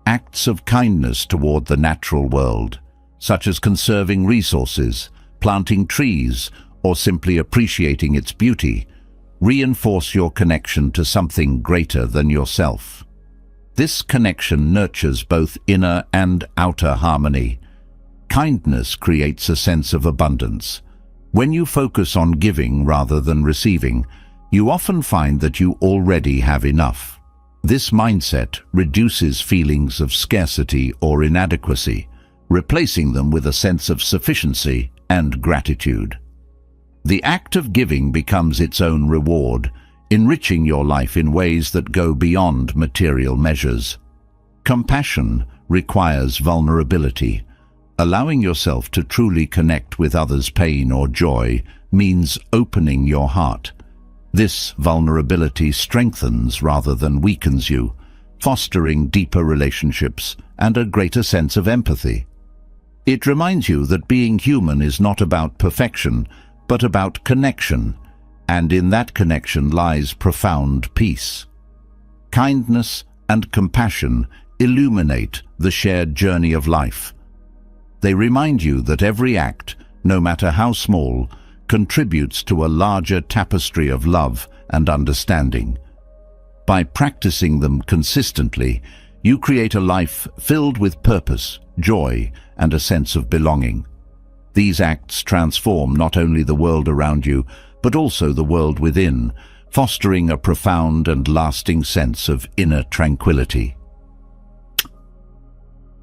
Acts of kindness toward the natural world, such as conserving resources, planting trees, or simply appreciating its beauty, reinforce your connection to something greater than yourself. This connection nurtures both inner and outer harmony. Kindness creates a sense of abundance. When you focus on giving rather than receiving, you often find that you already have enough. This mindset reduces feelings of scarcity or inadequacy, replacing them with a sense of sufficiency and gratitude. The act of giving becomes its own reward, enriching your life in ways that go beyond material measures. Compassion requires vulnerability. Allowing yourself to truly connect with others' pain or joy means opening your heart. This vulnerability strengthens rather than weakens you, fostering deeper relationships and a greater sense of empathy. It reminds you that being human is not about perfection, but about connection, and in that connection lies profound peace. Kindness and compassion illuminate the shared journey of life. They remind you that every act, no matter how small, contributes to a larger tapestry of love and understanding. By practicing them consistently, you create a life filled with purpose, joy, and a sense of belonging. These acts transform not only the world around you, but also the world within, fostering a profound and lasting sense of inner tranquility.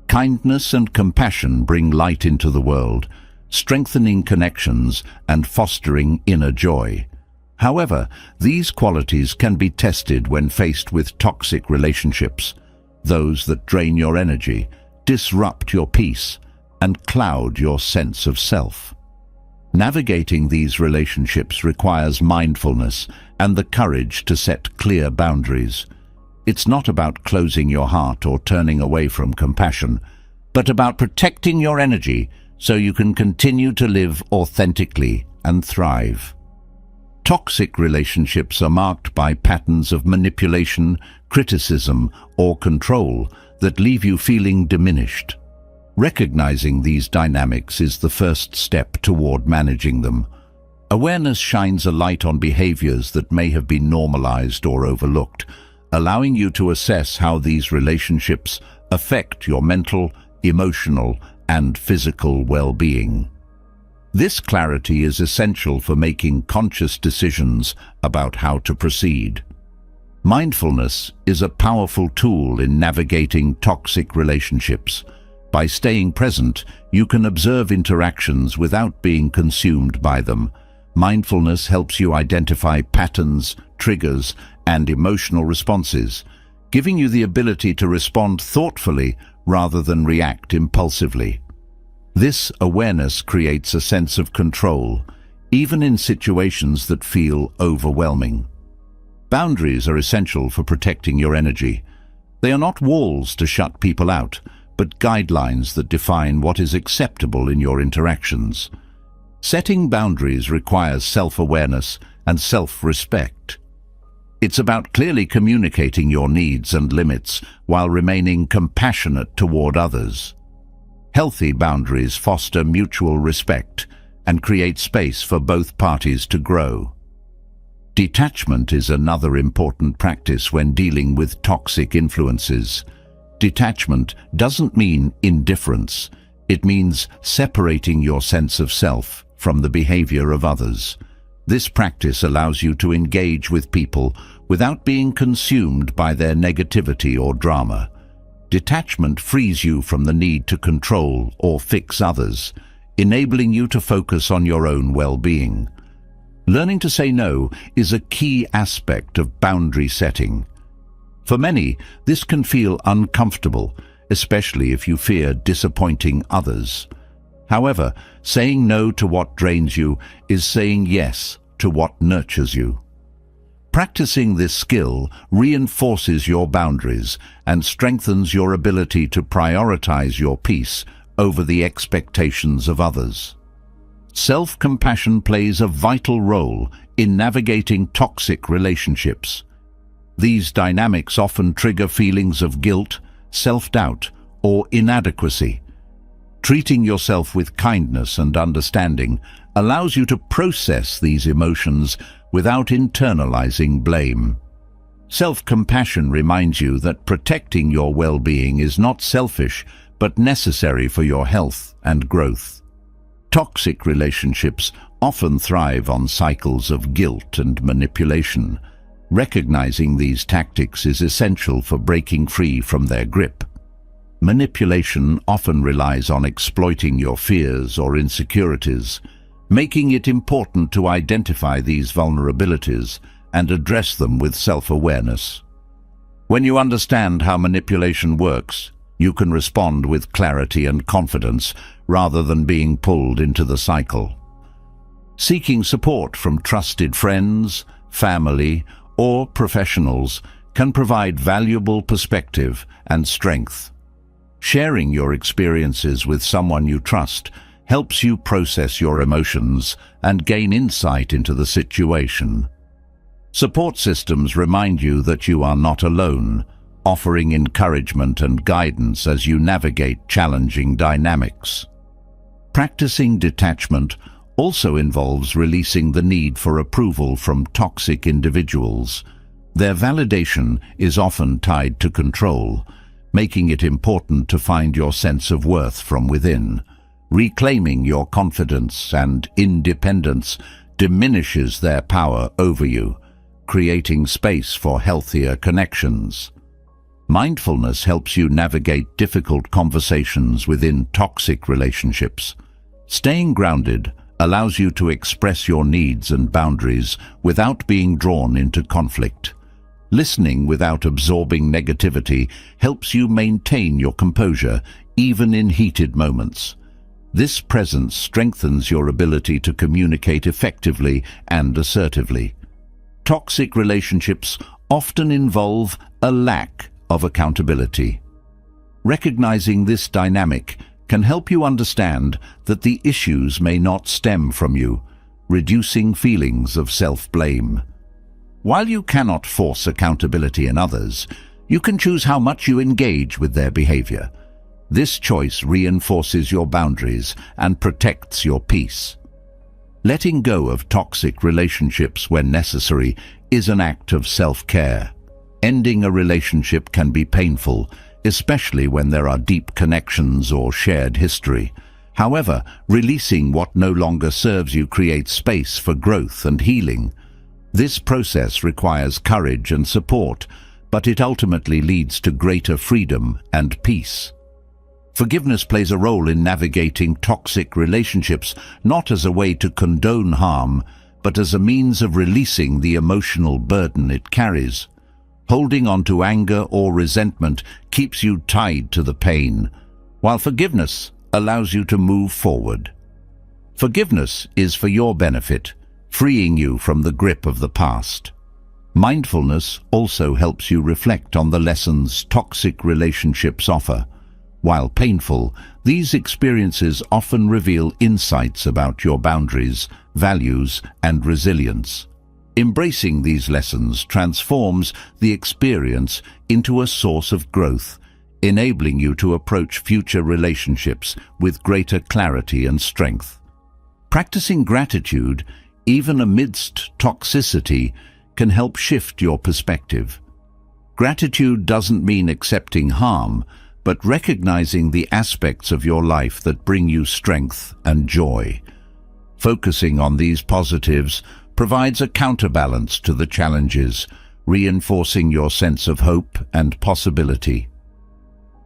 Kindness and compassion bring light into the world, strengthening connections and fostering inner joy. However, these qualities can be tested when faced with toxic relationships, those that drain your energy, disrupt your peace, and cloud your sense of self. Navigating these relationships requires mindfulness and the courage to set clear boundaries. It's not about closing your heart or turning away from compassion, but about protecting your energy so you can continue to live authentically and thrive. Toxic relationships are marked by patterns of manipulation, criticism, or control that leave you feeling diminished. Recognizing these dynamics is the first step toward managing them. Awareness shines a light on behaviors that may have been normalized or overlooked, allowing you to assess how these relationships affect your mental, emotional, and physical well-being. This clarity is essential for making conscious decisions about how to proceed. Mindfulness is a powerful tool in navigating toxic relationships. By staying present, you can observe interactions without being consumed by them. Mindfulness helps you identify patterns, triggers, and emotional responses, giving you the ability to respond thoughtfully rather than react impulsively. This awareness creates a sense of control, even in situations that feel overwhelming. Boundaries are essential for protecting your energy. They are not walls to shut people out, but guidelines that define what is acceptable in your interactions. Setting boundaries requires self-awareness and self-respect. It's about clearly communicating your needs and limits while remaining compassionate toward others. Healthy boundaries foster mutual respect and create space for both parties to grow. Detachment is another important practice when dealing with toxic influences. Detachment doesn't mean indifference. It means separating your sense of self from the behavior of others. This practice allows you to engage with people without being consumed by their negativity or drama. Detachment frees you from the need to control or fix others, enabling you to focus on your own well-being. Learning to say no is a key aspect of boundary setting. For many, this can feel uncomfortable, especially if you fear disappointing others. However, saying no to what drains you is saying yes to what nurtures you. Practicing this skill reinforces your boundaries and strengthens your ability to prioritize your peace over the expectations of others. Self-compassion plays a vital role in navigating toxic relationships. These dynamics often trigger feelings of guilt, self-doubt, or inadequacy. Treating yourself with kindness and understanding allows you to process these emotions without internalizing blame. Self-compassion reminds you that protecting your well-being is not selfish, but necessary for your health and growth. Toxic relationships often thrive on cycles of guilt and manipulation. Recognizing these tactics is essential for breaking free from their grip. Manipulation often relies on exploiting your fears or insecurities, making it important to identify these vulnerabilities and address them with self-awareness. When you understand how manipulation works, you can respond with clarity and confidence rather than being pulled into the cycle. Seeking support from trusted friends, family, or professionals can provide valuable perspective and strength. Sharing your experiences with someone you trust helps you process your emotions and gain insight into the situation. Support systems remind you that you are not alone, offering encouragement and guidance as you navigate challenging dynamics. Practicing detachment also involves releasing the need for approval from toxic individuals. Their validation is often tied to control, making it important to find your sense of worth from within. Reclaiming your confidence and independence diminishes their power over you, creating space for healthier connections. Mindfulness helps you navigate difficult conversations within toxic relationships. Staying grounded allows you to express your needs and boundaries without being drawn into conflict. Listening without absorbing negativity helps you maintain your composure even in heated moments. This presence strengthens your ability to communicate effectively and assertively. Toxic relationships often involve a lack of accountability. Recognizing this dynamic can help you understand that the issues may not stem from you, reducing feelings of self-blame. While you cannot force accountability in others, you can choose how much you engage with their behavior. This choice reinforces your boundaries and protects your peace. Letting go of toxic relationships when necessary is an act of self-care. Ending a relationship can be painful, especially when there are deep connections or shared history. However, releasing what no longer serves you creates space for growth and healing. This process requires courage and support, but it ultimately leads to greater freedom and peace. Forgiveness plays a role in navigating toxic relationships, not as a way to condone harm, but as a means of releasing the emotional burden it carries. Holding on to anger or resentment keeps you tied to the pain, while forgiveness allows you to move forward. Forgiveness is for your benefit, freeing you from the grip of the past. Mindfulness also helps you reflect on the lessons toxic relationships offer. While painful, these experiences often reveal insights about your boundaries, values, and resilience. Embracing these lessons transforms the experience into a source of growth, enabling you to approach future relationships with greater clarity and strength. Practicing gratitude, even amidst toxicity, can help shift your perspective. Gratitude doesn't mean accepting harm, but recognizing the aspects of your life that bring you strength and joy. Focusing on these positives provides a counterbalance to the challenges, reinforcing your sense of hope and possibility.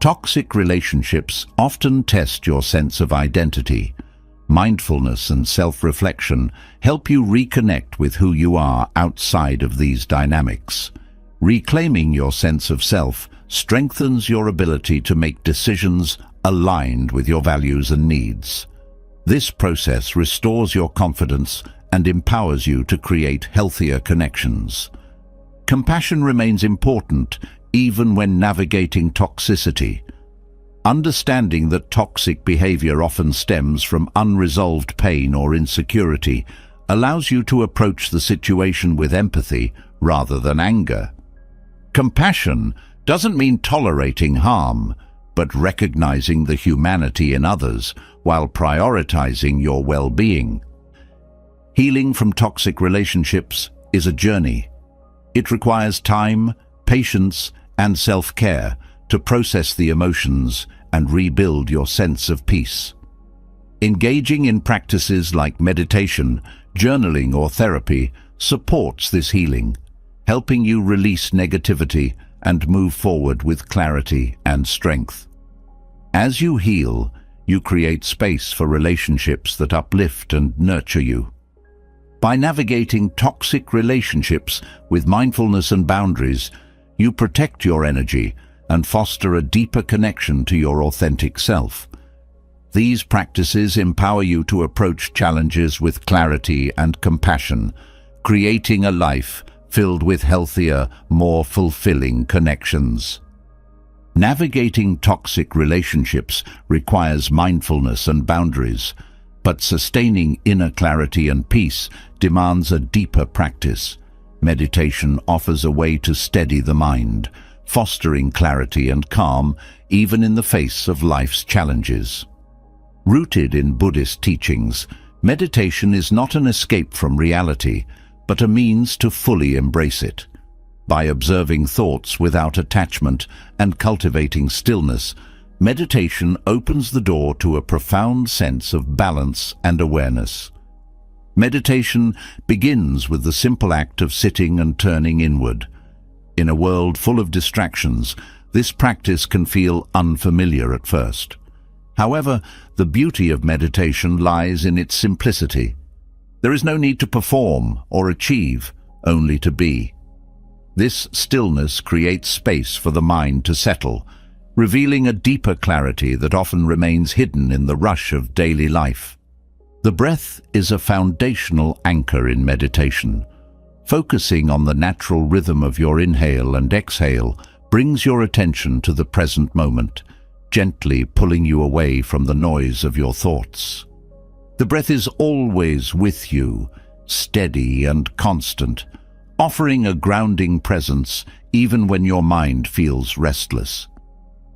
Toxic relationships often test your sense of identity. Mindfulness and self-reflection help you reconnect with who you are outside of these dynamics. Reclaiming your sense of self strengthens your ability to make decisions aligned with your values and needs. This process restores your confidence and empowers you to create healthier connections. Compassion remains important even when navigating toxicity. Understanding that toxic behavior often stems from unresolved pain or insecurity allows you to approach the situation with empathy rather than anger. Compassion doesn't mean tolerating harm, but recognizing the humanity in others while prioritizing your well-being. Healing from toxic relationships is a journey. It requires time, patience, and self-care to process the emotions and rebuild your sense of peace. Engaging in practices like meditation, journaling, or therapy supports this healing, helping you release negativity and move forward with clarity and strength. As you heal, you create space for relationships that uplift and nurture you. By navigating toxic relationships with mindfulness and boundaries, you protect your energy and foster a deeper connection to your authentic self. These practices empower you to approach challenges with clarity and compassion, creating a life filled with healthier, more fulfilling connections. Navigating toxic relationships requires mindfulness and boundaries, but sustaining inner clarity and peace demands a deeper practice. Meditation offers a way to steady the mind, fostering clarity and calm even in the face of life's challenges. Rooted in Buddhist teachings, meditation is not an escape from reality, but a means to fully embrace it. By observing thoughts without attachment and cultivating stillness, meditation opens the door to a profound sense of balance and awareness. Meditation begins with the simple act of sitting and turning inward. In a world full of distractions, this practice can feel unfamiliar at first. However, the beauty of meditation lies in its simplicity. There is no need to perform or achieve, only to be. This stillness creates space for the mind to settle, revealing a deeper clarity that often remains hidden in the rush of daily life. The breath is a foundational anchor in meditation. Focusing on the natural rhythm of your inhale and exhale brings your attention to the present moment, gently pulling you away from the noise of your thoughts. The breath is always with you, steady and constant, offering a grounding presence even when your mind feels restless.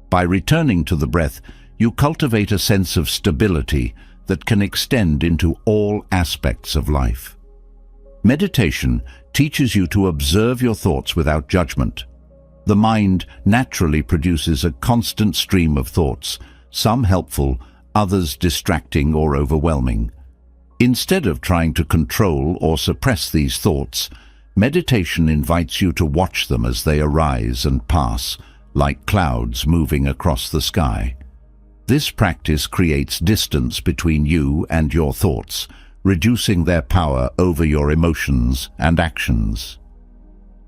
By returning to the breath, you cultivate a sense of stability that can extend into all aspects of life. Meditation teaches you to observe your thoughts without judgment. The mind naturally produces a constant stream of thoughts, some helpful, others distracting or overwhelming. Instead of trying to control or suppress these thoughts, meditation invites you to watch them as they arise and pass, like clouds moving across the sky. This practice creates distance between you and your thoughts, reducing their power over your emotions and actions.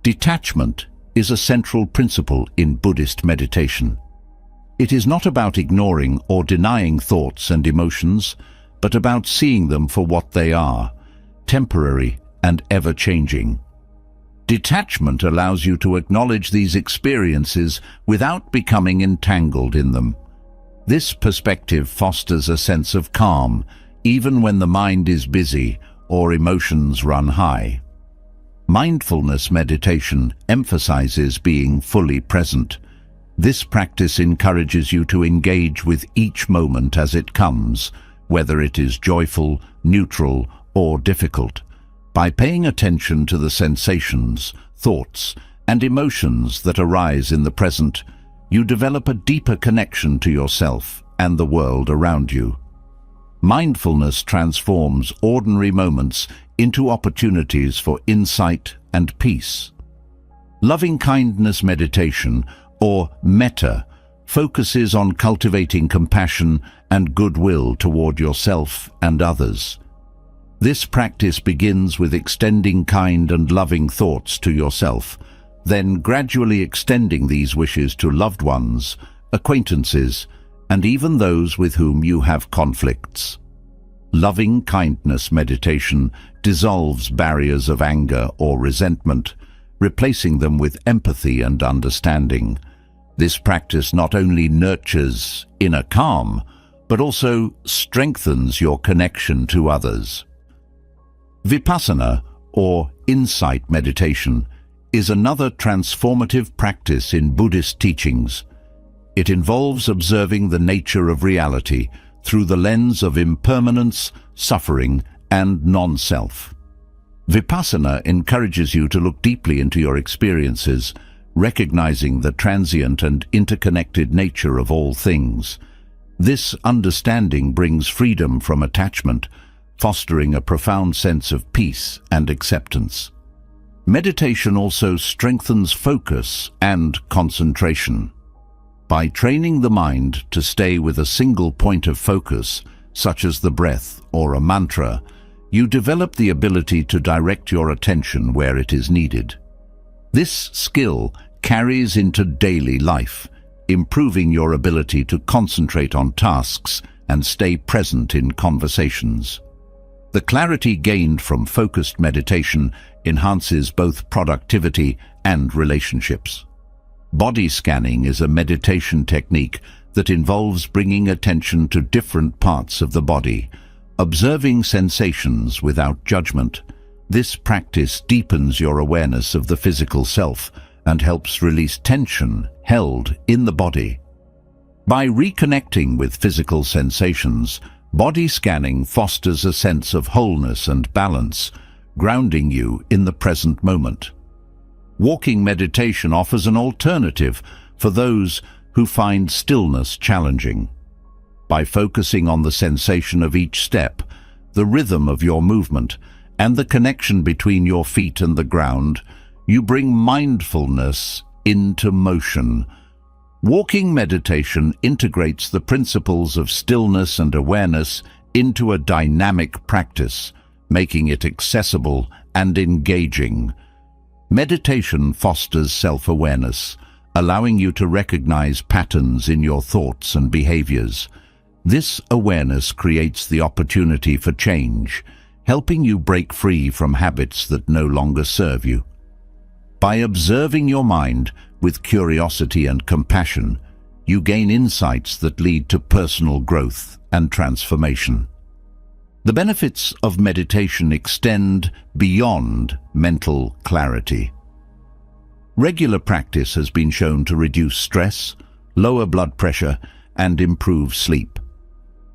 Detachment is a central principle in Buddhist meditation. It is not about ignoring or denying thoughts and emotions, but about seeing them for what they are, temporary and ever-changing. Detachment allows you to acknowledge these experiences without becoming entangled in them. This perspective fosters a sense of calm, even when the mind is busy or emotions run high. Mindfulness meditation emphasizes being fully present. This practice encourages you to engage with each moment as it comes, whether it is joyful, neutral, or difficult. By paying attention to the sensations, thoughts, and emotions that arise in the present, you develop a deeper connection to yourself and the world around you. Mindfulness transforms ordinary moments into opportunities for insight and peace. Loving-kindness meditation, or metta, focuses on cultivating compassion and goodwill toward yourself and others. This practice begins with extending kind and loving thoughts to yourself, then gradually extending these wishes to loved ones, acquaintances, and even those with whom you have conflicts. Loving kindness meditation dissolves barriers of anger or resentment, replacing them with empathy and understanding. This practice not only nurtures inner calm, but also strengthens your connection to others. Vipassana, or insight meditation, is another transformative practice in Buddhist teachings. It involves observing the nature of reality through the lens of impermanence, suffering, and non-self. Vipassana encourages you to look deeply into your experiences, recognizing the transient and interconnected nature of all things. This understanding brings freedom from attachment, fostering a profound sense of peace and acceptance. Meditation also strengthens focus and concentration. By training the mind to stay with a single point of focus, such as the breath or a mantra, you develop the ability to direct your attention where it is needed. This skill carries into daily life, improving your ability to concentrate on tasks and stay present in conversations. The clarity gained from focused meditation enhances both productivity and relationships. Body scanning is a meditation technique that involves bringing attention to different parts of the body, observing sensations without judgment. This practice deepens your awareness of the physical self and helps release tension held in the body. By reconnecting with physical sensations, body scanning fosters a sense of wholeness and balance, grounding you in the present moment. Walking meditation offers an alternative for those who find stillness challenging. By focusing on the sensation of each step, the rhythm of your movement, and the connection between your feet and the ground, you bring mindfulness into motion. Walking meditation integrates the principles of stillness and awareness into a dynamic practice, making it accessible and engaging. Meditation fosters self-awareness, allowing you to recognize patterns in your thoughts and behaviors. This awareness creates the opportunity for change, helping you break free from habits that no longer serve you. By observing your mind with curiosity and compassion, you gain insights that lead to personal growth and transformation. The benefits of meditation extend beyond mental clarity. Regular practice has been shown to reduce stress, lower blood pressure, and improve sleep.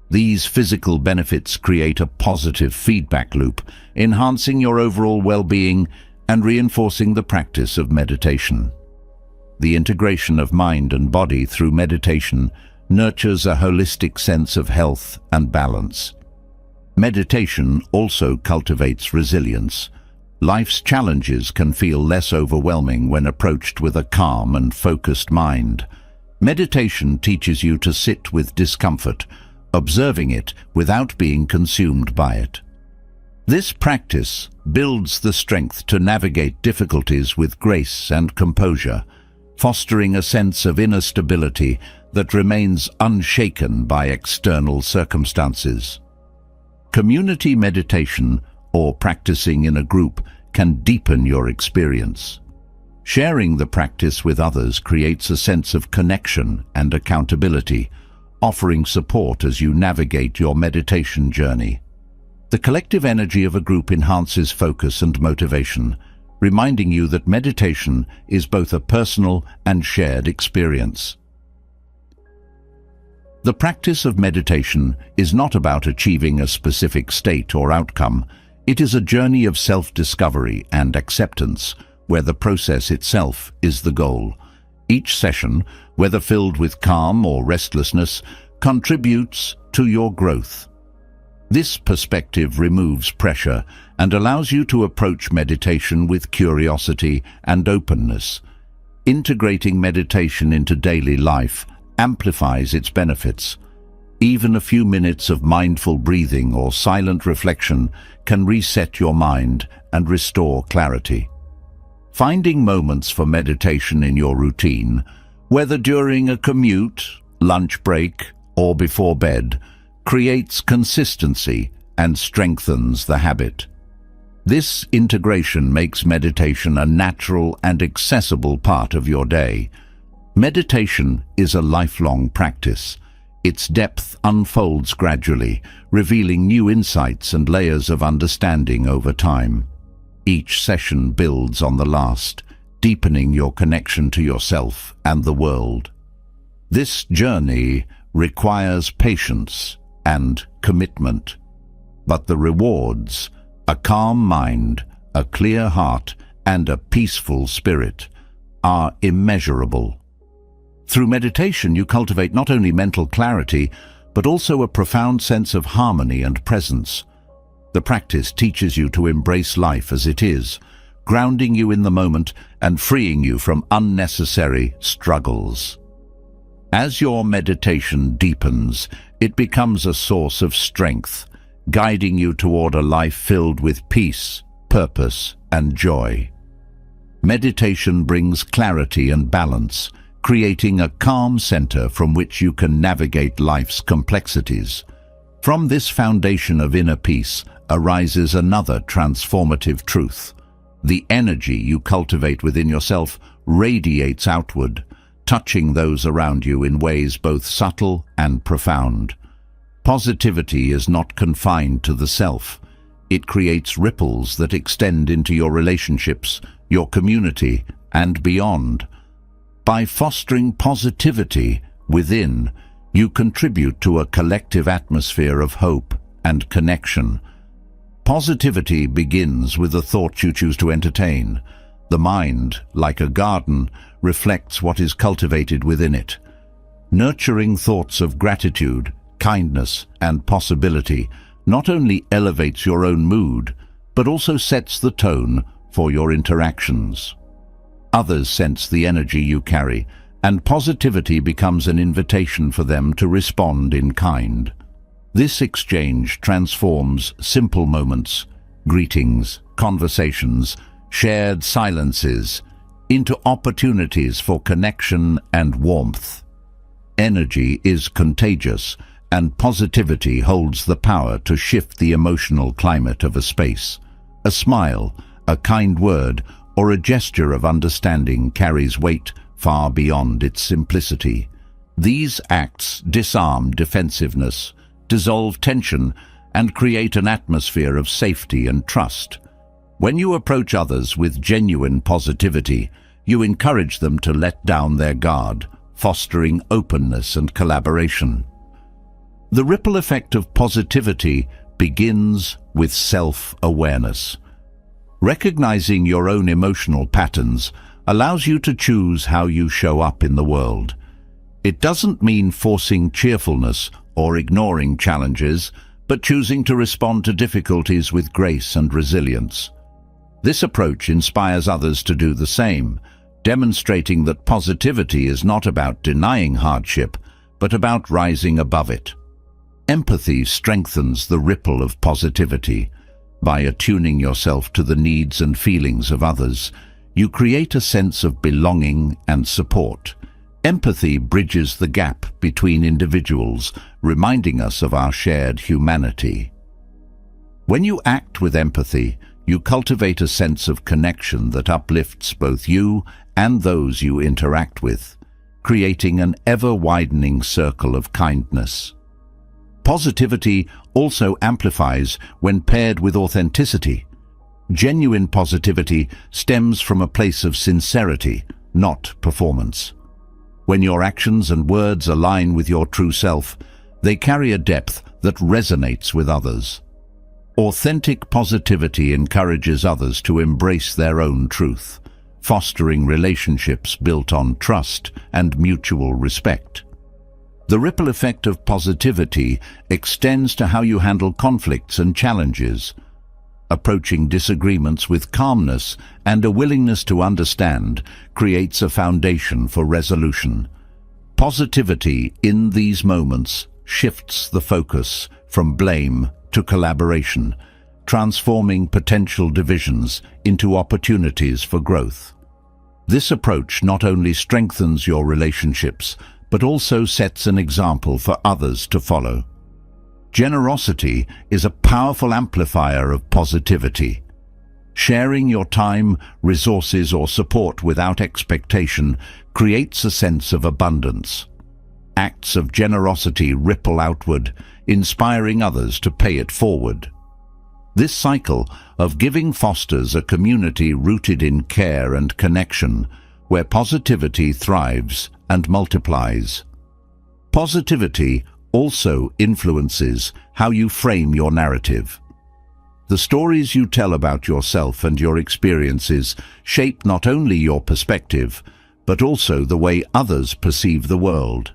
These physical benefits create a positive feedback loop, enhancing your overall well-being and reinforcing the practice of meditation. The integration of mind and body through meditation nurtures a holistic sense of health and balance. Meditation also cultivates resilience. Life's challenges can feel less overwhelming when approached with a calm and focused mind. Meditation teaches you to sit with discomfort, observing it without being consumed by it. This practice builds the strength to navigate difficulties with grace and composure, fostering a sense of inner stability that remains unshaken by external circumstances. Community meditation, or practicing in a group, can deepen your experience. Sharing the practice with others creates a sense of connection and accountability, offering support as you navigate your meditation journey. The collective energy of a group enhances focus and motivation, reminding you that meditation is both a personal and shared experience. The practice of meditation is not about achieving a specific state or outcome. It is a journey of self-discovery and acceptance, where the process itself is the goal. Each session, whether filled with calm or restlessness, contributes to your growth. This perspective removes pressure and allows you to approach meditation with curiosity and openness. Integrating meditation into daily life amplifies its benefits. Even a few minutes of mindful breathing or silent reflection can reset your mind and restore clarity. Finding moments for meditation in your routine, whether during a commute, lunch break, or before bed, creates consistency and strengthens the habit. This integration makes meditation a natural and accessible part of your day. Meditation is a lifelong practice. Its depth unfolds gradually, revealing new insights and layers of understanding over time. Each session builds on the last, deepening your connection to yourself and the world. This journey requires patience and commitment, but the rewards, a calm mind, a clear heart, and a peaceful spirit, are immeasurable. Through meditation, you cultivate not only mental clarity, but also a profound sense of harmony and presence. The practice teaches you to embrace life as it is, grounding you in the moment and freeing you from unnecessary struggles. As your meditation deepens, it becomes a source of strength, guiding you toward a life filled with peace, purpose, and joy. Meditation brings clarity and balance, creating a calm center from which you can navigate life's complexities. From this foundation of inner peace arises another transformative truth. The energy you cultivate within yourself radiates outward, touching those around you in ways both subtle and profound. Positivity is not confined to the self. It creates ripples that extend into your relationships, your community, and beyond. By fostering positivity within, you contribute to a collective atmosphere of hope and connection. Positivity begins with the thoughts you choose to entertain. The mind, like a garden, reflects what is cultivated within it. Nurturing thoughts of gratitude, kindness, and possibility not only elevates your own mood, but also sets the tone for your interactions. Others sense the energy you carry, and positivity becomes an invitation for them to respond in kind. This exchange transforms simple moments, greetings, conversations, shared silences, into opportunities for connection and warmth. Energy is contagious, and positivity holds the power to shift the emotional climate of a space. A smile, a kind word, or a gesture of understanding carries weight far beyond its simplicity. These acts disarm defensiveness, dissolve tension, and create an atmosphere of safety and trust. When you approach others with genuine positivity, you encourage them to let down their guard, fostering openness and collaboration. The ripple effect of positivity begins with self-awareness. Recognizing your own emotional patterns allows you to choose how you show up in the world. It doesn't mean forcing cheerfulness or ignoring challenges, but choosing to respond to difficulties with grace and resilience. This approach inspires others to do the same, demonstrating that positivity is not about denying hardship, but about rising above it. Empathy strengthens the ripple of positivity. By attuning yourself to the needs and feelings of others, you create a sense of belonging and support. Empathy bridges the gap between individuals, reminding us of our shared humanity. When you act with empathy, you cultivate a sense of connection that uplifts both you and those you interact with, creating an ever-widening circle of kindness. Positivity also amplifies when paired with authenticity. Genuine positivity stems from a place of sincerity, not performance. When your actions and words align with your true self, they carry a depth that resonates with others. Authentic positivity encourages others to embrace their own truth, fostering relationships built on trust and mutual respect. The ripple effect of positivity extends to how you handle conflicts and challenges. Approaching disagreements with calmness and a willingness to understand creates a foundation for resolution. Positivity in these moments shifts the focus from blame to collaboration, transforming potential divisions into opportunities for growth. This approach not only strengthens your relationships, but also sets an example for others to follow. Generosity is a powerful amplifier of positivity. Sharing your time, resources, or support without expectation creates a sense of abundance. Acts of generosity ripple outward, inspiring others to pay it forward. This cycle of giving fosters a community rooted in care and connection, where positivity thrives and multiplies. Positivity also influences how you frame your narrative. The stories you tell about yourself and your experiences shape not only your perspective, but also the way others perceive the world.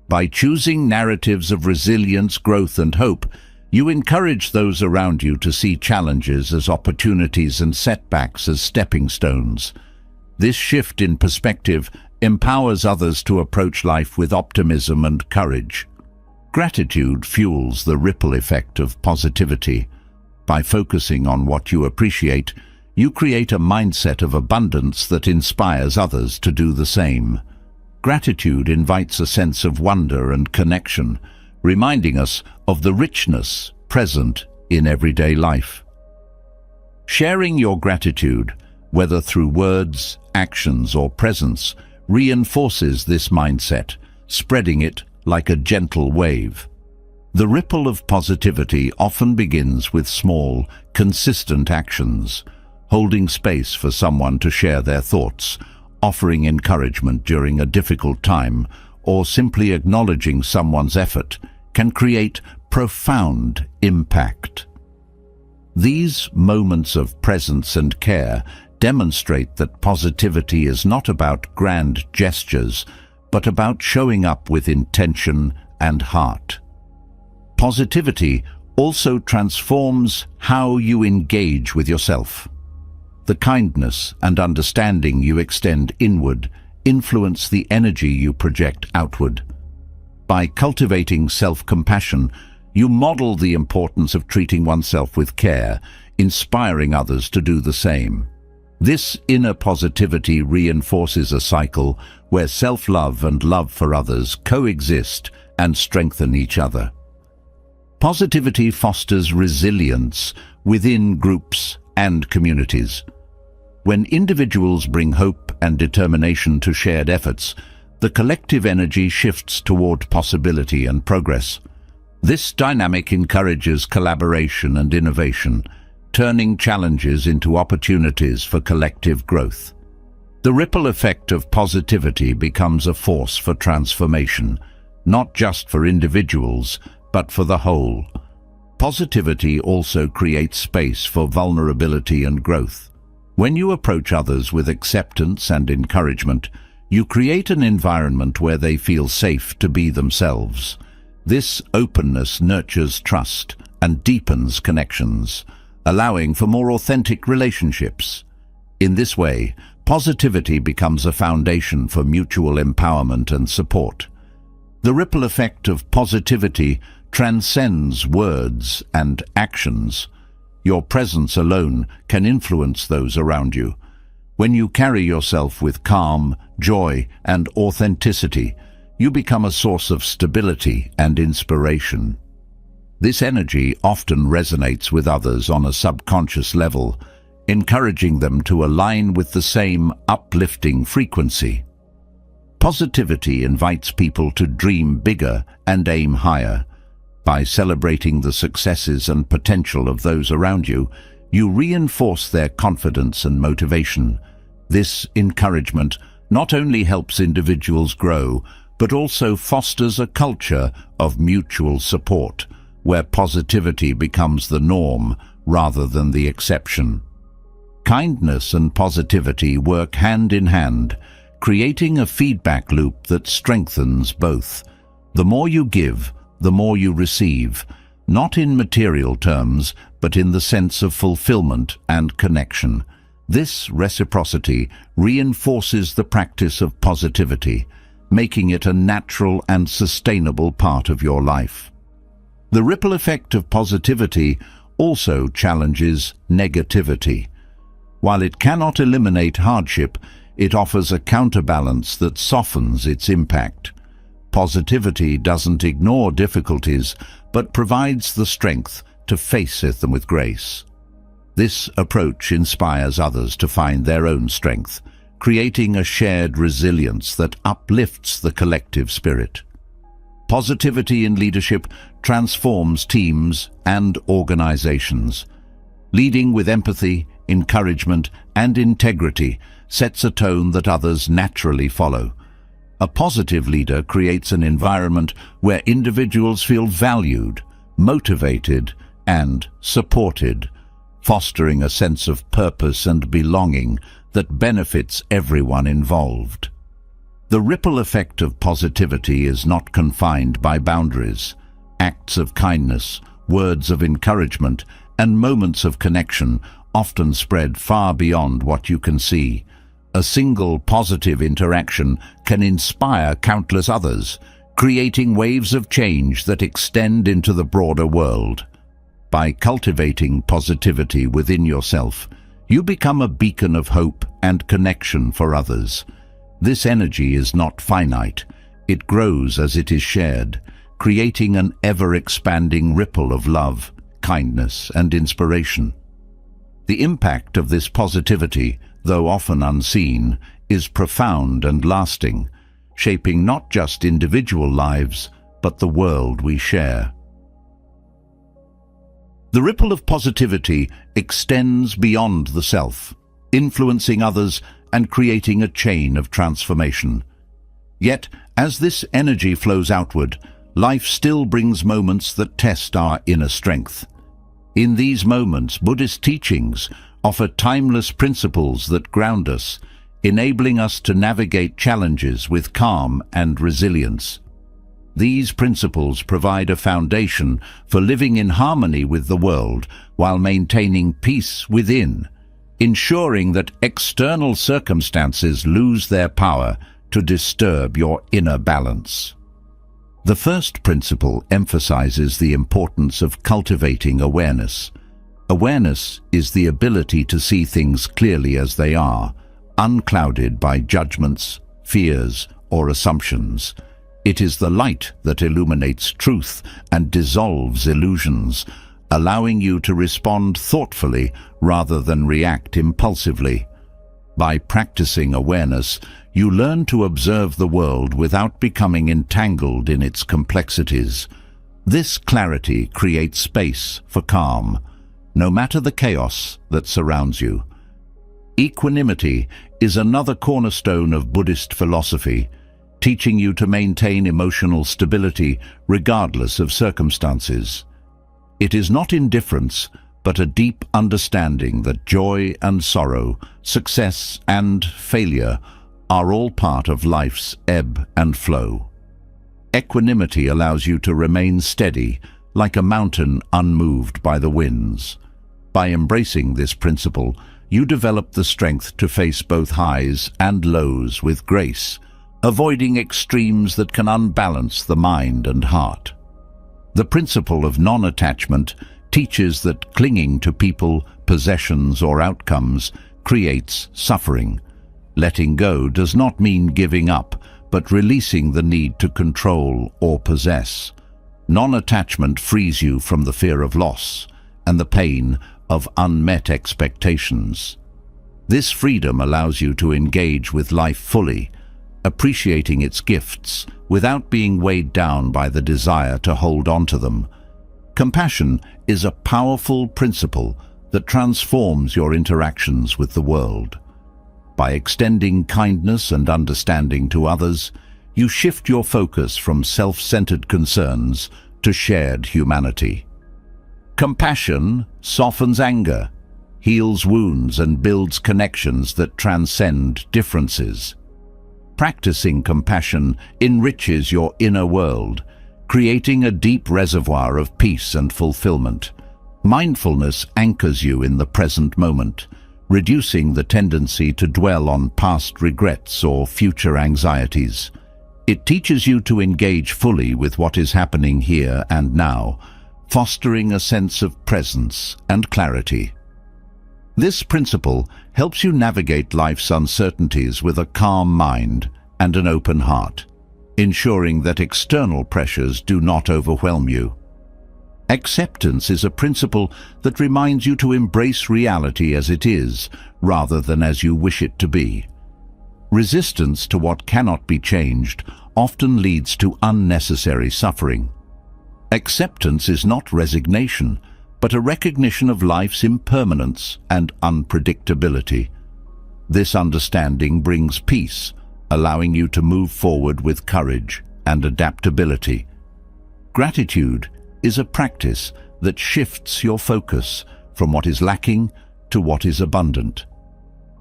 By choosing narratives of resilience, growth, and hope, you encourage those around you to see challenges as opportunities and setbacks as stepping stones. This shift in perspective empowers others to approach life with optimism and courage. Gratitude fuels the ripple effect of positivity. By focusing on what you appreciate, you create a mindset of abundance that inspires others to do the same. Gratitude invites a sense of wonder and connection, reminding us of the richness present in everyday life. Sharing your gratitude, whether through words, actions, or presence, reinforces this mindset, spreading it like a gentle wave. The ripple of positivity often begins with small, consistent actions, holding space for someone to share their thoughts, offering encouragement during a difficult time, or simply acknowledging someone's effort can create profound impact. These moments of presence and care demonstrate that positivity is not about grand gestures, but about showing up with intention and heart. Positivity also transforms how you engage with yourself. The kindness and understanding you extend inward influence the energy you project outward. By cultivating self-compassion, you model the importance of treating oneself with care, inspiring others to do the same. This inner positivity reinforces a cycle where self-love and love for others coexist and strengthen each other. Positivity fosters resilience within groups and communities. When individuals bring hope and determination to shared efforts, the collective energy shifts toward possibility and progress. This dynamic encourages collaboration and innovation, turning challenges into opportunities for collective growth. The ripple effect of positivity becomes a force for transformation, not just for individuals, but for the whole. Positivity also creates space for vulnerability and growth. When you approach others with acceptance and encouragement, you create an environment where they feel safe to be themselves. This openness nurtures trust and deepens connections, allowing for more authentic relationships. In this way, positivity becomes a foundation for mutual empowerment and support. The ripple effect of positivity transcends words and actions. Your presence alone can influence those around you. When you carry yourself with calm, joy, and authenticity, you become a source of stability and inspiration. This energy often resonates with others on a subconscious level, encouraging them to align with the same uplifting frequency. Positivity invites people to dream bigger and aim higher. By celebrating the successes and potential of those around you, you reinforce their confidence and motivation. This encouragement not only helps individuals grow, but also fosters a culture of mutual support, where positivity becomes the norm rather than the exception. Kindness and positivity work hand in hand, creating a feedback loop that strengthens both. The more you give, the more you receive, not in material terms, but in the sense of fulfillment and connection. This reciprocity reinforces the practice of positivity, making it a natural and sustainable part of your life. The ripple effect of positivity also challenges negativity. While it cannot eliminate hardship, it offers a counterbalance that softens its impact. Positivity doesn't ignore difficulties, but provides the strength to face them with grace. This approach inspires others to find their own strength, creating a shared resilience that uplifts the collective spirit. Positivity in leadership transforms teams and organizations. Leading with empathy, encouragement, and integrity sets a tone that others naturally follow. A positive leader creates an environment where individuals feel valued, motivated, and supported, fostering a sense of purpose and belonging that benefits everyone involved. The ripple effect of positivity is not confined by boundaries. Acts of kindness, words of encouragement, and moments of connection often spread far beyond what you can see. A single positive interaction can inspire countless others, creating waves of change that extend into the broader world. By cultivating positivity within yourself, you become a beacon of hope and connection for others. This energy is not finite. It grows as it is shared, creating an ever-expanding ripple of love, kindness, and inspiration. The impact of this positivity, though often unseen, is profound and lasting, shaping not just individual lives, but the world we share. The ripple of positivity extends beyond the self, influencing others and creating a chain of transformation. Yet, as this energy flows outward, life still brings moments that test our inner strength. In these moments, Buddhist teachings offer timeless principles that ground us, enabling us to navigate challenges with calm and resilience. These principles provide a foundation for living in harmony with the world while maintaining peace within, ensuring that external circumstances lose their power to disturb your inner balance. The first principle emphasizes the importance of cultivating awareness. Awareness is the ability to see things clearly as they are, unclouded by judgments, fears, or assumptions. It is the light that illuminates truth and dissolves illusions, allowing you to respond thoughtfully rather than react impulsively. By practicing awareness, you learn to observe the world without becoming entangled in its complexities. This clarity creates space for calm, no matter the chaos that surrounds you. Equanimity is another cornerstone of Buddhist philosophy, teaching you to maintain emotional stability regardless of circumstances. It is not indifference, but a deep understanding that joy and sorrow, success and failure are all part of life's ebb and flow. Equanimity allows you to remain steady, like a mountain unmoved by the winds. By embracing this principle, you develop the strength to face both highs and lows with grace, avoiding extremes that can unbalance the mind and heart. The principle of non-attachment teaches that clinging to people, possessions, or outcomes creates suffering. Letting go does not mean giving up, but releasing the need to control or possess. Non-attachment frees you from the fear of loss and the pain of unmet expectations. This freedom allows you to engage with life fully, appreciating its gifts without being weighed down by the desire to hold on to them. Compassion is a powerful principle that transforms your interactions with the world. By extending kindness and understanding to others, you shift your focus from self-centered concerns to shared humanity. Compassion softens anger, heals wounds, and builds connections that transcend differences. Practicing compassion enriches your inner world, creating a deep reservoir of peace and fulfillment. Mindfulness anchors you in the present moment, reducing the tendency to dwell on past regrets or future anxieties. It teaches you to engage fully with what is happening here and now, fostering a sense of presence and clarity. This principle helps you navigate life's uncertainties with a calm mind and an open heart, ensuring that external pressures do not overwhelm you. Acceptance is a principle that reminds you to embrace reality as it is, rather than as you wish it to be. Resistance to what cannot be changed often leads to unnecessary suffering. Acceptance is not resignation, but a recognition of life's impermanence and unpredictability. This understanding brings peace, allowing you to move forward with courage and adaptability. Gratitude is a practice that shifts your focus from what is lacking to what is abundant.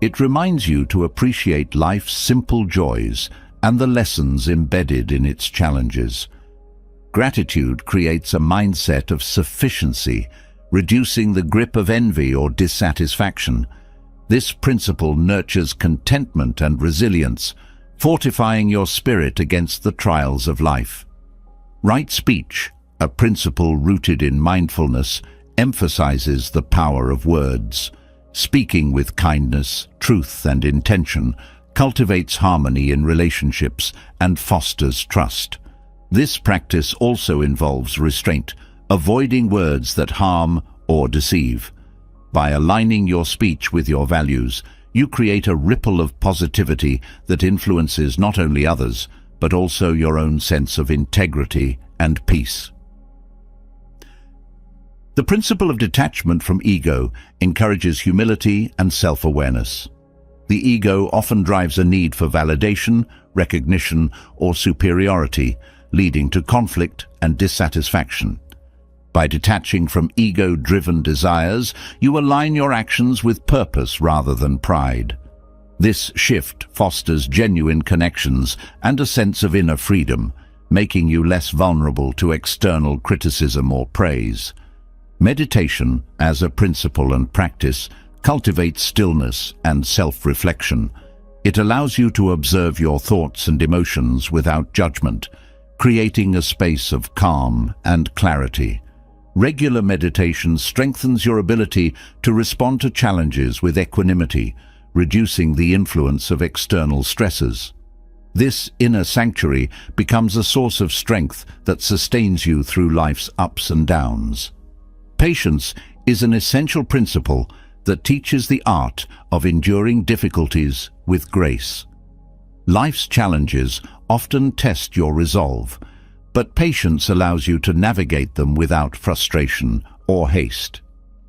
It reminds you to appreciate life's simple joys and the lessons embedded in its challenges. Gratitude creates a mindset of sufficiency, reducing the grip of envy or dissatisfaction. This principle nurtures contentment and resilience, fortifying your spirit against the trials of life. Right speech, a principle rooted in mindfulness, emphasizes the power of words. Speaking with kindness, truth, and intention cultivates harmony in relationships and fosters trust. This practice also involves restraint, avoiding words that harm or deceive. By aligning your speech with your values, you create a ripple of positivity that influences not only others, but also your own sense of integrity and peace. The principle of detachment from ego encourages humility and self-awareness. The ego often drives a need for validation, recognition, or superiority, leading to conflict and dissatisfaction. By detaching from ego-driven desires, you align your actions with purpose rather than pride. This shift fosters genuine connections and a sense of inner freedom, making you less vulnerable to external criticism or praise. Meditation, as a principle and practice, cultivates stillness and self-reflection. It allows you to observe your thoughts and emotions without judgment, creating a space of calm and clarity. Regular meditation strengthens your ability to respond to challenges with equanimity, reducing the influence of external stresses. This inner sanctuary becomes a source of strength that sustains you through life's ups and downs. Patience is an essential principle that teaches the art of enduring difficulties with grace. Life's challenges often test your resolve, but patience allows you to navigate them without frustration or haste.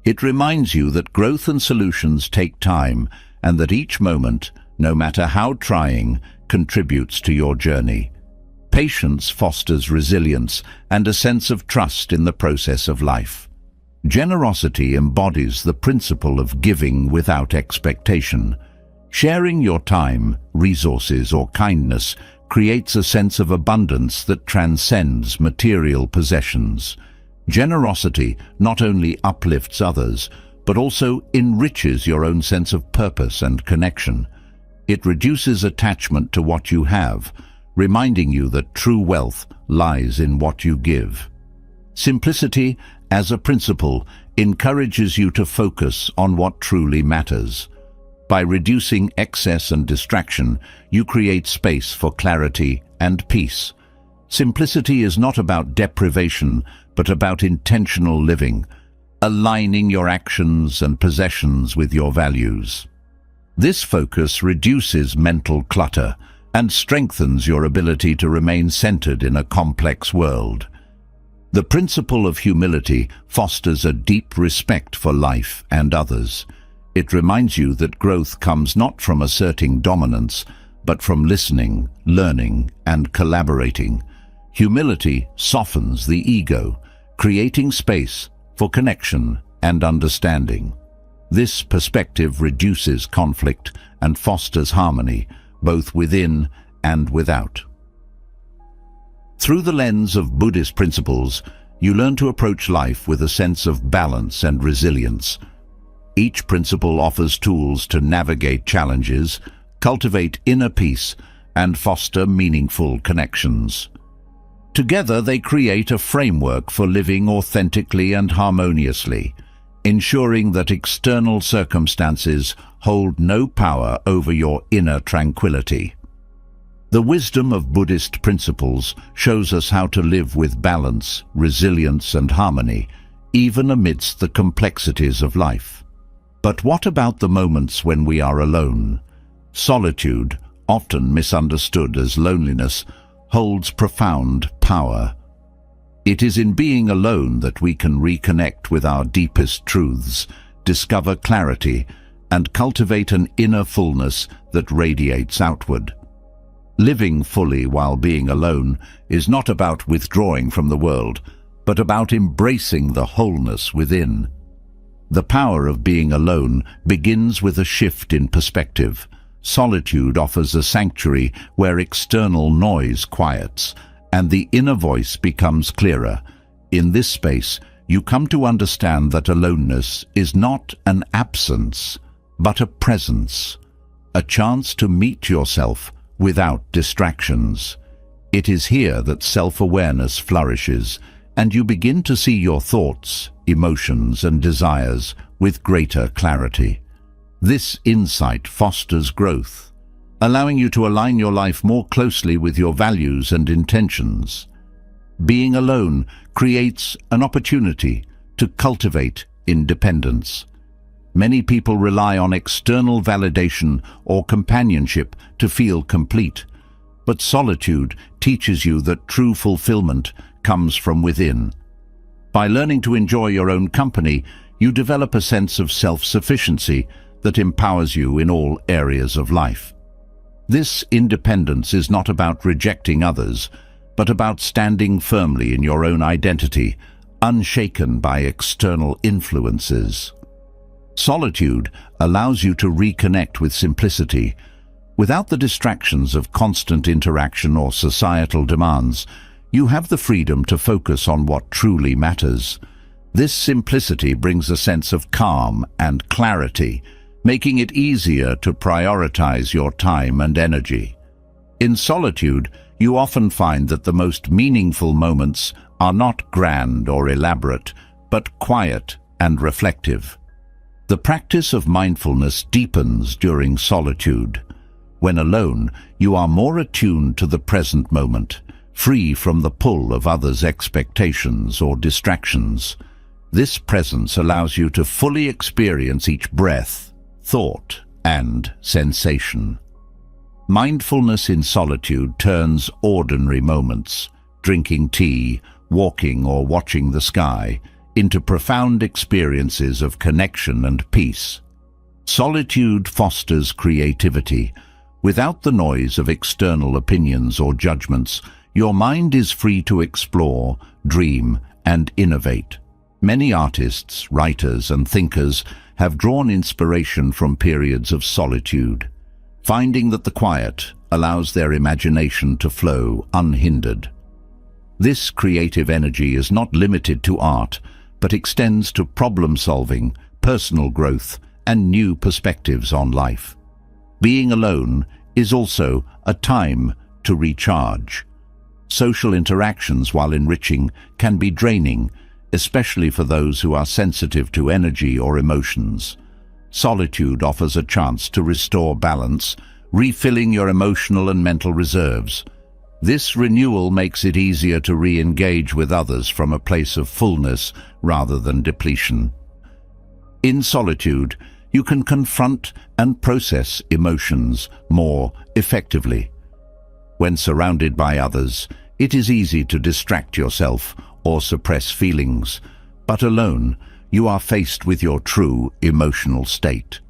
It reminds you that growth and solutions take time, and that each moment, no matter how trying, contributes to your journey. Patience fosters resilience and a sense of trust in the process of life. Generosity embodies the principle of giving without expectation. Sharing your time, resources, or kindness creates a sense of abundance that transcends material possessions. Generosity not only uplifts others, but also enriches your own sense of purpose and connection. It reduces attachment to what you have, reminding you that true wealth lies in what you give. Simplicity, as a principle, encourages you to focus on what truly matters. By reducing excess and distraction, you create space for clarity and peace. Simplicity is not about deprivation, but about intentional living, aligning your actions and possessions with your values. This focus reduces mental clutter and strengthens your ability to remain centered in a complex world. The principle of humility fosters a deep respect for life and others. It reminds you that growth comes not from asserting dominance, but from listening, learning, and collaborating. Humility softens the ego, creating space for connection and understanding. This perspective reduces conflict and fosters harmony, both within and without. Through the lens of Buddhist principles, you learn to approach life with a sense of balance and resilience. Each principle offers tools to navigate challenges, cultivate inner peace, and foster meaningful connections. Together they create a framework for living authentically and harmoniously, ensuring that external circumstances hold no power over your inner tranquility. The wisdom of Buddhist principles shows us how to live with balance, resilience, and harmony, even amidst the complexities of life. But what about the moments when we are alone? Solitude, often misunderstood as loneliness, holds profound power. It is in being alone that we can reconnect with our deepest truths, discover clarity, and cultivate an inner fullness that radiates outward. Living fully while being alone is not about withdrawing from the world, but about embracing the wholeness within. The power of being alone begins with a shift in perspective. Solitude offers a sanctuary where external noise quiets, and the inner voice becomes clearer. In this space, you come to understand that aloneness is not an absence, but a presence, a chance to meet yourself without distractions. It is here that self-awareness flourishes, and you begin to see your thoughts, emotions, and desires with greater clarity. This insight fosters growth, allowing you to align your life more closely with your values and intentions. Being alone creates an opportunity to cultivate independence. Many people rely on external validation or companionship to feel complete, but solitude teaches you that true fulfillment comes from within. By learning to enjoy your own company, you develop a sense of self-sufficiency that empowers you in all areas of life. This independence is not about rejecting others, but about standing firmly in your own identity, unshaken by external influences. Solitude allows you to reconnect with simplicity. Without the distractions of constant interaction or societal demands, you have the freedom to focus on what truly matters. This simplicity brings a sense of calm and clarity, making it easier to prioritize your time and energy. In solitude, you often find that the most meaningful moments are not grand or elaborate, but quiet and reflective. The practice of mindfulness deepens during solitude. When alone, you are more attuned to the present moment, free from the pull of others' expectations or distractions. This presence allows you to fully experience each breath, thought, and sensation. Mindfulness in solitude turns ordinary moments, drinking tea, walking, or watching the sky, into profound experiences of connection and peace. Solitude fosters creativity. Without the noise of external opinions or judgments, your mind is free to explore, dream, and innovate. Many artists, writers, and thinkers have drawn inspiration from periods of solitude, finding that the quiet allows their imagination to flow unhindered. This creative energy is not limited to art, but extends to problem-solving, personal growth, and new perspectives on life. Being alone is also a time to recharge. Social interactions, while enriching, can be draining, especially for those who are sensitive to energy or emotions. Solitude offers a chance to restore balance, refilling your emotional and mental reserves. This renewal makes it easier to re-engage with others from a place of fullness rather than depletion. In solitude, you can confront and process emotions more effectively. When surrounded by others, it is easy to distract yourself or suppress feelings, but alone, you are faced with your true emotional state.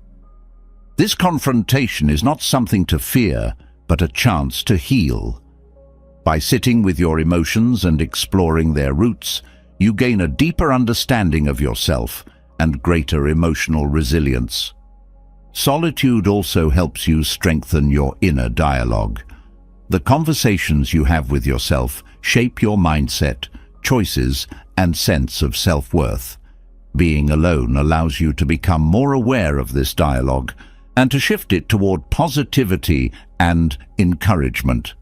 This confrontation is not something to fear, but a chance to heal. By sitting with your emotions and exploring their roots, you gain a deeper understanding of yourself and greater emotional resilience. Solitude also helps you strengthen your inner dialogue. The conversations you have with yourself shape your mindset, choices, and sense of self-worth. Being alone allows you to become more aware of this dialogue and to shift it toward positivity and encouragement.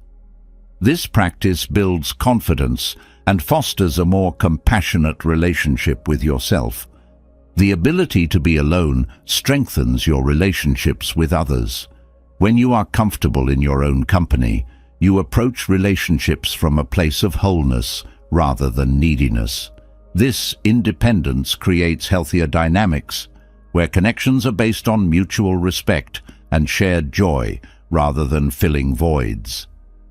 This practice builds confidence and fosters a more compassionate relationship with yourself. The ability to be alone strengthens your relationships with others. When you are comfortable in your own company, you approach relationships from a place of wholeness rather than neediness. This independence creates healthier dynamics, where connections are based on mutual respect and shared joy rather than filling voids.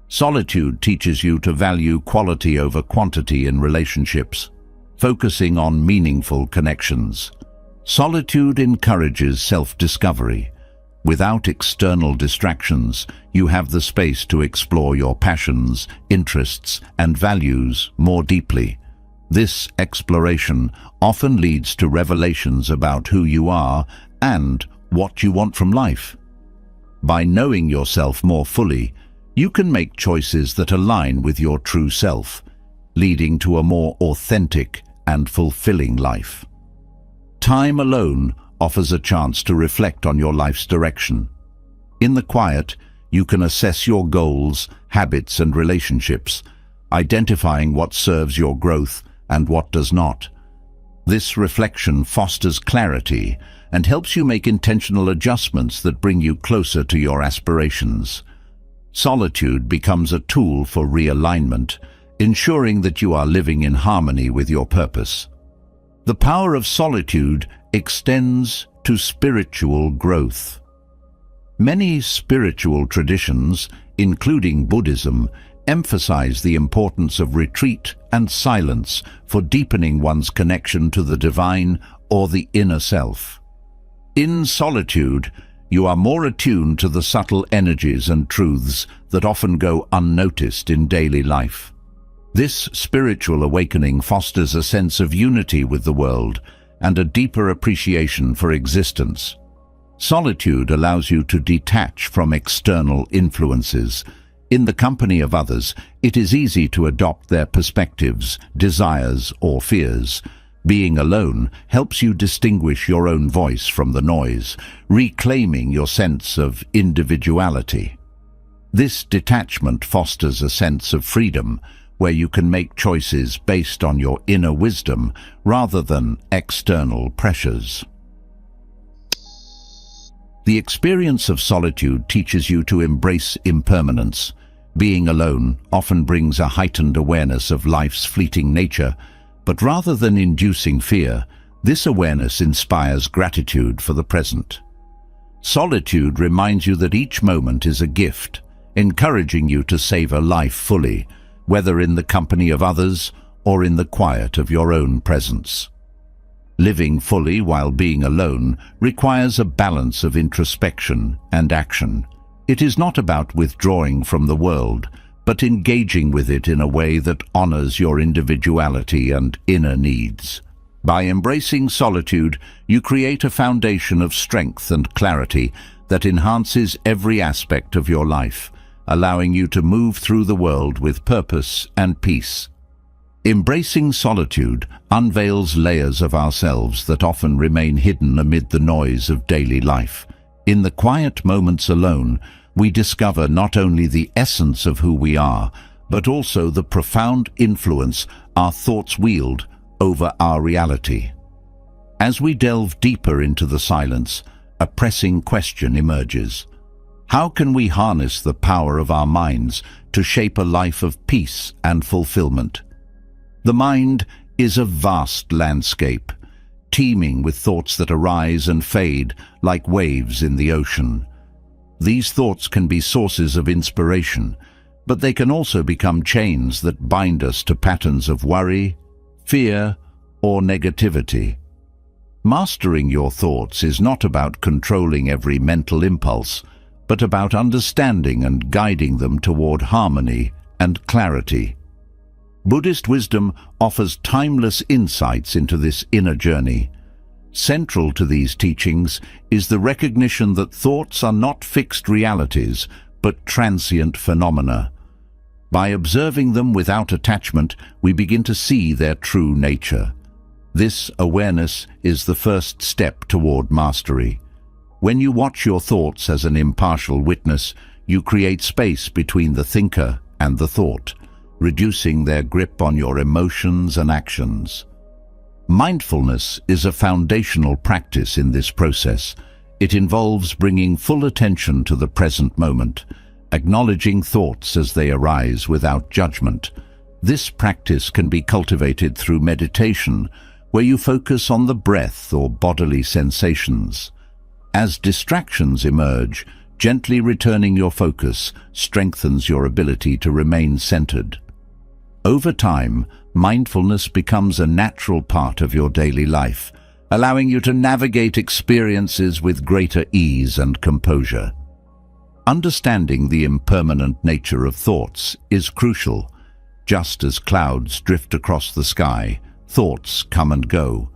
Solitude teaches you to value quality over quantity in relationships, focusing on meaningful connections. Solitude encourages self-discovery. Without external distractions, you have the space to explore your passions, interests, and values more deeply. This exploration often leads to revelations about who you are and what you want from life. By knowing yourself more fully, you can make choices that align with your true self, leading to a more authentic and fulfilling life. Time alone offers a chance to reflect on your life's direction. In the quiet, you can assess your goals, habits, and relationships, identifying what serves your growth and what does not. This reflection fosters clarity and helps you make intentional adjustments that bring you closer to your aspirations. Solitude becomes a tool for realignment, ensuring that you are living in harmony with your purpose. The power of solitude extends to spiritual growth. Many spiritual traditions, including Buddhism, emphasize the importance of retreat and silence for deepening one's connection to the divine or the inner self. In solitude, you are more attuned to the subtle energies and truths that often go unnoticed in daily life. This spiritual awakening fosters a sense of unity with the world and a deeper appreciation for existence. Solitude allows you to detach from external influences. In the company of others, it is easy to adopt their perspectives, desires, or fears. Being alone helps you distinguish your own voice from the noise, reclaiming your sense of individuality. This detachment fosters a sense of freedom, where you can make choices based on your inner wisdom rather than external pressures. The experience of solitude teaches you to embrace impermanence. Being alone often brings a heightened awareness of life's fleeting nature, but rather than inducing fear, this awareness inspires gratitude for the present. Solitude reminds you that each moment is a gift, encouraging you to savor life fully, whether in the company of others or in the quiet of your own presence. Living fully while being alone requires a balance of introspection and action. It is not about withdrawing from the world, but engaging with it in a way that honors your individuality and inner needs. By embracing solitude, you create a foundation of strength and clarity that enhances every aspect of your life, allowing you to move through the world with purpose and peace. Embracing solitude unveils layers of ourselves that often remain hidden amid the noise of daily life. In the quiet moments alone, we discover not only the essence of who we are, but also the profound influence our thoughts wield over our reality. As we delve deeper into the silence, a pressing question emerges. How can we harness the power of our minds to shape a life of peace and fulfillment? The mind is a vast landscape, teeming with thoughts that arise and fade like waves in the ocean. These thoughts can be sources of inspiration, but they can also become chains that bind us to patterns of worry, fear, or negativity. Mastering your thoughts is not about controlling every mental impulse, but about understanding and guiding them toward harmony and clarity. Buddhist wisdom offers timeless insights into this inner journey. Central to these teachings is the recognition that thoughts are not fixed realities, but transient phenomena. By observing them without attachment, we begin to see their true nature. This awareness is the first step toward mastery. When you watch your thoughts as an impartial witness, you create space between the thinker and the thought, reducing their grip on your emotions and actions. Mindfulness is a foundational practice in this process. It involves bringing full attention to the present moment, acknowledging thoughts as they arise without judgment. This practice can be cultivated through meditation, where you focus on the breath or bodily sensations. As distractions emerge, gently returning your focus strengthens your ability to remain centered. Over time, mindfulness becomes a natural part of your daily life, allowing you to navigate experiences with greater ease and composure. Understanding the impermanent nature of thoughts is crucial. Just as clouds drift across the sky, thoughts come and go.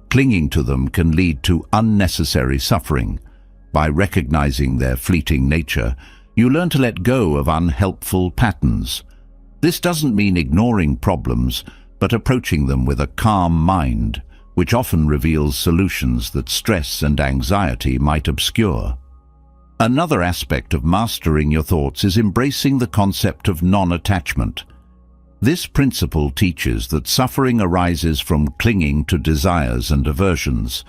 Clinging to them can lead to unnecessary suffering. By recognizing their fleeting nature, you learn to let go of unhelpful patterns. This doesn't mean ignoring problems, but approaching them with a calm mind, which often reveals solutions that stress and anxiety might obscure. Another aspect of mastering your thoughts is embracing the concept of non-attachment. This principle teaches that suffering arises from clinging to desires and aversions.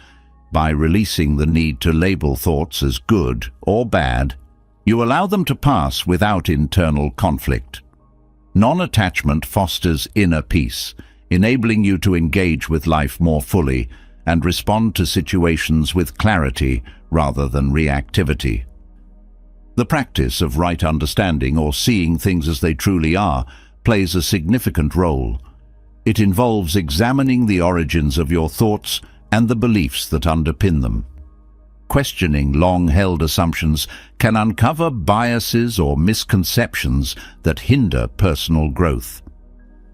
By releasing the need to label thoughts as good or bad, you allow them to pass without internal conflict. Non-attachment fosters inner peace, enabling you to engage with life more fully and respond to situations with clarity rather than reactivity. The practice of right understanding, or seeing things as they truly are, plays a significant role. It involves examining the origins of your thoughts and the beliefs that underpin them. Questioning long-held assumptions can uncover biases or misconceptions that hinder personal growth.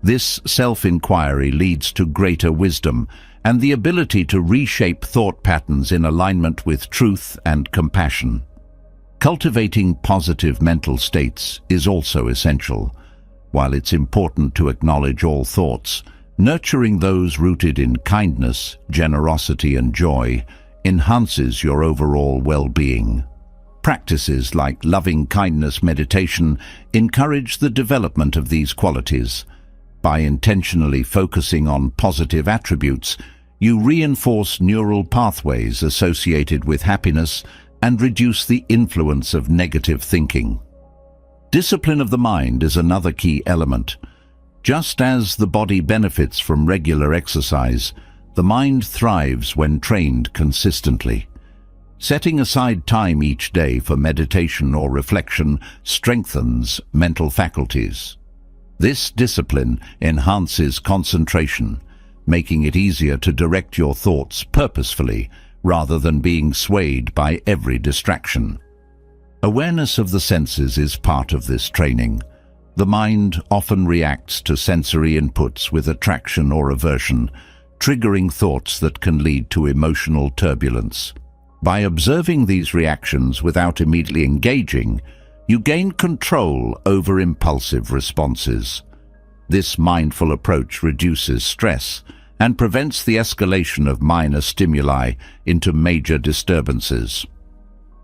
This self-inquiry leads to greater wisdom and the ability to reshape thought patterns in alignment with truth and compassion. Cultivating positive mental states is also essential. While it's important to acknowledge all thoughts, nurturing those rooted in kindness, generosity, and joy enhances your overall well-being. Practices like loving-kindness meditation encourage the development of these qualities. By intentionally focusing on positive attributes, you reinforce neural pathways associated with happiness and reduce the influence of negative thinking. Discipline of the mind is another key element. Just as the body benefits from regular exercise, the mind thrives when trained consistently. Setting aside time each day for meditation or reflection strengthens mental faculties. This discipline enhances concentration, making it easier to direct your thoughts purposefully rather than being swayed by every distraction. Awareness of the senses is part of this training. The mind often reacts to sensory inputs with attraction or aversion, triggering thoughts that can lead to emotional turbulence. By observing these reactions without immediately engaging, you gain control over impulsive responses. This mindful approach reduces stress and prevents the escalation of minor stimuli into major disturbances.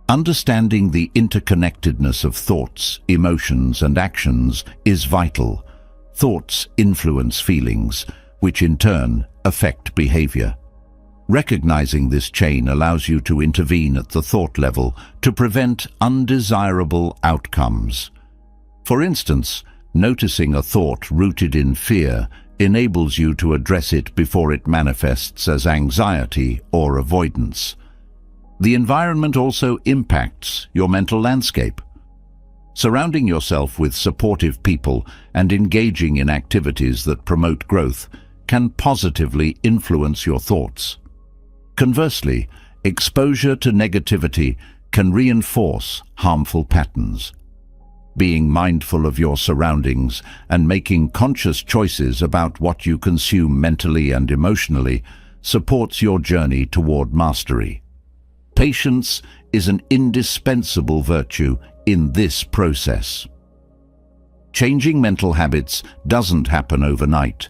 Understanding the interconnectedness of thoughts, emotions, and actions is vital. Thoughts influence feelings, which in turn affect behavior. Recognizing this chain allows you to intervene at the thought level to prevent undesirable outcomes. For instance, noticing a thought rooted in fear enables you to address it before it manifests as anxiety or avoidance. The environment also impacts your mental landscape. Surrounding yourself with supportive people and engaging in activities that promote growth can positively influence your thoughts. Conversely, exposure to negativity can reinforce harmful patterns. Being mindful of your surroundings and making conscious choices about what you consume mentally and emotionally supports your journey toward mastery. Patience is an indispensable virtue in this process. Changing mental habits doesn't happen overnight.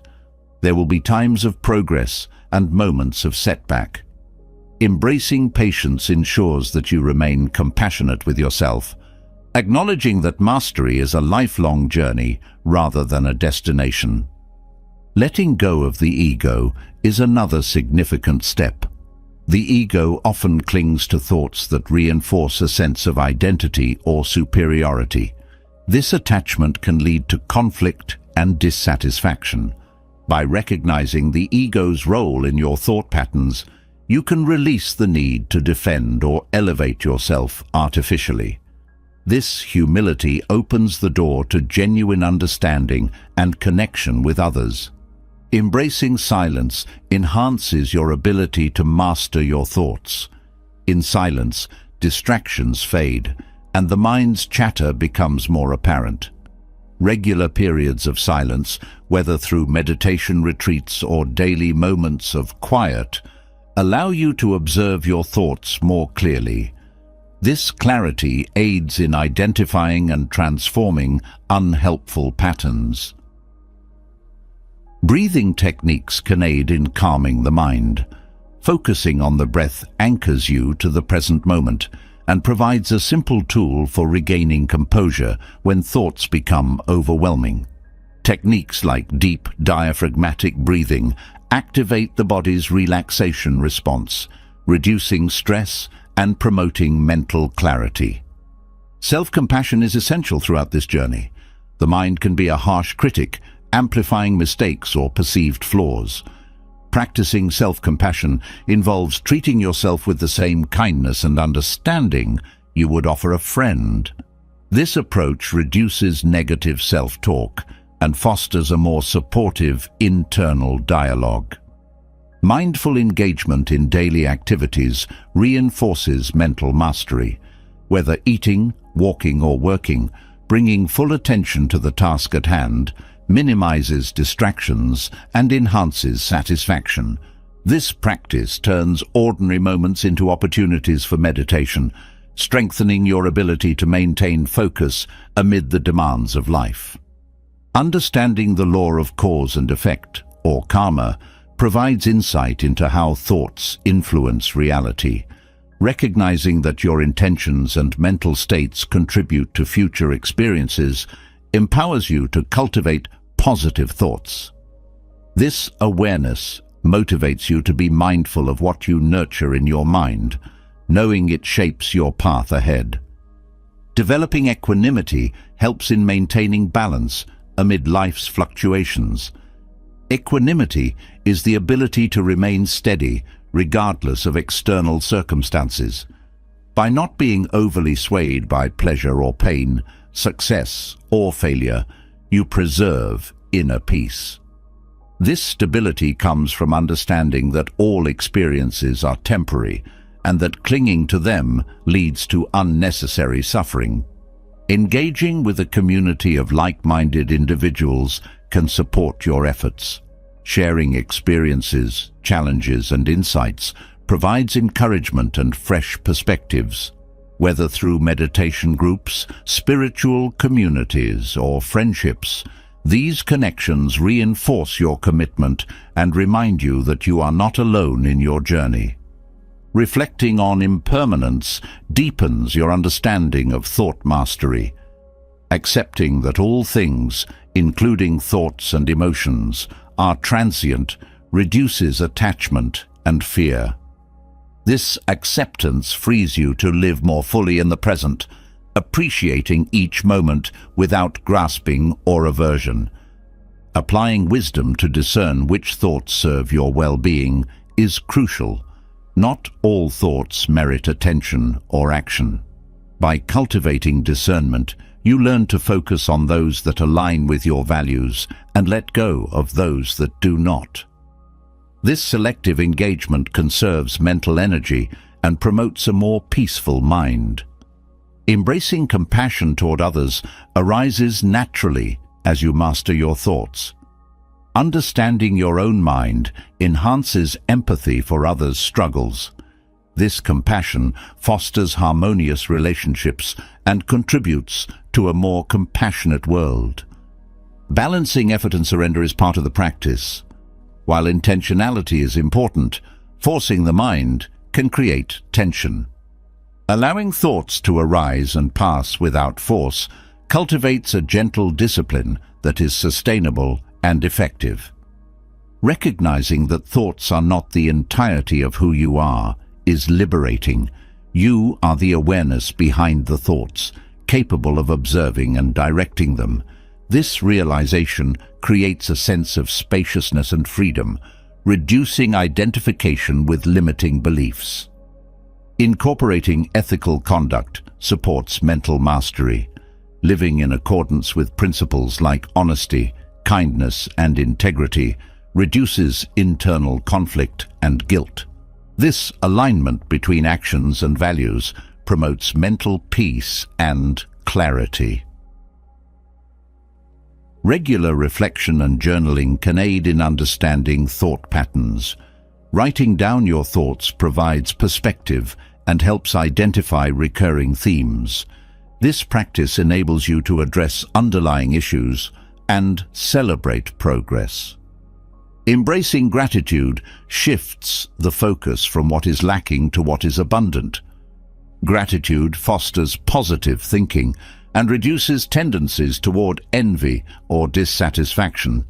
There will be times of progress and moments of setback. Embracing patience ensures that you remain compassionate with yourself, acknowledging that mastery is a lifelong journey rather than a destination. Letting go of the ego is another significant step. The ego often clings to thoughts that reinforce a sense of identity or superiority. This attachment can lead to conflict and dissatisfaction. By recognizing the ego's role in your thought patterns, you can release the need to defend or elevate yourself artificially. This humility opens the door to genuine understanding and connection with others. Embracing silence enhances your ability to master your thoughts. In silence, distractions fade, and the mind's chatter becomes more apparent. Regular periods of silence, whether through meditation retreats or daily moments of quiet, allow you to observe your thoughts more clearly. This clarity aids in identifying and transforming unhelpful patterns. Breathing techniques can aid in calming the mind. Focusing on the breath anchors you to the present moment and provides a simple tool for regaining composure when thoughts become overwhelming. Techniques like deep diaphragmatic breathing activate the body's relaxation response, reducing stress and promoting mental clarity. Self-compassion is essential throughout this journey. The mind can be a harsh critic, amplifying mistakes or perceived flaws. Practicing self-compassion involves treating yourself with the same kindness and understanding you would offer a friend. This approach reduces negative self-talk and fosters a more supportive internal dialogue. Mindful engagement in daily activities reinforces mental mastery. Whether eating, walking, or working, bringing full attention to the task at hand minimizes distractions and enhances satisfaction. This practice turns ordinary moments into opportunities for meditation, strengthening your ability to maintain focus amid the demands of life. Understanding the law of cause and effect, or karma, provides insight into how thoughts influence reality. Recognizing that your intentions and mental states contribute to future experiences empowers you to cultivate positive thoughts. This awareness motivates you to be mindful of what you nurture in your mind, knowing it shapes your path ahead. Developing equanimity helps in maintaining balance amid life's fluctuations. Equanimity is the ability to remain steady regardless of external circumstances. By not being overly swayed by pleasure or pain, success or failure, you preserve inner peace. This stability comes from understanding that all experiences are temporary and that clinging to them leads to unnecessary suffering. Engaging with a community of like-minded individuals can support your efforts. Sharing experiences, challenges, and insights provides encouragement and fresh perspectives. Whether through meditation groups, spiritual communities, or friendships, these connections reinforce your commitment and remind you that you are not alone in your journey. Reflecting on impermanence deepens your understanding of thought mastery. Accepting that all things, including thoughts and emotions, are transient reduces attachment and fear. This acceptance frees you to live more fully in the present, appreciating each moment without grasping or aversion. Applying wisdom to discern which thoughts serve your well-being is crucial. Not all thoughts merit attention or action. By cultivating discernment, you learn to focus on those that align with your values and let go of those that do not. This selective engagement conserves mental energy and promotes a more peaceful mind. Embracing compassion toward others arises naturally as you master your thoughts. Understanding your own mind enhances empathy for others' struggles. This compassion fosters harmonious relationships and contributes to a more compassionate world. Balancing effort and surrender is part of the practice. While intentionality is important, forcing the mind can create tension. Allowing thoughts to arise and pass without force cultivates a gentle discipline that is sustainable and effective. Recognizing that thoughts are not the entirety of who you are is liberating. You are the awareness behind the thoughts, capable of observing and directing them. This realization creates a sense of spaciousness and freedom, reducing identification with limiting beliefs. Incorporating ethical conduct supports mental mastery. Living in accordance with principles like honesty, kindness, and integrity reduces internal conflict and guilt. This alignment between actions and values promotes mental peace and clarity. Regular reflection and journaling can aid in understanding thought patterns. Writing down your thoughts provides perspective and helps identify recurring themes. This practice enables you to address underlying issues and celebrate progress. Embracing gratitude shifts the focus from what is lacking to what is abundant. Gratitude fosters positive thinking and reduces tendencies toward envy or dissatisfaction.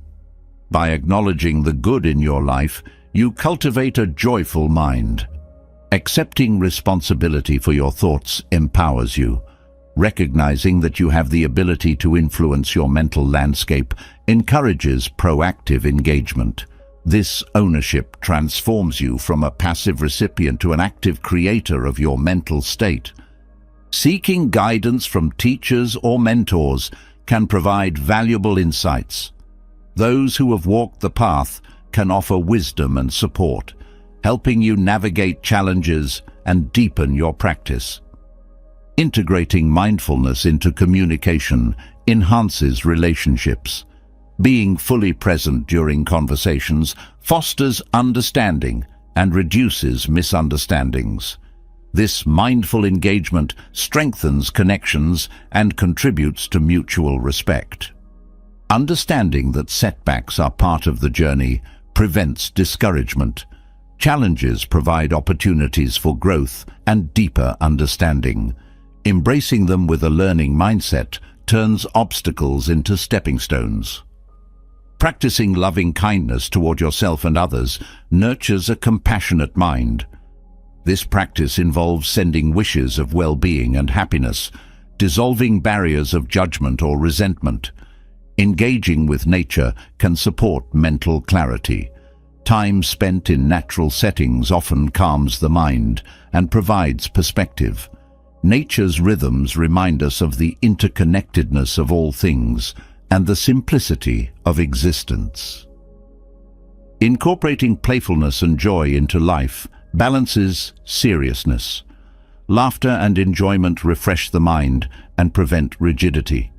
By acknowledging the good in your life, you cultivate a joyful mind. Accepting responsibility for your thoughts empowers you. Recognizing that you have the ability to influence your mental landscape encourages proactive engagement. This ownership transforms you from a passive recipient to an active creator of your mental state. Seeking guidance from teachers or mentors can provide valuable insights. Those who have walked the path can offer wisdom and support, helping you navigate challenges and deepen your practice. Integrating mindfulness into communication enhances relationships. Being fully present during conversations fosters understanding and reduces misunderstandings. This mindful engagement strengthens connections and contributes to mutual respect. Understanding that setbacks are part of the journey prevents discouragement. Challenges provide opportunities for growth and deeper understanding. Embracing them with a learning mindset turns obstacles into stepping stones. Practicing loving kindness toward yourself and others nurtures a compassionate mind. This practice involves sending wishes of well-being and happiness, dissolving barriers of judgment or resentment. Engaging with nature can support mental clarity. Time spent in natural settings often calms the mind and provides perspective. Nature's rhythms remind us of the interconnectedness of all things and the simplicity of existence. Incorporating playfulness and joy into life balances seriousness. Laughter and enjoyment refresh the mind and prevent rigidity.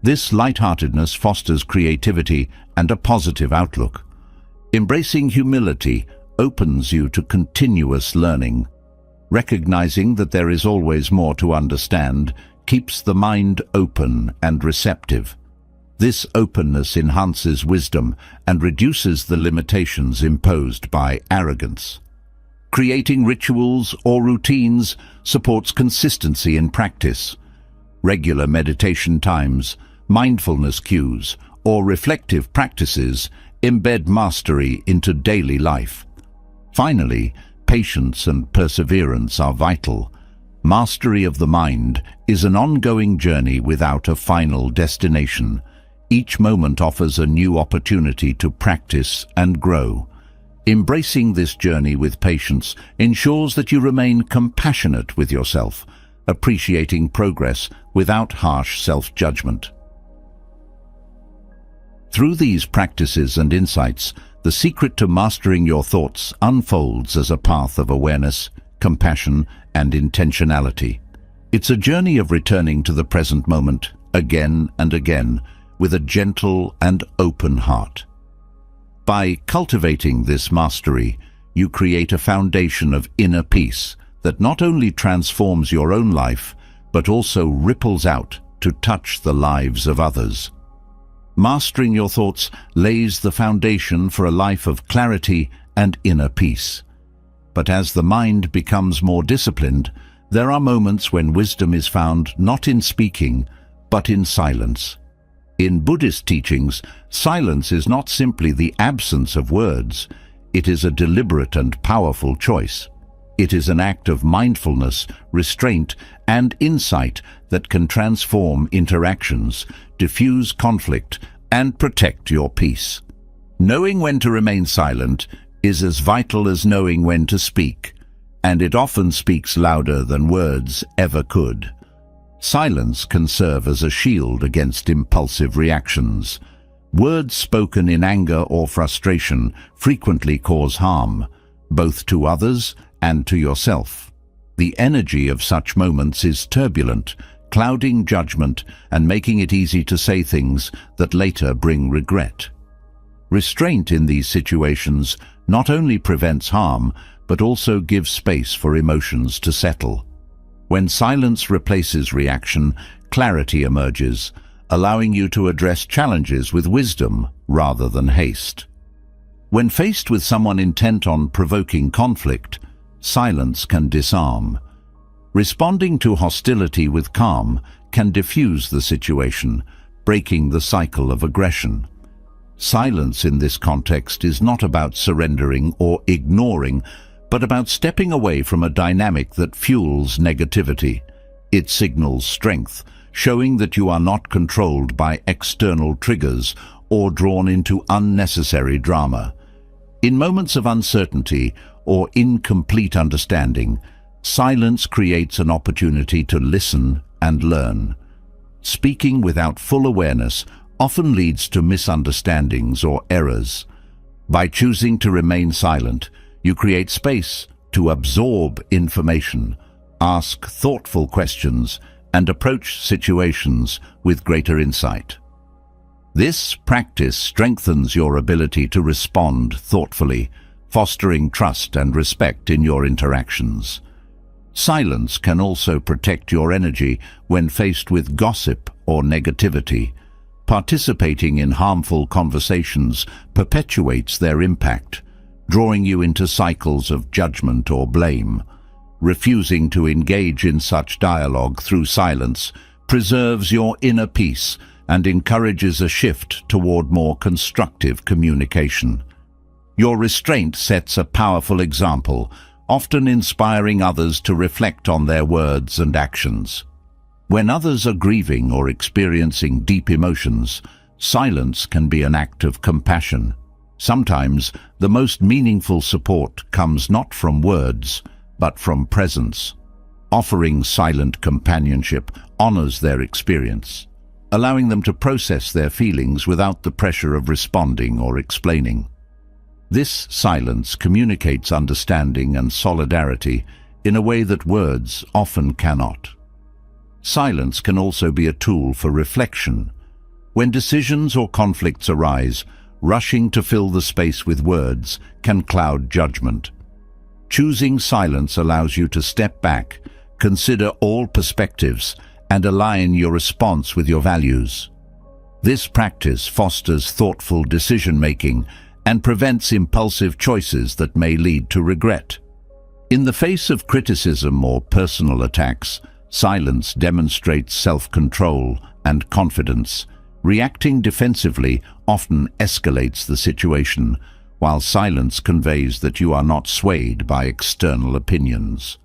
This lightheartedness fosters creativity and a positive outlook. Embracing humility opens you to continuous learning. Recognizing that there is always more to understand keeps the mind open and receptive. This openness enhances wisdom and reduces the limitations imposed by arrogance. Creating rituals or routines supports consistency in practice. Regular meditation times, mindfulness cues, or reflective practices embed mastery into daily life. Finally, patience and perseverance are vital. Mastery of the mind is an ongoing journey without a final destination. Each moment offers a new opportunity to practice and grow. Embracing this journey with patience ensures that you remain compassionate with yourself, appreciating progress without harsh self-judgment. Through these practices and insights, the secret to mastering your thoughts unfolds as a path of awareness, compassion, and intentionality. It's a journey of returning to the present moment again and again with a gentle and open heart. By cultivating this mastery, you create a foundation of inner peace that not only transforms your own life, but also ripples out to touch the lives of others. Mastering your thoughts lays the foundation for a life of clarity and inner peace. But as the mind becomes more disciplined, there are moments when wisdom is found not in speaking, but in silence. In Buddhist teachings, silence is not simply the absence of words. It is a deliberate and powerful choice. It is an act of mindfulness, restraint, and insight that can transform interactions, diffuse conflict, and protect your peace. Knowing when to remain silent is as vital as knowing when to speak, and it often speaks louder than words ever could. Silence can serve as a shield against impulsive reactions. Words spoken in anger or frustration frequently cause harm, both to others and to yourself. The energy of such moments is turbulent, clouding judgment and making it easy to say things that later bring regret. Restraint in these situations not only prevents harm, but also gives space for emotions to settle. When silence replaces reaction, clarity emerges, allowing you to address challenges with wisdom rather than haste. When faced with someone intent on provoking conflict, silence can disarm. Responding to hostility with calm can diffuse the situation, breaking the cycle of aggression. Silence in this context is not about surrendering or ignoring, but about stepping away from a dynamic that fuels negativity. It signals strength, showing that you are not controlled by external triggers or drawn into unnecessary drama. In moments of uncertainty or incomplete understanding, silence creates an opportunity to listen and learn. Speaking without full awareness often leads to misunderstandings or errors. By choosing to remain silent, you create space to absorb information, ask thoughtful questions, and approach situations with greater insight. This practice strengthens your ability to respond thoughtfully, fostering trust and respect in your interactions. Silence can also protect your energy when faced with gossip or negativity. Participating in harmful conversations perpetuates their impact, drawing you into cycles of judgment or blame. Refusing to engage in such dialogue through silence preserves your inner peace and encourages a shift toward more constructive communication. Your restraint sets a powerful example, often inspiring others to reflect on their words and actions. When others are grieving or experiencing deep emotions, silence can be an act of compassion. Sometimes, the most meaningful support comes not from words, but from presence. Offering silent companionship honors their experience, allowing them to process their feelings without the pressure of responding or explaining. This silence communicates understanding and solidarity in a way that words often cannot. Silence can also be a tool for reflection. When decisions or conflicts arise, rushing to fill the space with words can cloud judgment. Choosing silence allows you to step back, consider all perspectives, and align your response with your values. This practice fosters thoughtful decision-making and prevents impulsive choices that may lead to regret. In the face of criticism or personal attacks, silence demonstrates self-control and confidence. Reacting defensively often escalates the situation, while silence conveys that you are not swayed by external opinions.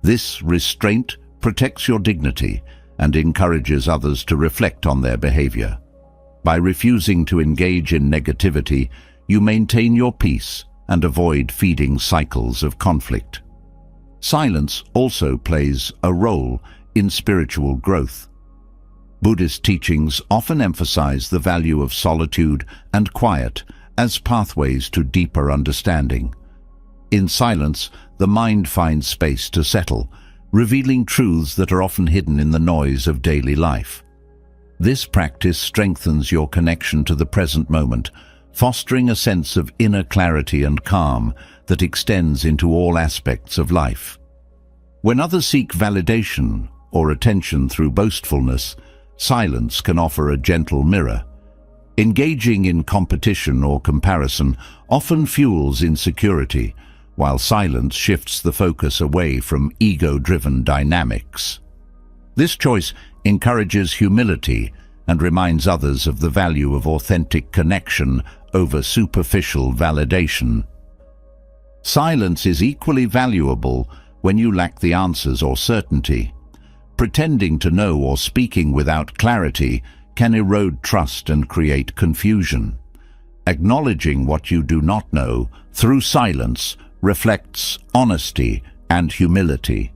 This restraint protects your dignity and encourages others to reflect on their behavior. By refusing to engage in negativity, you maintain your peace and avoid feeding cycles of conflict. Silence also plays a role in spiritual growth. Buddhist teachings often emphasize the value of solitude and quiet as pathways to deeper understanding. In silence, the mind finds space to settle, revealing truths that are often hidden in the noise of daily life. This practice strengthens your connection to the present moment, fostering a sense of inner clarity and calm that extends into all aspects of life. When others seek validation or attention through boastfulness, silence can offer a gentle mirror. Engaging in competition or comparison often fuels insecurity, while silence shifts the focus away from ego-driven dynamics. This choice encourages humility and reminds others of the value of authentic connection over superficial validation. Silence is equally valuable when you lack the answers or certainty. Pretending to know or speaking without clarity can erode trust and create confusion. Acknowledging what you do not know through silence reflects honesty and humility.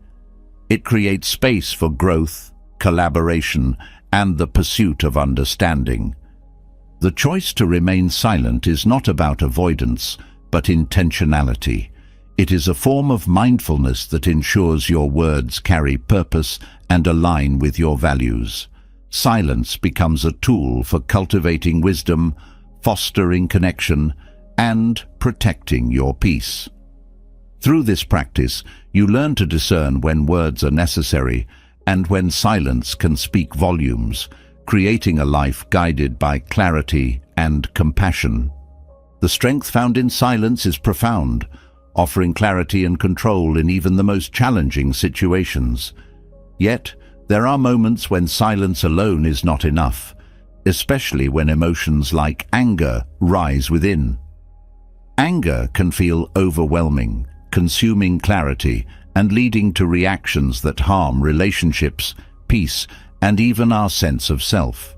It creates space for growth, collaboration, and the pursuit of understanding. The choice to remain silent is not about avoidance, but intentionality. It is a form of mindfulness that ensures your words carry purpose and align with your values. Silence becomes a tool for cultivating wisdom, fostering connection, and protecting your peace. Through this practice, you learn to discern when words are necessary and when silence can speak volumes, creating a life guided by clarity and compassion. The strength found in silence is profound, offering clarity and control in even the most challenging situations. Yet, there are moments when silence alone is not enough, especially when emotions like anger rise within. Anger can feel overwhelming, consuming clarity, and leading to reactions that harm relationships, peace, and even our sense of self.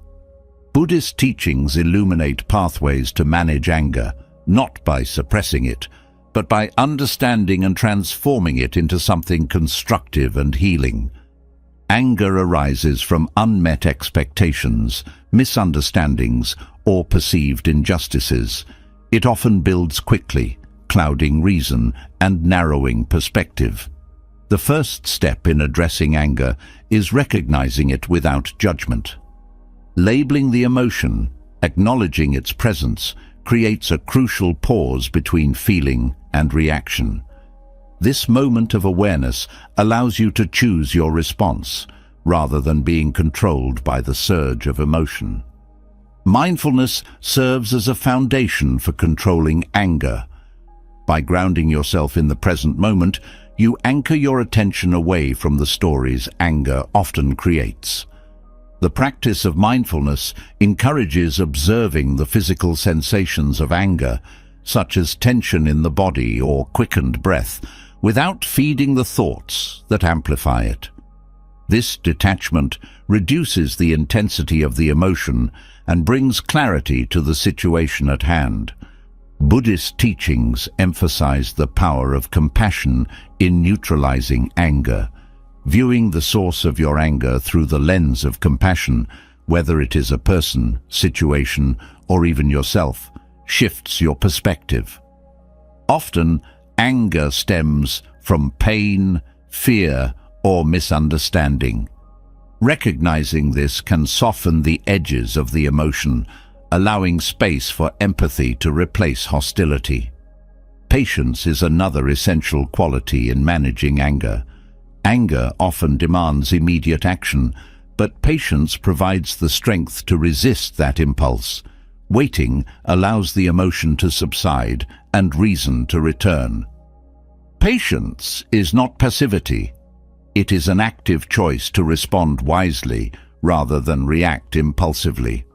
Buddhist teachings illuminate pathways to manage anger, not by suppressing it, but by understanding and transforming it into something constructive and healing. Anger arises from unmet expectations, misunderstandings, or perceived injustices. It often builds quickly, clouding reason and narrowing perspective. The first step in addressing anger is recognizing it without judgment. Labeling the emotion, acknowledging its presence, creates a crucial pause between feeling and reaction. This moment of awareness allows you to choose your response, rather than being controlled by the surge of emotion. Mindfulness serves as a foundation for controlling anger. By grounding yourself in the present moment, you anchor your attention away from the stories anger often creates. The practice of mindfulness encourages observing the physical sensations of anger, such as tension in the body or quickened breath, without feeding the thoughts that amplify it. This detachment reduces the intensity of the emotion and brings clarity to the situation at hand. Buddhist teachings emphasize the power of compassion in neutralizing anger. Viewing the source of your anger through the lens of compassion, whether it is a person, situation, or even yourself, shifts your perspective. Often, anger stems from pain, fear, or misunderstanding. Recognizing this can soften the edges of the emotion, allowing space for empathy to replace hostility. Patience is another essential quality in managing anger. Anger often demands immediate action, but patience provides the strength to resist that impulse. Waiting allows the emotion to subside and reason to return. Patience is not passivity. It is an active choice to respond wisely rather than react impulsively.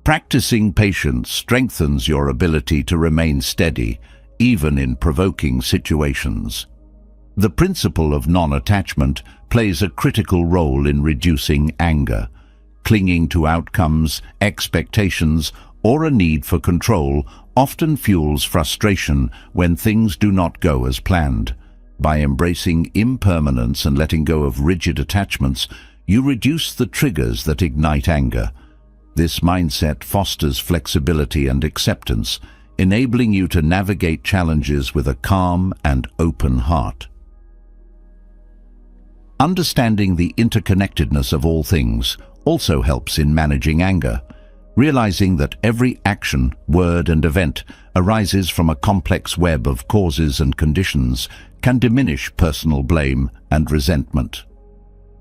Practicing patience strengthens your ability to remain steady, even in provoking situations. The principle of non-attachment plays a critical role in reducing anger. Clinging to outcomes, expectations, or a need for control often fuels frustration when things do not go as planned. By embracing impermanence and letting go of rigid attachments, you reduce the triggers that ignite anger. This mindset fosters flexibility and acceptance, enabling you to navigate challenges with a calm and open heart. Understanding the interconnectedness of all things also helps in managing anger. Realizing that every action, word, and event arises from a complex web of causes and conditions can diminish personal blame and resentment.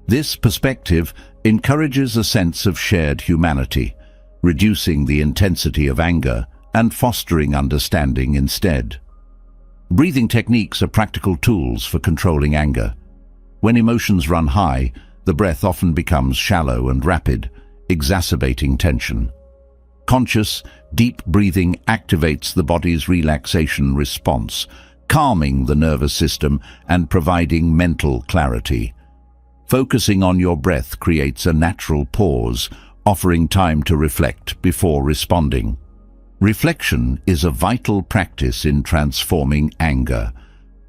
This perspective encourages a sense of shared humanity, reducing the intensity of anger and fostering understanding instead. Breathing techniques are practical tools for controlling anger. When emotions run high, the breath often becomes shallow and rapid, exacerbating tension. Conscious, deep breathing activates the body's relaxation response, calming the nervous system and providing mental clarity. Focusing on your breath creates a natural pause, offering time to reflect before responding. Reflection is a vital practice in transforming anger.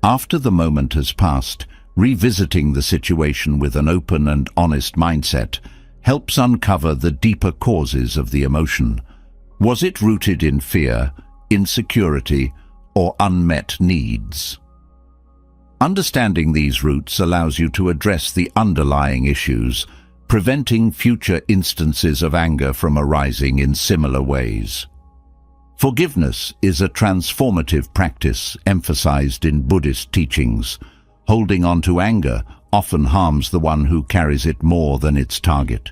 After the moment has passed, revisiting the situation with an open and honest mindset helps uncover the deeper causes of the emotion. Was it rooted in fear, insecurity, or unmet needs? Understanding these roots allows you to address the underlying issues, preventing future instances of anger from arising in similar ways. Forgiveness is a transformative practice emphasized in Buddhist teachings. Holding on to anger often harms the one who carries it more than its target.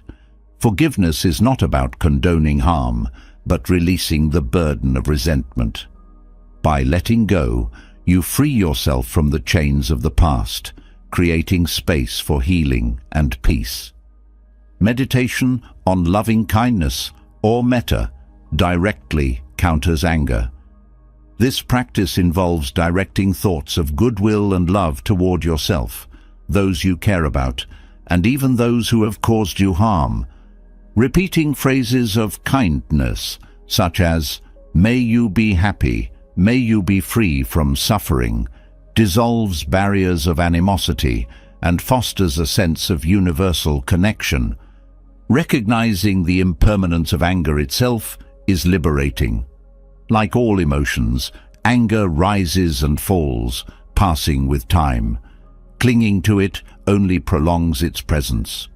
Forgiveness is not about condoning harm, but releasing the burden of resentment. By letting go, you free yourself from the chains of the past, creating space for healing and peace. Meditation on loving kindness or metta directly counters anger. This practice involves directing thoughts of goodwill and love toward yourself, those you care about, and even those who have caused you harm. Repeating phrases of kindness, such as, "May you be happy," "May you be free from suffering," dissolves barriers of animosity and fosters a sense of universal connection. Recognizing the impermanence of anger itself is liberating. Like all emotions, anger rises and falls, passing with time. Clinging to it only prolongs its presence.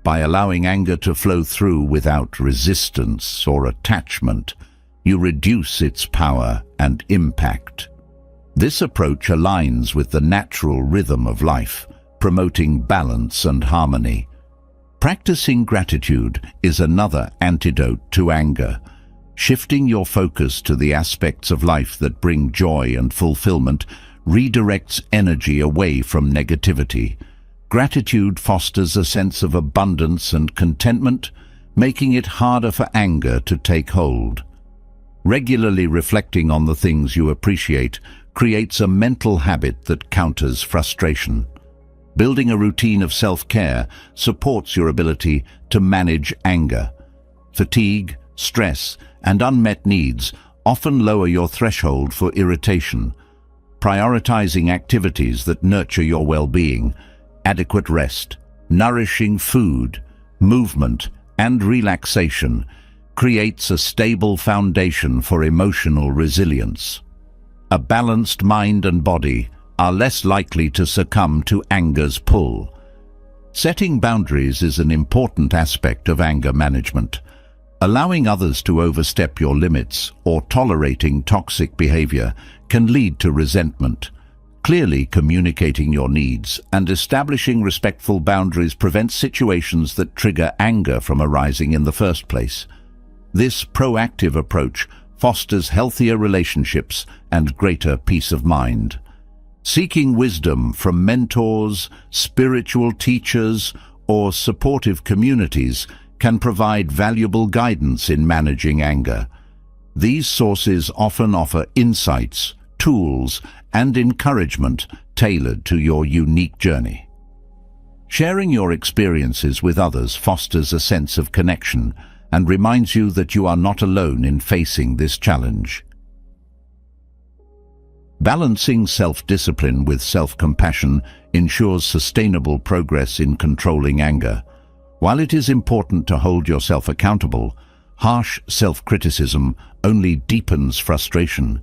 By allowing anger to flow through without resistance or attachment, you reduce its power and impact. This approach aligns with the natural rhythm of life, promoting balance and harmony. Practicing gratitude is another antidote to anger. Shifting your focus to the aspects of life that bring joy and fulfillment redirects energy away from negativity. Gratitude fosters a sense of abundance and contentment, making it harder for anger to take hold. Regularly reflecting on the things you appreciate creates a mental habit that counters frustration. Building a routine of self-care supports your ability to manage anger. Fatigue, stress, and unmet needs often lower your threshold for irritation. Prioritizing activities that nurture your well-being, adequate rest, nourishing food, movement, and relaxation creates a stable foundation for emotional resilience. A balanced mind and body are less likely to succumb to anger's pull. Setting boundaries is an important aspect of anger management. Allowing others to overstep your limits or tolerating toxic behavior can lead to resentment. Clearly communicating your needs and establishing respectful boundaries prevents situations that trigger anger from arising in the first place. This proactive approach fosters healthier relationships and greater peace of mind. Seeking wisdom from mentors, spiritual teachers, or supportive communities can provide valuable guidance in managing anger. These sources often offer insights, tools, and encouragement tailored to your unique journey. Sharing your experiences with others fosters a sense of connection and reminds you that you are not alone in facing this challenge. Balancing self-discipline with self-compassion ensures sustainable progress in controlling anger. While it is important to hold yourself accountable, harsh self-criticism only deepens frustration.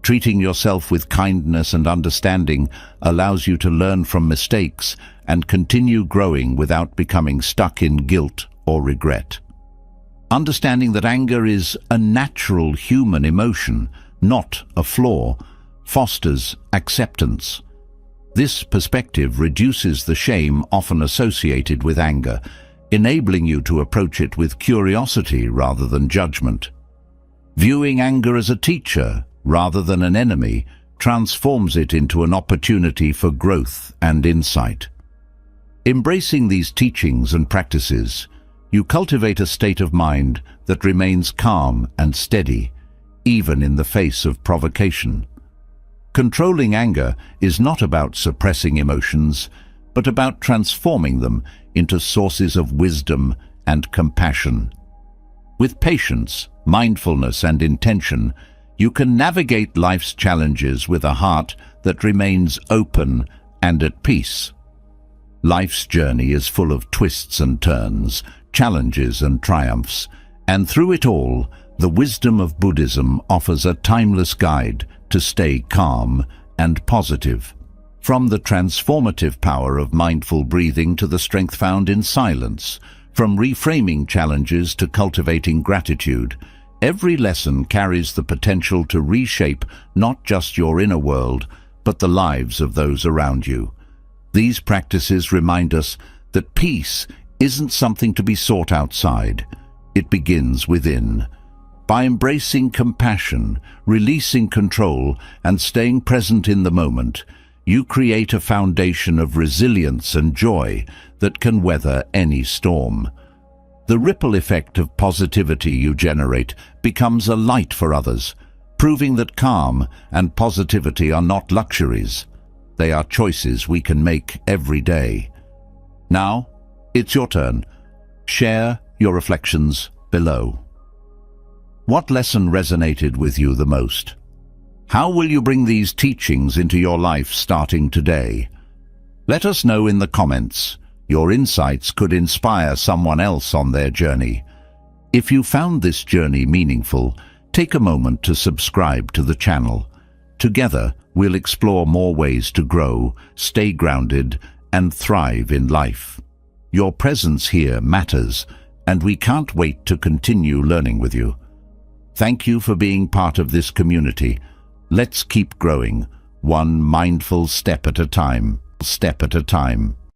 Treating yourself with kindness and understanding allows you to learn from mistakes and continue growing without becoming stuck in guilt or regret. Understanding that anger is a natural human emotion, not a flaw, fosters acceptance. This perspective reduces the shame often associated with anger, enabling you to approach it with curiosity rather than judgment. Viewing anger as a teacher rather than an enemy transforms it into an opportunity for growth and insight. Embracing these teachings and practices, you cultivate a state of mind that remains calm and steady, even in the face of provocation. Controlling anger is not about suppressing emotions, but about transforming them into sources of wisdom and compassion. With patience, mindfulness, and intention, you can navigate life's challenges with a heart that remains open and at peace. Life's journey is full of twists and turns, challenges and triumphs, and through it all, the wisdom of Buddhism offers a timeless guide to stay calm and positive. From the transformative power of mindful breathing to the strength found in silence, from reframing challenges to cultivating gratitude, every lesson carries the potential to reshape not just your inner world, but the lives of those around you. These practices remind us that peace isn't something to be sought outside. It begins within. By embracing compassion, releasing control, and staying present in the moment, you create a foundation of resilience and joy that can weather any storm. The ripple effect of positivity you generate becomes a light for others, proving that calm and positivity are not luxuries. They are choices we can make every day. Now, it's your turn. Share your reflections below. What lesson resonated with you the most? How will you bring these teachings into your life starting today? Let us know in the comments. Your insights could inspire someone else on their journey. If you found this journey meaningful, take a moment to subscribe to the channel. Together, we'll explore more ways to grow, stay grounded, and thrive in life. Your presence here matters, and we can't wait to continue learning with you. Thank you for being part of this community. Let's keep growing, one mindful step at a time.